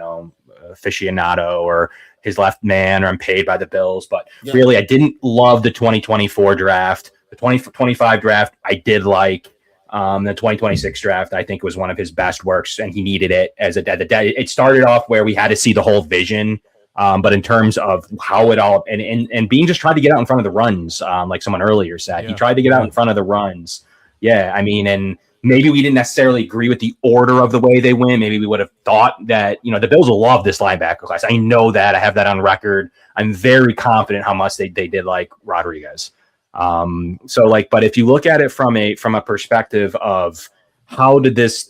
aficionado or his left man, or I'm paid by the Bills. But really, I didn't love the 2024 draft. The 2025 draft, I did like. The 2026 draft, I think, was one of his best works, and he needed it as a it started off where we had to see the whole vision. But in terms of how it all and Bean just tried to get out in front of the runs, like someone earlier said, he tried to get out in front of the runs. Yeah, I mean, and maybe we didn't necessarily agree with the order of the way they went. Maybe we would have thought that the Bills will love this linebacker class. I know that. I have that on record. I'm very confident how much they did like Rodriguez. But if you look at it from a perspective of how did this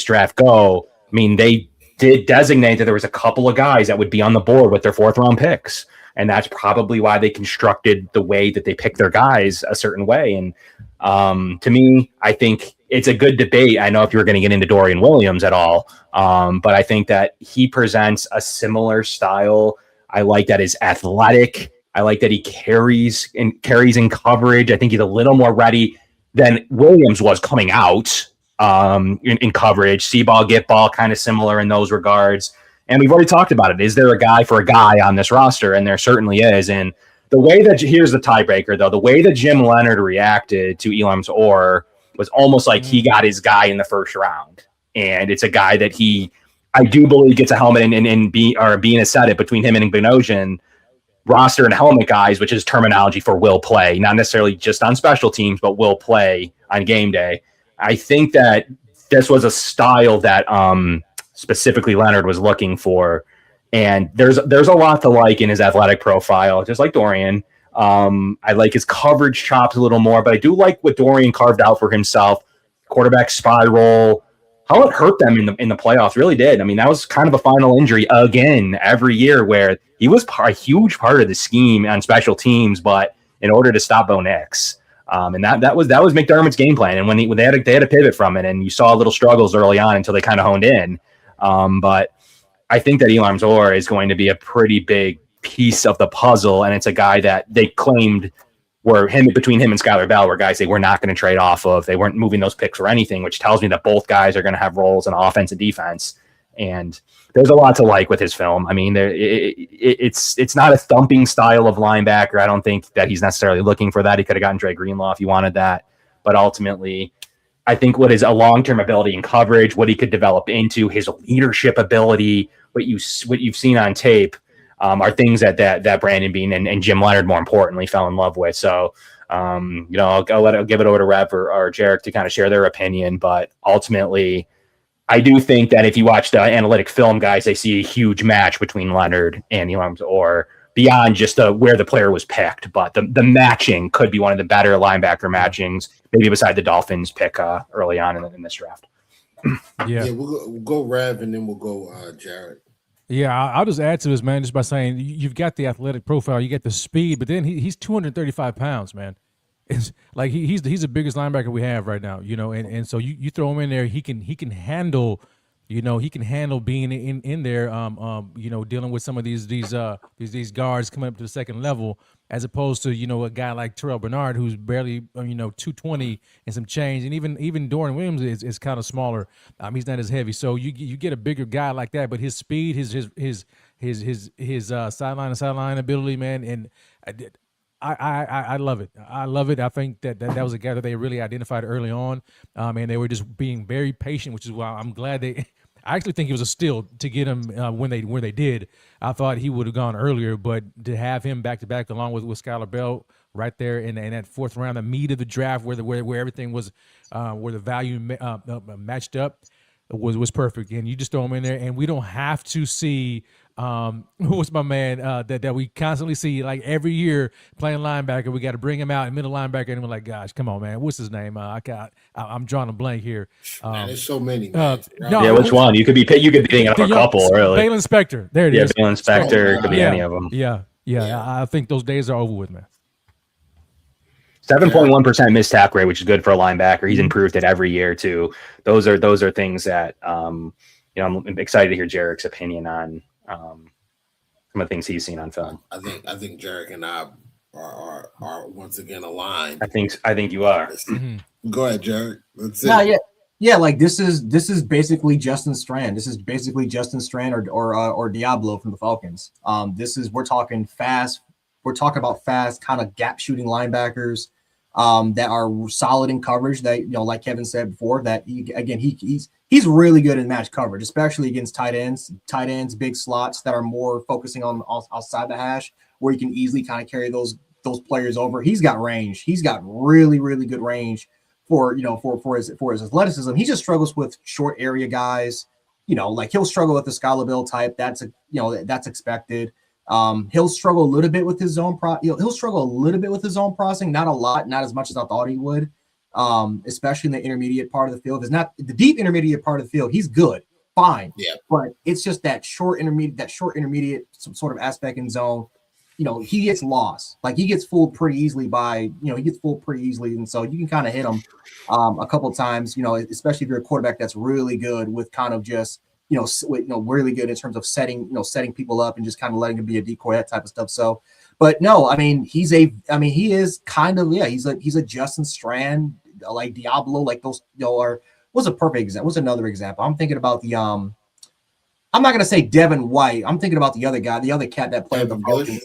draft go, I mean, they did designate that there was a couple of guys that would be on the board with their 4th round picks. And that's probably why they constructed the way that they picked their guys a certain way. And to me, I think it's a good debate. I know if you were going to get into Dorian Williams at all, but I think that he presents a similar style. I like that he's athletic. I like that he carries in coverage. I think he's a little more ready than Williams was coming out. In coverage, see ball, get ball, kind of similar in those regards. And we've already talked about it. Is there a guy for a guy on this roster? And there certainly is. And the way that here's the tiebreaker, though, the way that Jim Leonard reacted to Elam Zor was almost like he got his guy in the first round. And it's a guy that I do believe gets a helmet and being has said it between him and Igbinogen. Roster and helmet guys, which is terminology for will play, not necessarily just on special teams, but will play on game day. I think that this was a style that specifically Leonard was looking for. And there's a lot to like in his athletic profile, just like Dorian. I like his coverage chops a little more, but I do like what Dorian carved out for himself. Quarterback spiral, how it hurt them in the playoffs, really did. I mean, that was kind of a final injury again every year where he was a huge part of the scheme on special teams, but in order to stop Bo Nix. And that was McDermott's game plan. And when they had to pivot from it, and you saw little struggles early on until they kind of honed in. But I think that Elam Zor is going to be a pretty big piece of the puzzle, and it's a guy that they claimed between him and Skylar Bell were guys they were not going to trade off of. They weren't moving those picks for anything, which tells me that both guys are going to have roles in offense and defense. And there's a lot to like with his film. I mean, it's not a thumping style of linebacker. I don't think that he's necessarily looking for that. He could have gotten Dre Greenlaw if he wanted that. But ultimately, I think what is a long-term ability in coverage, what he could develop into, his leadership ability, what you've seen on tape, are things that Brandon Bean and Jim Leonard, more importantly, fell in love with. So, I'll give it over to Rev or Jarek to kind of share their opinion. But ultimately, I do think that if you watch the analytic film, guys, they see a huge match between Leonard and Elam Zor beyond just where the player was picked. But the matching could be one of the better linebacker matchings, maybe beside the Dolphins pick early on in this draft. Yeah, we'll go Rev and then we'll go Jarek. Yeah, I'll just add to this, man, just by saying you've got the athletic profile, you get the speed, but then he's 235 pounds, man. It's like he's the biggest linebacker we have right now, and so you throw him in there, he can handle, he can handle being in there, dealing with some of these guards coming up to the second level, as opposed to a guy like Terrell Bernard who's barely 220 and some change, and even Dorian Williams is kind of smaller. He's not as heavy, so you get a bigger guy like that, but his speed, his sideline to sideline ability, man, and I love it. I love it. I think that was a guy that they really identified early on, and they were just being very patient, which is why I'm glad they. I actually think it was a steal to get him when they did. I thought he would have gone earlier, but to have him back to back along with Skylar Bell right there in that 4th round, the meat of the draft, where everything was, where the value matched up, was perfect. And you just throw him in there, and we don't have to see Who was my man that we constantly see like every year playing linebacker? We got to bring him out in middle linebacker, and we're like, gosh, come on, man, what's his name? I'm drawing a blank here. Man, there's so many, no, yeah, which one? You could be thinking of a couple, really. Bale Inspector. There it is. Yeah, Bale Inspector. Could be any of them. Yeah. I think those days are over with, man. 7.1% missed tackle rate, which is good for a linebacker. He's improved it every year too. Those are things that I'm excited to hear Jarek's opinion on some of the things he's seen on film. I think Jarek and I are once again aligned. I think you are. Mm-hmm. Go ahead, Jarek. That's it. Yeah. Like this is basically Justin Strand. This is basically Justin Strand or Diablo from the Falcons. We're talking fast. We're talking about fast, kind of gap shooting linebackers that are solid in coverage. That like Kevin said before, that he's really good in match coverage, especially against tight ends, big slots that are more focusing on outside the hash, where you can easily kind of carry those players over. He's got range. He's got really, really good range for his athleticism. He just struggles with short area guys. Like he'll struggle with the Skylar Bill type. That's expected. He'll struggle a little bit with his zone processing, not a lot, not as much as I thought he would. Especially in the intermediate part of the field. It's not the deep intermediate part of the field. He's good, fine. Yeah. But it's just that short intermediate some sort of aspect in zone. He gets lost. Like he gets fooled pretty easily and so you can kind of hit him a couple of times, especially if you're a quarterback that's really good with kind of just really good in terms of setting people up and just kind of letting him be a decoy, that type of stuff. So, but no, he is kind of, he's a Justin Strand, like Diablo, like those, what's a perfect example? What's another example? I'm thinking about the, I'm not going to say Devin White. I'm thinking about the other guy, the other cat that played the Falcons.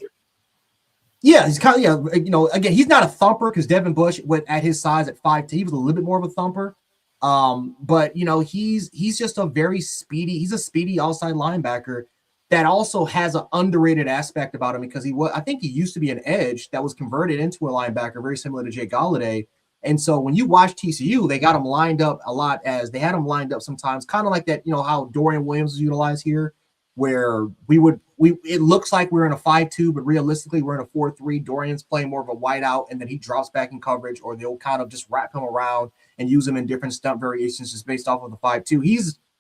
Yeah, he's kind of, again, he's not a thumper because Devin Bush went at his size at 5'10", he was a little bit more of a thumper. But he's just a very speedy, he's a speedy outside linebacker that also has an underrated aspect about him because I think he used to be an edge that was converted into a linebacker, very similar to Jake Galladay. And so when you watch TCU, they got him lined up a lot they had him lined up sometimes, kind of like that, how Dorian Williams is utilized here, where it looks like we're in a 5-2, but realistically we're in a 4-3. Dorian's playing more of a wide out, and then he drops back in coverage, or they'll kind of just wrap him around and use him in different stunt variations just based off of the 5-2.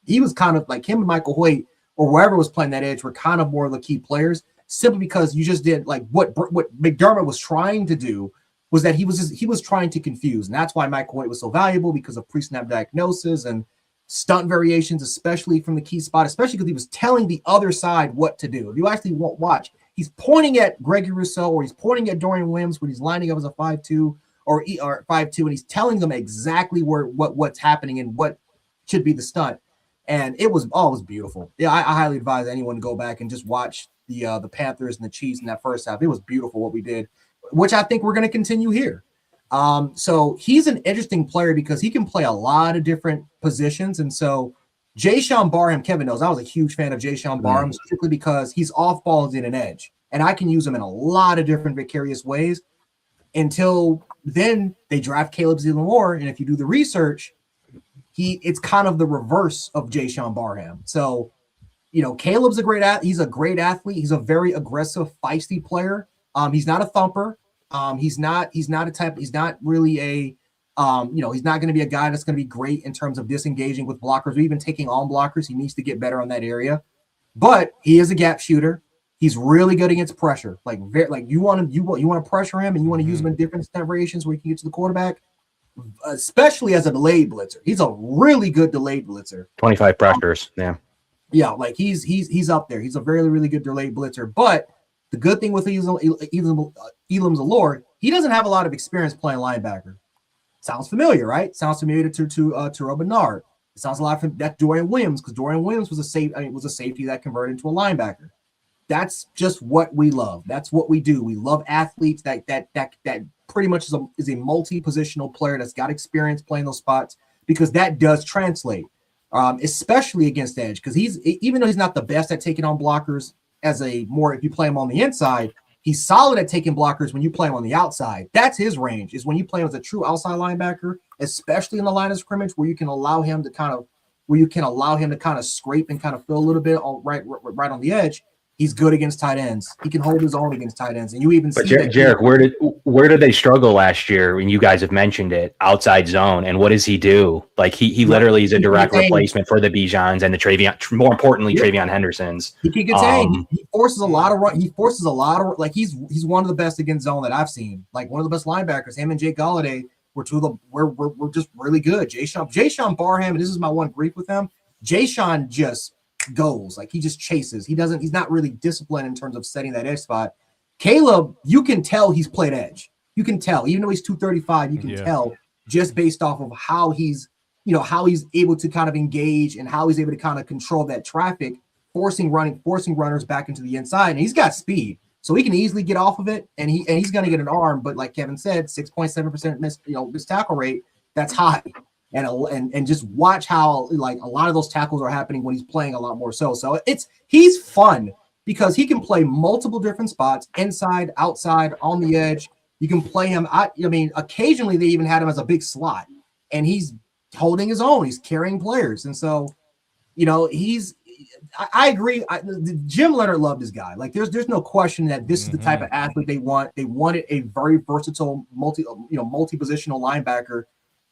He was kind of like him and Michael Hoyt or whoever was playing that edge were kind of more of the key players, simply because you just did like what McDermott was trying to do was that he was trying to confuse. And that's why Michael Hoyt was so valuable, because of pre-snap diagnosis and stunt variations, especially from the key spot, especially because he was telling the other side what to do. If you actually watch, he's pointing at Gregory Rousseau or he's pointing at Dorian Williams when he's lining up as a 5-2 or 5-2, and he's telling them exactly what's happening and what should be the stunt. And it was beautiful. Yeah, I highly advise anyone to go back and just watch the Panthers and the Chiefs in that first half. It was beautiful what we did, which I think we're going to continue here. So he's an interesting player because he can play a lot of different positions. And so Jayshon Barham, Kevin knows I was a huge fan of Jayshon Barham, strictly because he's off balls in an edge, and I can use him in a lot of different vicarious ways. Until then, they draft Caleb Zealand-Moore, and if you do the research, it's kind of the reverse of Jayshon Barham. So, Caleb's he's a great athlete. He's a very aggressive, feisty player. He's not a thumper. He's not really a, he's not going to be a guy that's going to be great in terms of disengaging with blockers or even taking on blockers. He needs to get better on that area, but he is a gap shooter. He's really good against pressure. Like you want to pressure him and you want to use him in different stunt variations where you can get to the quarterback, especially as a delayed blitzer. He's a really good delayed blitzer. 25 pressures. Yeah. Like he's up there. He's a very, really good delayed blitzer, but the good thing with Elam's allure, he doesn't have a lot of experience playing linebacker. Sounds familiar, right? Sounds familiar to Rob Bernard. It sounds a lot from that Dorian Williams, because Dorian Williams was a safety that converted into a linebacker. That's just what we love. That's what we do. We love athletes that pretty much is a multi-positional player that's got experience playing those spots, because that does translate, especially against edge. Because even though he's not the best at taking on blockers, if you play him on the inside, he's solid at taking blockers when you play him on the outside. That's his range, is when you play him as a true outside linebacker, especially in the line of scrimmage, where you can allow him to kind of scrape and kind of fill a little bit right on the edge. He's good against tight ends. He can hold his own against tight ends. And you even But see that. Jarek, where did they struggle last year? When you guys have mentioned it, outside zone, and what does he do? Like he literally is a direct replacement for the Bijans and the Travion. More importantly, Travion Hendersons. He can contain. He forces a lot of run. He forces a lot of like he's one of the best against zone that I've seen. Like one of the best linebackers. Him and Jake Galladay were two of the we're just really good. Jayshawn Barham, and this is my one grief with him. Jayshawn just goes like he just chases. He's not really disciplined in terms of setting that edge spot. Caleb, you can tell he's played edge. You can tell, even though he's 235, you can tell just based off of how he's able to kind of engage and how he's able to kind of control that traffic, forcing runners back into the inside. And he's got speed, so he can easily get off of it. And he's going to get an arm, but like Kevin said, 6.7% missed tackle rate. That's high. And just watch how like a lot of those tackles are happening when he's playing a lot more. So he's fun because he can play multiple different spots, inside, outside, on the edge. You can play him. I mean, occasionally they even had him as a big slot, and he's holding his own. He's carrying players, and so I agree. Jim Leonard loved his guy. Like there's no question that this is the type of athlete they want. They wanted a very versatile, multi-positional linebacker.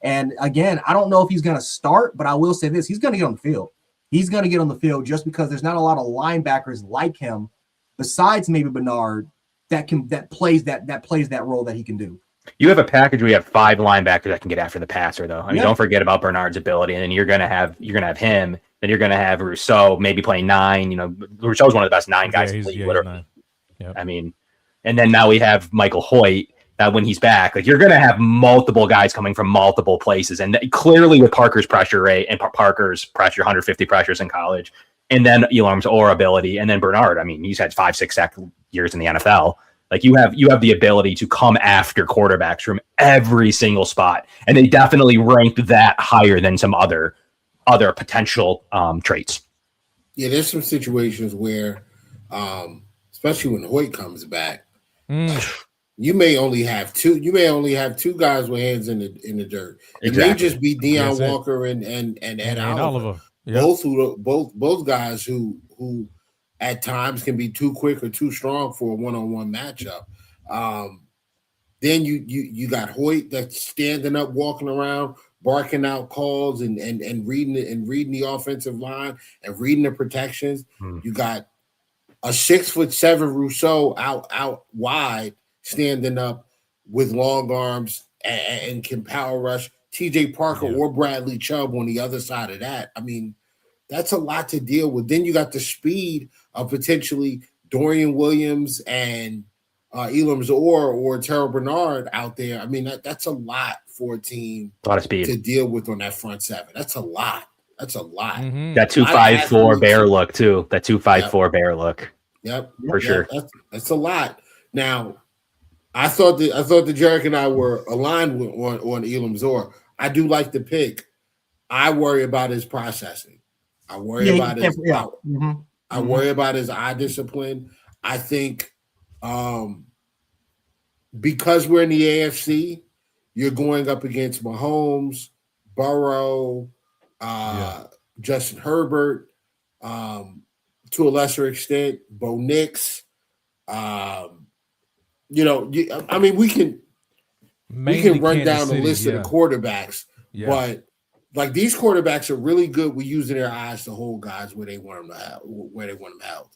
And again, I don't know if he's going to start, but I will say this: he's going to get on the field. He's going to get on the field just because there's not a lot of linebackers like him, besides maybe Bernard, that plays that role that he can do. You have a package where you have 5 linebackers that can get after the passer, though. I mean, don't forget about Bernard's ability, and then you're gonna have him. Then you're gonna have Rousseau maybe playing 9. You know, Rousseau's one of the best 9 guys in the league, literally. Yep. I mean, and then now we have Michael Hoyt. That when he's back, like you're going to have multiple guys coming from multiple places, and clearly with Parker's pressure rate and Parker's pressure, 150 pressures in college, and then Elam's or ability, and then Bernard. I mean, he's had 5-6 sack years in the NFL. Like you have the ability to come after quarterbacks from every single spot, and they definitely ranked that higher than some other potential traits. Yeah, there's some situations where, especially when Hoyt comes back. You may only have 2. You may only have 2 guys with hands in the dirt. It may just be Deion Walker and Oliver. Yep. Both guys who at times can be too quick or too strong for a one-on-one matchup. Then you got Hoyt that's standing up, walking around, barking out calls and reading the offensive line and reading the protections. You got a 6'7" Rousseau out wide, standing up with long arms and can power rush TJ Parker or Bradley Chubb on the other side of that. I mean, that's a lot to deal with. Then you got the speed of potentially Dorian Williams and Elam Zor or Terrell Bernard out there. I mean, that's a lot for a team lot of speed to deal with on that front 7. That's a lot. That's a lot. That 2.54 bear look too. That 2.54 bear look. Yep, for sure. That's a lot. Now, I thought that Jarek and I were aligned on Elam Zor. I do like the pick. I worry about his processing. I worry about his I worry about his eye discipline. I think because we're in the AFC, you're going up against Mahomes, Burrow, Justin Herbert, to a lesser extent, Bo Nix. I mean, we can run down the list of the quarterbacks, but like these quarterbacks are really good with using their eyes to hold guys where they want them held.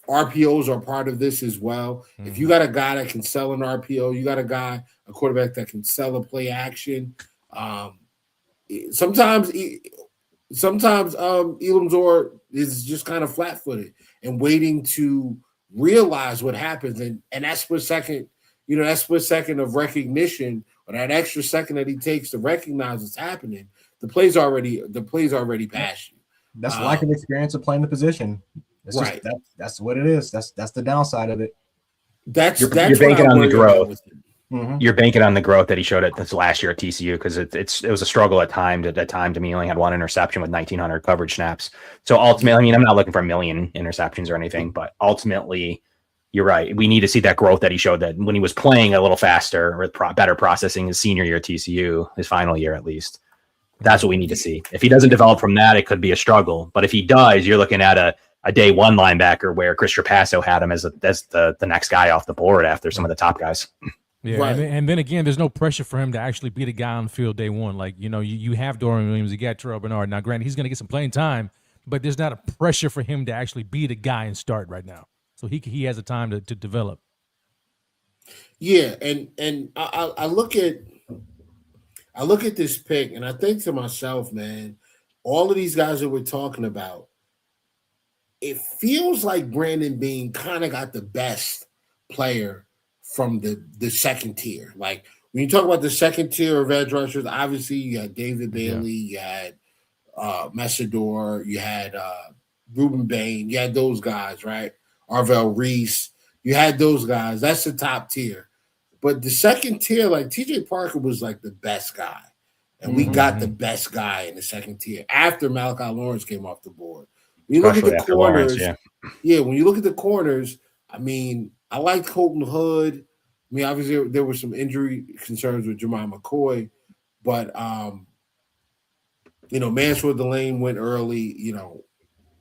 RPOs are part of this as well. If you got a guy that can sell an RPO, you got a quarterback that can sell a play action. Sometimes Elam Zor is just kind of flat-footed and waiting to realize what happens, and that split second, that split second of recognition, or that extra second that he takes to recognize what's happening, the play's already past you. That's lack of experience of playing the position. It's right. That's what it is. That's the downside of it. You're banking on the growth. You're banking on the growth that he showed at this last year at TCU, because it was a struggle at times. At that time, to me, he only had 1 interception with 1,900 coverage snaps. So ultimately, I mean, I'm not looking for 1 million interceptions or anything, but ultimately, you're right. We need to see that growth that he showed, that when he was playing a little faster with better processing his senior year at TCU, his final year at least. That's what we need to see. If he doesn't develop from that, it could be a struggle. But if he does, you're looking at a a day one linebacker where Chris Trapasso had him as the next guy off the board after some of the top guys. Yeah, right. And then again, there's no pressure for him to actually be the guy on the field day one. Like, you have Dorian Williams, you got Terrell Bernard. Now, granted, he's going to get some playing time, but there's not a pressure for him to actually be the guy and start right now. So he has the time to develop. Yeah, and I look at this pick and I think to myself, man, all of these guys that we're talking about, it feels like Brandon Beane kind of got the best player from the second tier. Like when you talk about the second tier of edge rushers, obviously you had David Bailey, you had Messidor, you had Ruben Bain, you had those guys, right? Arvell Reese, you had those guys. That's the top tier. But the second tier, like TJ Parker was like the best guy. And we got the best guy in the second tier after Malachi Lawrence came off the board. When you look at the corners, when you look at the corners, I mean, I liked Colton Hood. I mean, obviously there were some injury concerns with Jermichael McCoy, but Mansfield Delane went early.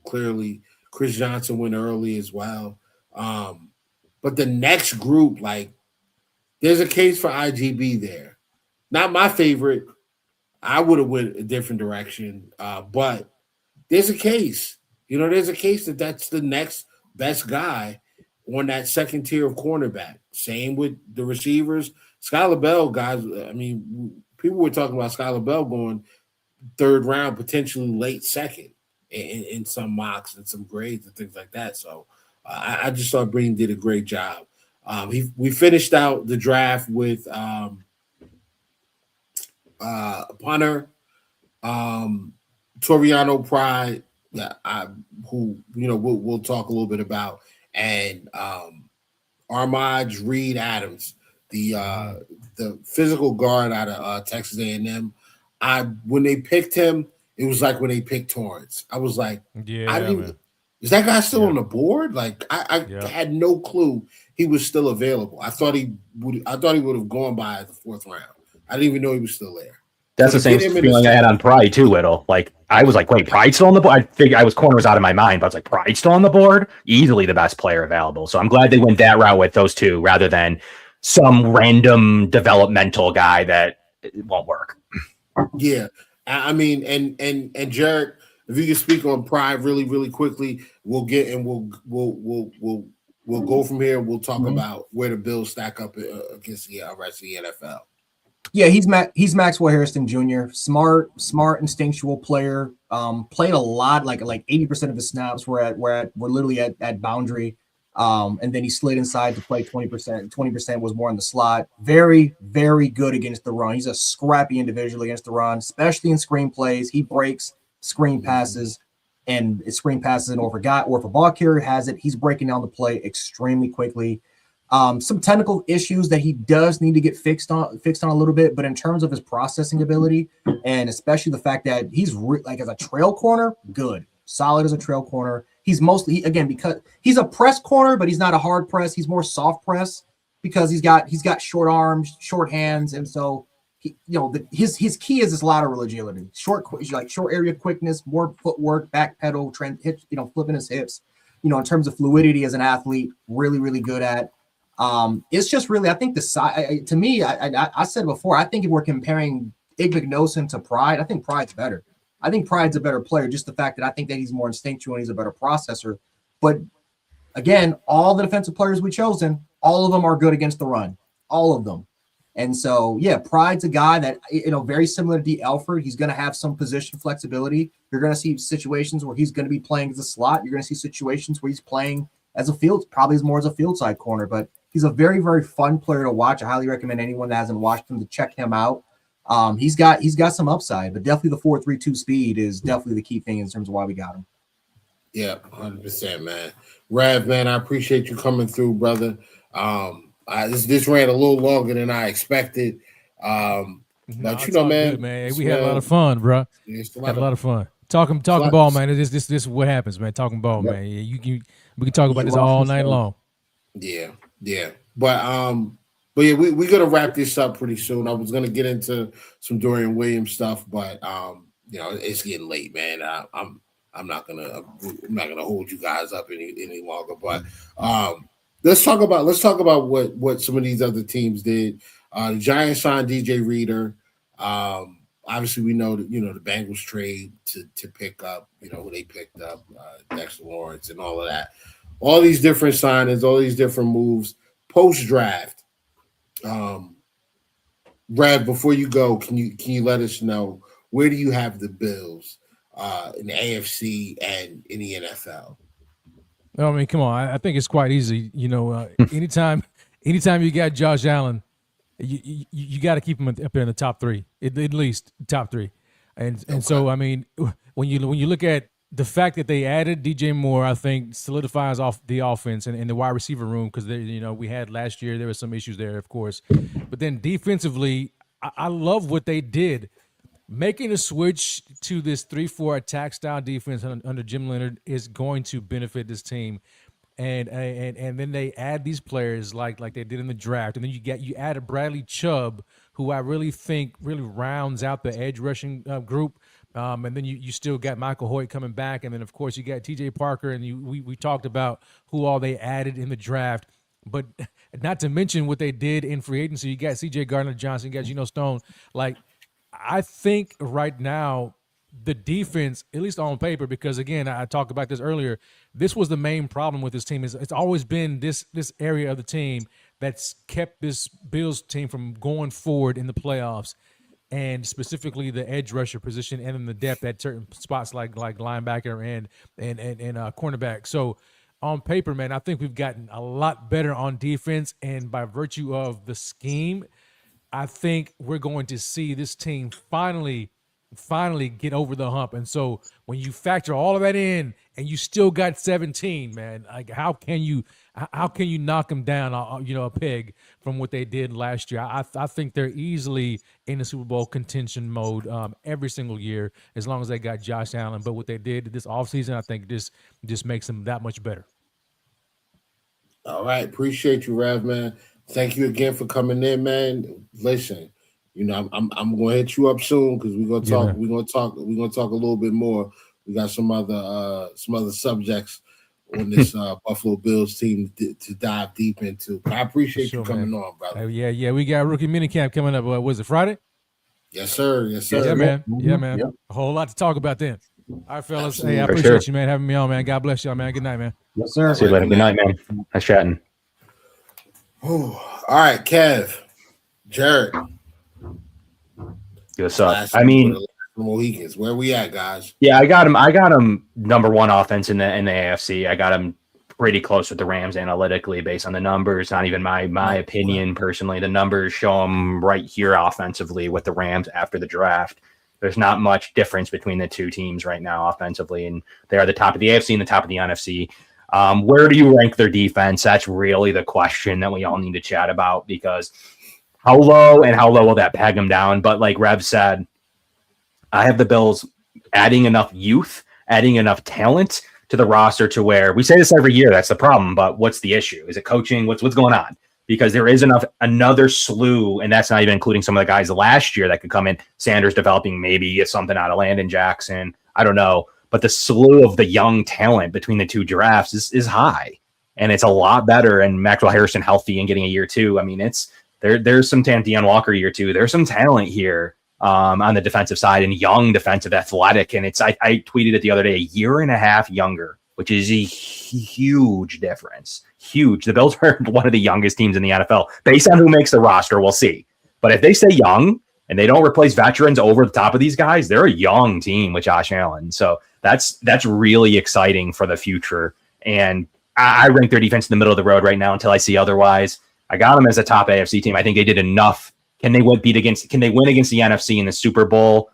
Clearly Chris Johnson went early as well. But the next group, like, there's a case for IGB there. Not my favorite. I would have went a different direction, but there's a case. There's a case that's the next best guy on that second tier of cornerback. Same with the receivers. Skylar Bell, guys, I mean, people were talking about Skylar Bell going third round, potentially late second in some mocks and some grades and things like that. So I just thought Breen did a great job. We finished out the draft with punter, Toriano Pride, who we'll talk a little bit about, and Armaj Reed Adams, the physical guard out of Texas A&M. When they picked him, it was like when they picked Torrance. I was like, is that guy still on the board? Like I had no clue he was still available. I thought he would have gone by the fourth round. I didn't even know he was still there. That's the same feeling I had on Pride too, Whittle. Like I was like, wait, Pride's still on the board? I figured corner was out of my mind, but I was like, Pride's still on the board? Easily the best player available. So I'm glad they went that route with those two rather than some random developmental guy that won't work. Yeah. I mean, and Jared, if you can speak on Pride really, really quickly, we'll go from here. We'll talk about where the Bills stack up against the rest of the NFL. Yeah, he's Maxwell Harrison Jr. Smart, instinctual player. Played a lot, like 80% of his snaps were literally at boundary. And then he slid inside to play 20%. 20% was more in the slot. Very, very good against the run. He's a scrappy individual against the run, especially in screen plays. He breaks screen passes, and screen passes, or if a ball carrier has it, he's breaking down the play extremely quickly. Some technical issues that he does need to get fixed on a little bit, but in terms of his processing ability, and especially the fact that he's as a trail corner, good, solid as a trail corner. He's mostly, because he's a press corner, but he's not a hard press. He's more soft press because he's got short arms, short hands, and so his key is his lateral agility, short area quickness, more footwork, back pedal, flipping his hips. In terms of fluidity as an athlete, really, really good at. It's just really, I think the side, to me, I said before, I think if we're comparing Igbinosun to Pride, I think Pride's better. I think Pride's a better player, just the fact that I think that he's more instinctual and he's a better processor. But again, all the defensive players we've chosen, all of them are good against the run, all of them. And so, yeah, Pride's a guy that, very similar to D. Alford, he's going to have some position flexibility. You're going to see situations where he's going to be playing as a slot. You're going to see situations where he's playing as a field, probably more as a field side corner, but he's a very, very fun player to watch. I highly recommend anyone that hasn't watched him to check him out. He's got some upside, but definitely the 4.32 speed is definitely the key thing in terms of why we got him. Yeah, 100%, man. Rav, man, I appreciate you coming through, brother. This ran a little longer than I expected. But man, good, man. We had a lot of fun, bro. Had a lot of fun. Talking ball, man. This is what happens, man. Talking ball, man. We can talk about this all night long. Yeah. But yeah, we're gonna wrap this up pretty soon. I was gonna get into some Dorian Williams stuff, but it's getting late, man. I'm not gonna hold you guys up any longer. But let's talk about what some of these other teams did. The Giants signed DJ Reader. Obviously, we know that the Bengals trade to pick up who they picked up, Dexter Lawrence and all of that. All these different signings, all these different moves post draft. Rev, before you go, can you let us know where do you have the Bills in the AFC and in the NFL? I mean, come on. I think it's quite easy. Anytime you got Josh Allen, you got to keep him up there in the top three, at least top three. And so, I mean, when you look at the fact that they added DJ Moore, I think solidifies off the offense and the wide receiver room because we had last year there were some issues there, of course, but then defensively, I love what they did. Making a switch to this 3-4 attack style defense under Jim Leonard is going to benefit this team, and then they add these players like they did in the draft, and then you add a Bradley Chubb, who I really think really rounds out the edge rushing group, and then you still got Michael Hoyt coming back, and then of course you got T.J. Parker, and we talked about who all they added in the draft, but not to mention what they did in free agency. You got C.J. Gardner-Johnson, you got Geno Stone, like. I think right now the defense, at least on paper, because again, I talked about this earlier, this was the main problem with this team. It's always been this area of the team that's kept this Bills team from going forward in the playoffs, and specifically the edge rusher position and in the depth at certain spots like linebacker and cornerback. So on paper, man, I think we've gotten a lot better on defense, and by virtue of the scheme, I think we're going to see this team finally get over the hump. And so when you factor all of that in and you still got 17, man, like how can you knock them down, a peg from what they did last year? I think they're easily in the Super Bowl contention mode every single year as long as they got Josh Allen. But what they did this offseason, I think just makes them that much better. All right. Appreciate you, Rev, man. Thank you again for coming in, man. Listen, I'm gonna hit you up soon because we're gonna talk. We're gonna talk a little bit more. We got some other subjects on this Buffalo Bills team to dive deep into. I appreciate you coming on, brother. Yeah. We got rookie minicamp coming up. Was it Friday? Yes, sir. Yeah, man. Yeah, man. Yep. A whole lot to talk about then. All right, fellas. Absolutely. Hey, I appreciate you, man, having me on, man. God bless y'all, man. Good night, man. Yes, sir. See you later. Good night, man. Nice chatting. All right, Kev, Jared. What's up? I mean, Mohicans. Where we at, guys? Yeah, I got him number one offense in the AFC. I got him pretty close with the Rams analytically based on the numbers. Not even my opinion personally. The numbers show him right here offensively with the Rams after the draft. There's not much difference between the two teams right now offensively, and they are the top of the AFC and the top of the NFC. Where do you rank their defense? That's really the question that we all need to chat about, because how low will that peg them down? But like Rev said, I have the Bills adding enough youth, adding enough talent to the roster to where we say this every year. That's the problem. But what's the issue? Is it coaching? What's going on? Because there is another slew, and that's not even including some of the guys last year that could come in. Sanders developing maybe something out of Landon Jackson. I don't know. But the slew of the young talent between the two drafts is high, and it's a lot better. And Maxwell Harrison healthy and getting a year two. I mean, there's some talent. Deion Walker year two. There's some talent here on the defensive side, and young defensive athletic. And I tweeted it the other day, a year and a half younger, which is a huge difference. Huge. The Bills are one of the youngest teams in the NFL based on who makes the roster. We'll see. But if they stay young and they don't replace veterans over the top of these guys, they're a young team with Josh Allen. So that's really exciting for the future. And I rank their defense in the middle of the road right now until I see otherwise. I got them as a top AFC team. I think they did enough. Can they win against the NFC in the Super Bowl?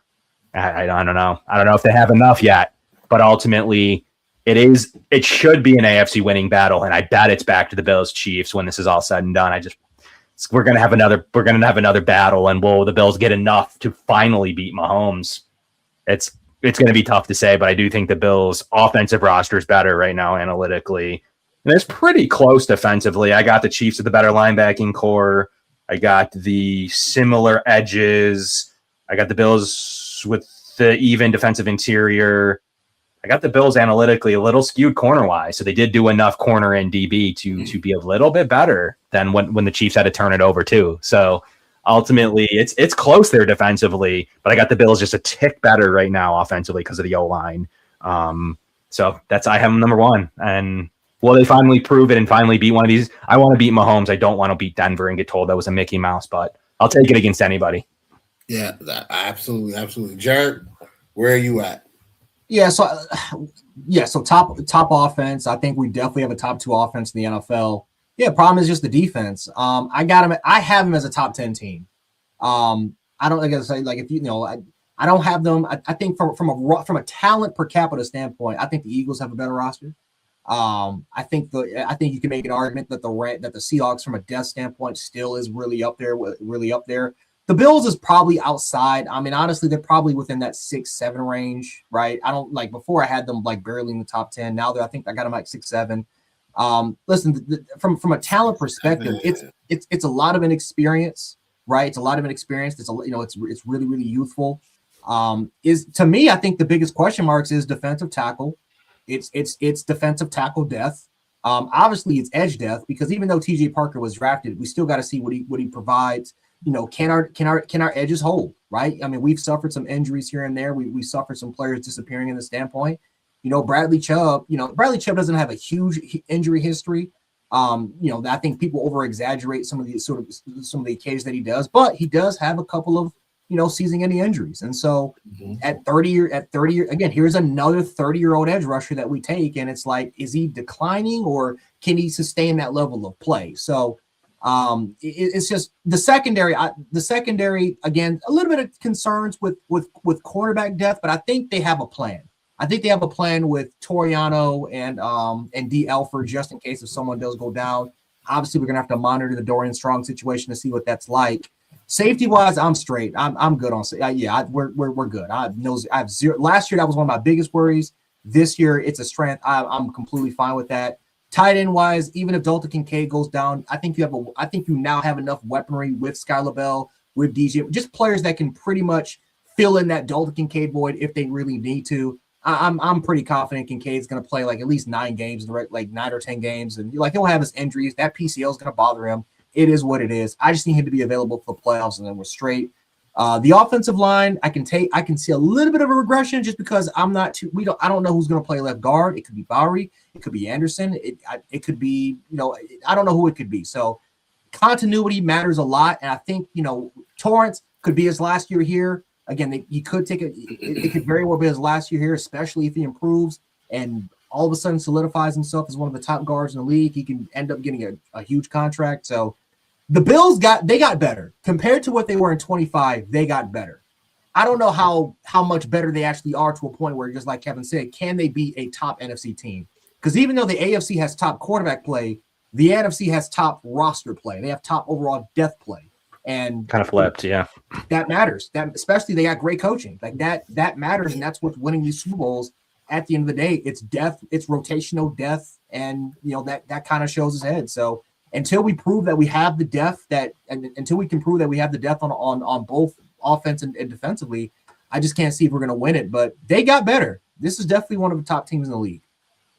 I don't know. I don't know if they have enough yet, but ultimately it should be an AFC winning battle. And I bet it's back to the Bills Chiefs when this is all said and done. We're going to have another battle, and will the Bills get enough to finally beat Mahomes? It's going to be tough to say, but I do think the Bills' offensive roster is better right now analytically. And it's pretty close defensively. I got the Chiefs with the better linebacking core. I got the similar edges. I got the Bills with the even defensive interior. I got the Bills analytically a little skewed corner wise, so they did do enough corner and DB to be a little bit better than when the Chiefs had to turn it over too. So ultimately, it's close there defensively, but I got the Bills just a tick better right now offensively because of the O-line. So I have them number one. And will they finally prove it and finally beat one of these? I want to beat Mahomes. I don't want to beat Denver and get told that was a Mickey Mouse, but I'll take it against anybody. Yeah, absolutely. Jared, where are you at? So top offense. I think we definitely have a top 2 offense in the NFL. Yeah, problem is just the defense. I have them as a top 10 team. I don't like I say, like, if I don't have them. I think from a talent per capita standpoint, I think the Eagles have a better roster. I think you can make an argument that the Seahawks from a depth standpoint still is really up there. The Bills is probably outside. I mean, honestly, they're probably within that 6-7 range, right? I don't like before I had them like barely in the top 10. Now I think I got them like 6-7. Listen, from a talent perspective, it's a lot of inexperience, right? It's a lot of inexperience. It's really, really youthful. To me, I think the biggest question marks is defensive tackle. It's defensive tackle depth. Obviously it's edge depth, because even though TJ Parker was drafted, we still got to see what he provides. Can our edges hold, right? I mean, we've suffered some injuries here and there. We suffered some players disappearing in the standpoint. Bradley Chubb doesn't have a huge injury history. I think people over exaggerate some of the occasions that he does, but he does have a couple of season-ending injuries. And so at 30 again, here's another 30-year-old edge rusher that we take, and it's like, is he declining or can he sustain that level of play? So it's just the secondary. Again, a little bit of concerns with cornerback depth, but I think they have a plan. I think they have a plan with Toriano and D. Elford, just in case if someone does go down. Obviously, we're gonna have to monitor the Dorian Strong situation to see what that's like. Safety wise, I'm straight. I'm good on. We're good. I have zero. Last year, that was one of my biggest worries. This year, it's a strength. I'm completely fine with that. Tight end wise, even if Dalton Kincaid goes down, I think you now have enough weaponry with Skylar Bell, with DJ, just players that can pretty much fill in that Dalton Kincaid void if they really need to. I'm pretty confident Kincaid's going to play like at least 9 games, like 9 or 10 games, and he'll have his injuries. That PCL is going to bother him. It is what it is. I just need him to be available for the playoffs, and then we're straight. The offensive line, I can see a little bit of a regression just because I don't know who's going to play left guard. It could be Bowery, it could be Anderson, it could be, I don't know who it could be. So continuity matters a lot, and I think Torrance could be his last year here. Again, he could take it could very well be his last year here, especially if he improves and all of a sudden solidifies himself as one of the top guards in the league. He can end up getting a huge contract. So the Bills got better compared to what they were in 25. They got better. I don't know how much better they actually are to a point where, just like Kevin said, can they be a top NFC team? Because even though the AFC has top quarterback play, the NFC has top roster play. They have top overall depth play. And kind of flipped, yeah. That matters. That especially they got great coaching. Like that matters, and that's what's winning these Super Bowls. At the end of the day, it's depth, it's rotational depth, and that kind of shows his head. So until we prove that we have the depth until we can prove that we have the depth on both offense and defensively, I just can't see if we're going to win it. But they got better. This is definitely one of the top teams in the league.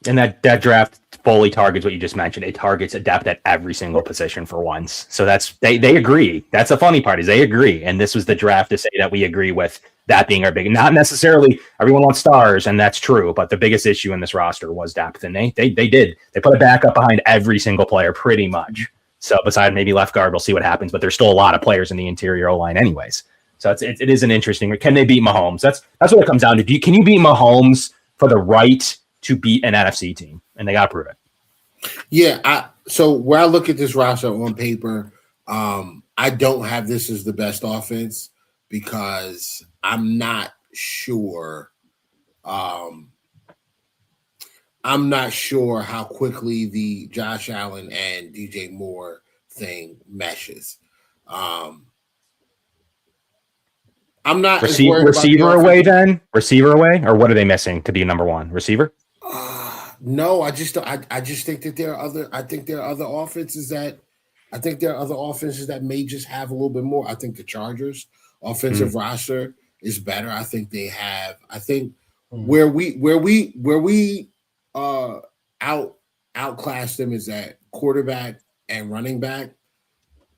And that draft fully targets what you just mentioned. It targets a depth at every single position for once. So that's they agree. That's the funny part is they agree. And this was the draft to say that we agree with that being our big. Not necessarily everyone wants stars, and that's true. But the biggest issue in this roster was depth, and they did. They put a backup behind every single player pretty much. So besides maybe left guard, we'll see what happens. But there's still a lot of players in the interior O line, anyways. So it is an interesting. Can they beat Mahomes? That's what it comes down to. Can you beat Mahomes for the right to beat an NFC team? And they got to prove it. Yeah. So where I look at this roster on paper, I don't have this as the best offense because I'm not sure. I'm not sure how quickly the Josh Allen and DJ Moore thing meshes. I'm not receiver away then? Receiver away, or what are they missing to be number one? Receiver? No, I just think that there are other. I think there are other offenses that. I think there are other offenses that may just have a little bit more. I think the Chargers offensive roster is better. I think they have. I think Where we outclassed them is at quarterback and running back.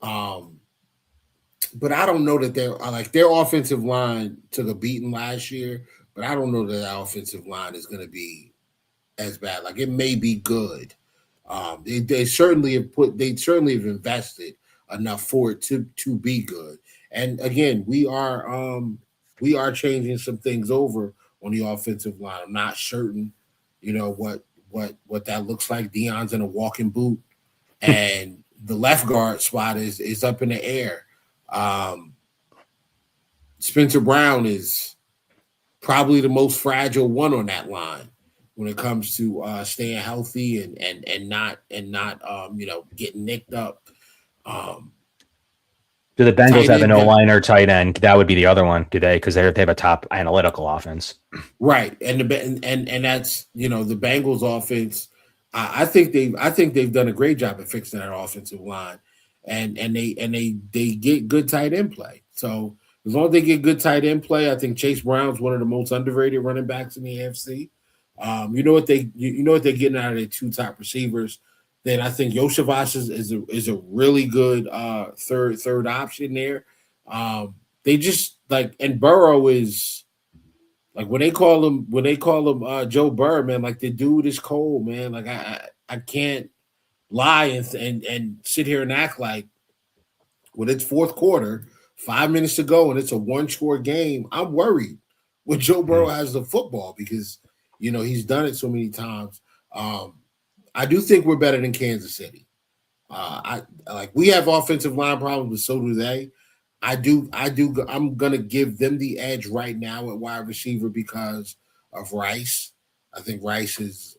But I don't know that their offensive line took a beating last year, but I don't know that offensive line is going to be as bad. Like it may be good. They certainly have invested enough for it to be good. And again, we are changing some things over on the offensive line. I'm not certain, what that looks like. Deion's in a walking boot, and the left guard spot is up in the air. Spencer Brown is probably the most fragile one on that line when it comes to staying healthy and not getting nicked up. Do the Bengals have an O-line or tight end? That would be the other one. Do they? Because they have a top analytical offense, right? And that's the Bengals offense. I think they've done a great job at fixing that offensive line, and they get good tight end play. So as long as they get good tight end play, I think Chase Brown's one of the most underrated running backs in the AFC. You know what they're getting out of their two top receivers. Then I think Yoshivas is a really good third option there. They just and Burrow is like when they call him Joe Burrow, man. Like the dude is cold, man. Like I can't lie and sit here and act like when it's fourth quarter, 5 minutes to go, and it's a one-score game. I'm worried when Joe Burrow has the football because he's done it so many times. I do think we're better than Kansas City. We have offensive line problems, but so do they. I'm gonna give them the edge right now at wide receiver because of Rice. I think Rice is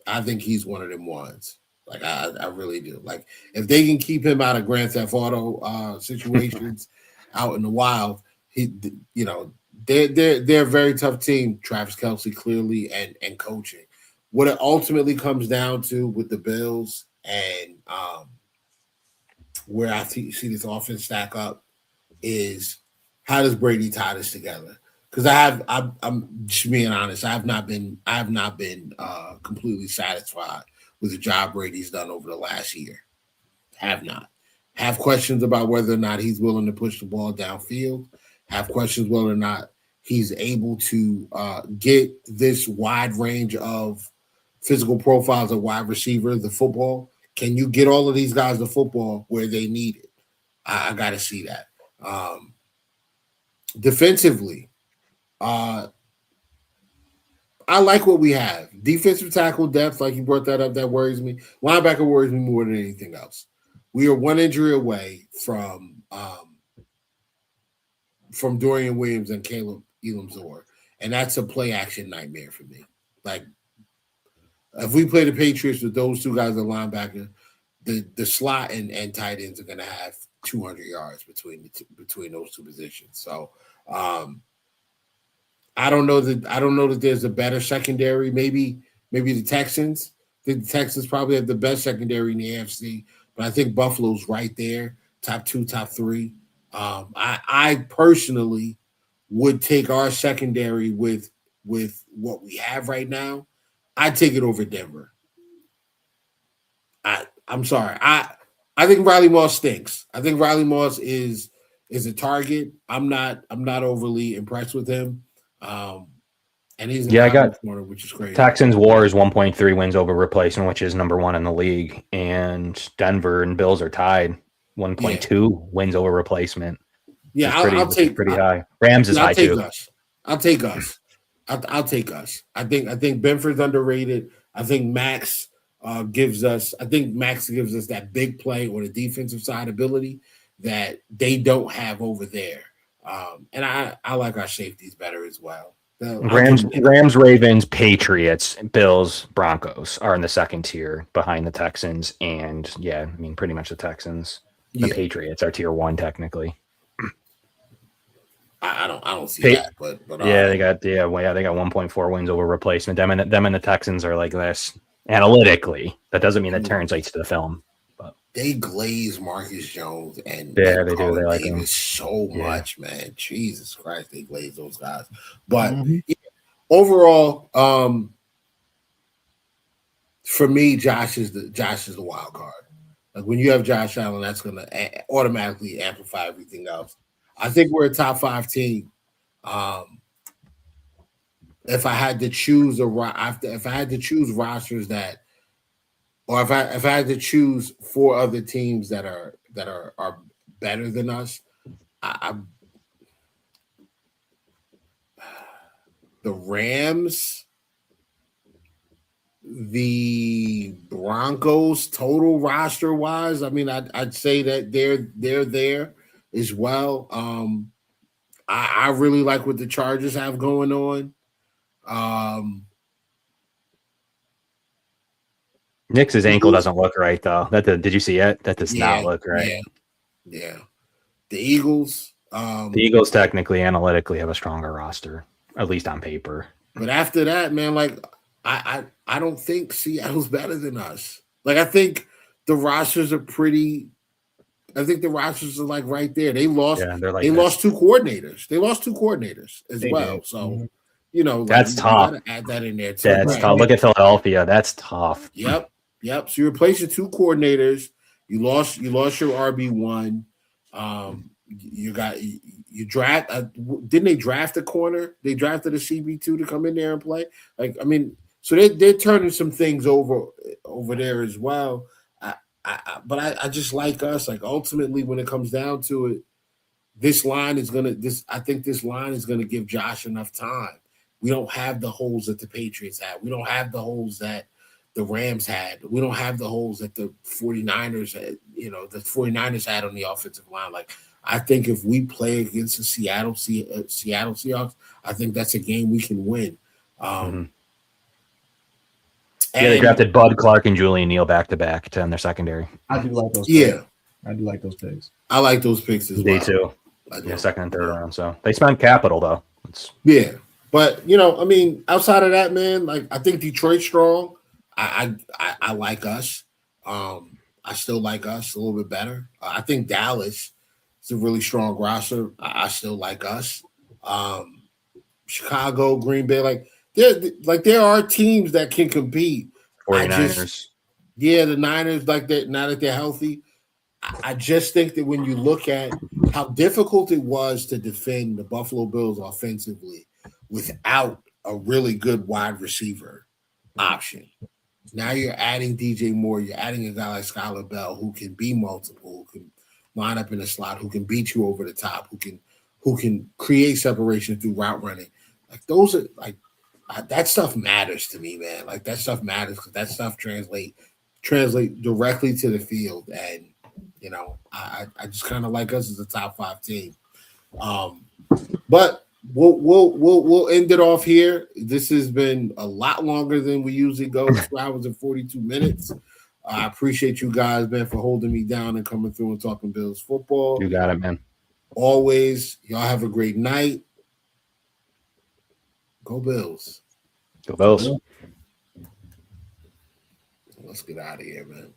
I think he's one of them ones. Like I really do. Like if they can keep him out of Grand Theft Auto situations out in the wild, they're a very tough team. Travis Kelce clearly and coaching. What it ultimately comes down to with the Bills and where I see this offense stack up is how does Brady tie this together? Because I'm just being honest. I have not been completely satisfied with the job Brady's done over the last year. Have not. Have questions about whether or not he's willing to push the ball downfield. Have questions whether or not he's able to get this wide range of physical profiles of wide receiver, the football. Can you get all of these guys the football where they need it? I got to see that. Defensively, I like what we have. Defensive tackle depth, like you brought that up, that worries me. Linebacker worries me more than anything else. We are one injury away from Dorian Williams and Caleb Elam-Zor, and that's a play action nightmare for me. Like, if we play the Patriots with those two guys at linebacker, the slot and tight ends are going to have 200 yards between those two positions. So I don't know that there's a better secondary. Maybe the Texans. I think the Texans probably have the best secondary in the AFC, but I think Buffalo's right there, top 2, top 3. I personally would take our secondary with what we have right now. I'd take it over Denver. I'm sorry. I think Riley Moss stinks. I think Riley Moss is a target. I'm not overly impressed with him. And he's in the corner, which is crazy. Texans WAR is 1.3 wins over replacement, which is number 1 in the league. And Denver and Bills are tied 1.2 wins over replacement. Yeah, I'll take pretty high. Rams is high too. I'll take us. I'll take us. I think Benford's underrated. I think Max gives us that big play on the defensive side ability that they don't have over there. And I like our safeties better as well. Rams, Ravens, Patriots, Bills, Broncos are in the second tier behind the Texans, and pretty much the Texans. The Patriots are tier 1 technically. I don't see that, but they got 1.4 wins over replacement. Them and the Texans are like this analytically. That doesn't mean that translates to the film, but they glaze Marcus Jones and Yeah, they do. Carlton They like him. Davis so much, man. Jesus Christ, they glaze those guys. But yeah, overall, for me, Josh is the wild card. Like when you have Josh Allen, that's going to automatically amplify everything else. I think we're a top 5 team. If I had to choose if I had to choose rosters that, or if I had to choose 4 other teams that are better than us, the Rams, the Broncos, total roster wise. I mean, I'd say that they're there as well. I really like what the Chargers have going on. Knicks' ankle doesn't look right though. Did you see it? That does not look right. Yeah. The Eagles. The Eagles technically, analytically, have a stronger roster, at least on paper. But after that, man, like I don't think Seattle's better than us. Like I think the rosters are pretty. I think the rosters are like right there. They lost. Yeah, they're like they lost 2 coordinators. They lost 2 coordinators as well. Did. So, you know, like, that's tough. You gotta add that in there too. That's tough. Look at Philadelphia. That's tough. Yep. So you're replacing 2 coordinators. You lost your RB1. You draft. Didn't they draft a corner? They drafted a CB2 to come in there and play. Like I mean, so they're turning some things over there as well. But I just like us. Like ultimately, when it comes down to it, this line is gonna. I think this line is gonna give Josh enough time. We don't have the holes that the Patriots had. We don't have the holes that the Rams had. We don't have the holes that the 49ers had, the 49ers had on the offensive line. Like, I think if we play against the Seattle Seahawks, I think that's a game we can win. They drafted Bud Clark and Julian Neal back-to-back to end their secondary. I do like those. Yeah. Picks. I do like those picks. I like those picks as well. They too. Second and third round. So they spent capital, though. Yeah. But, I mean, outside of that, man, like, I think Detroit's strong. I like us. I still like us a little bit better. I think Dallas is a really strong roster. I still like us. Chicago, Green Bay, there are teams that can compete. 49ers. The Niners, like that, now that they're healthy. I just think that when you look at how difficult it was to defend the Buffalo Bills offensively without a really good wide receiver option. Now you're adding DJ Moore. You're adding a guy like Skylar Bell who can be multiple, who can line up in the slot, who can beat you over the top, who can create separation through route running. Like those are like that stuff matters to me, man. Like that stuff matters because that stuff translate directly to the field. And I just kind of like us as a top 5 team. But we'll end it off here. This has been a lot longer than we usually go. 2 hours and 42 minutes. I appreciate you guys, man, for holding me down and coming through and talking Bills football. You got it, man. Always. Y'all have a great night. Go Bills. Go Bills. Let's get out of here, man.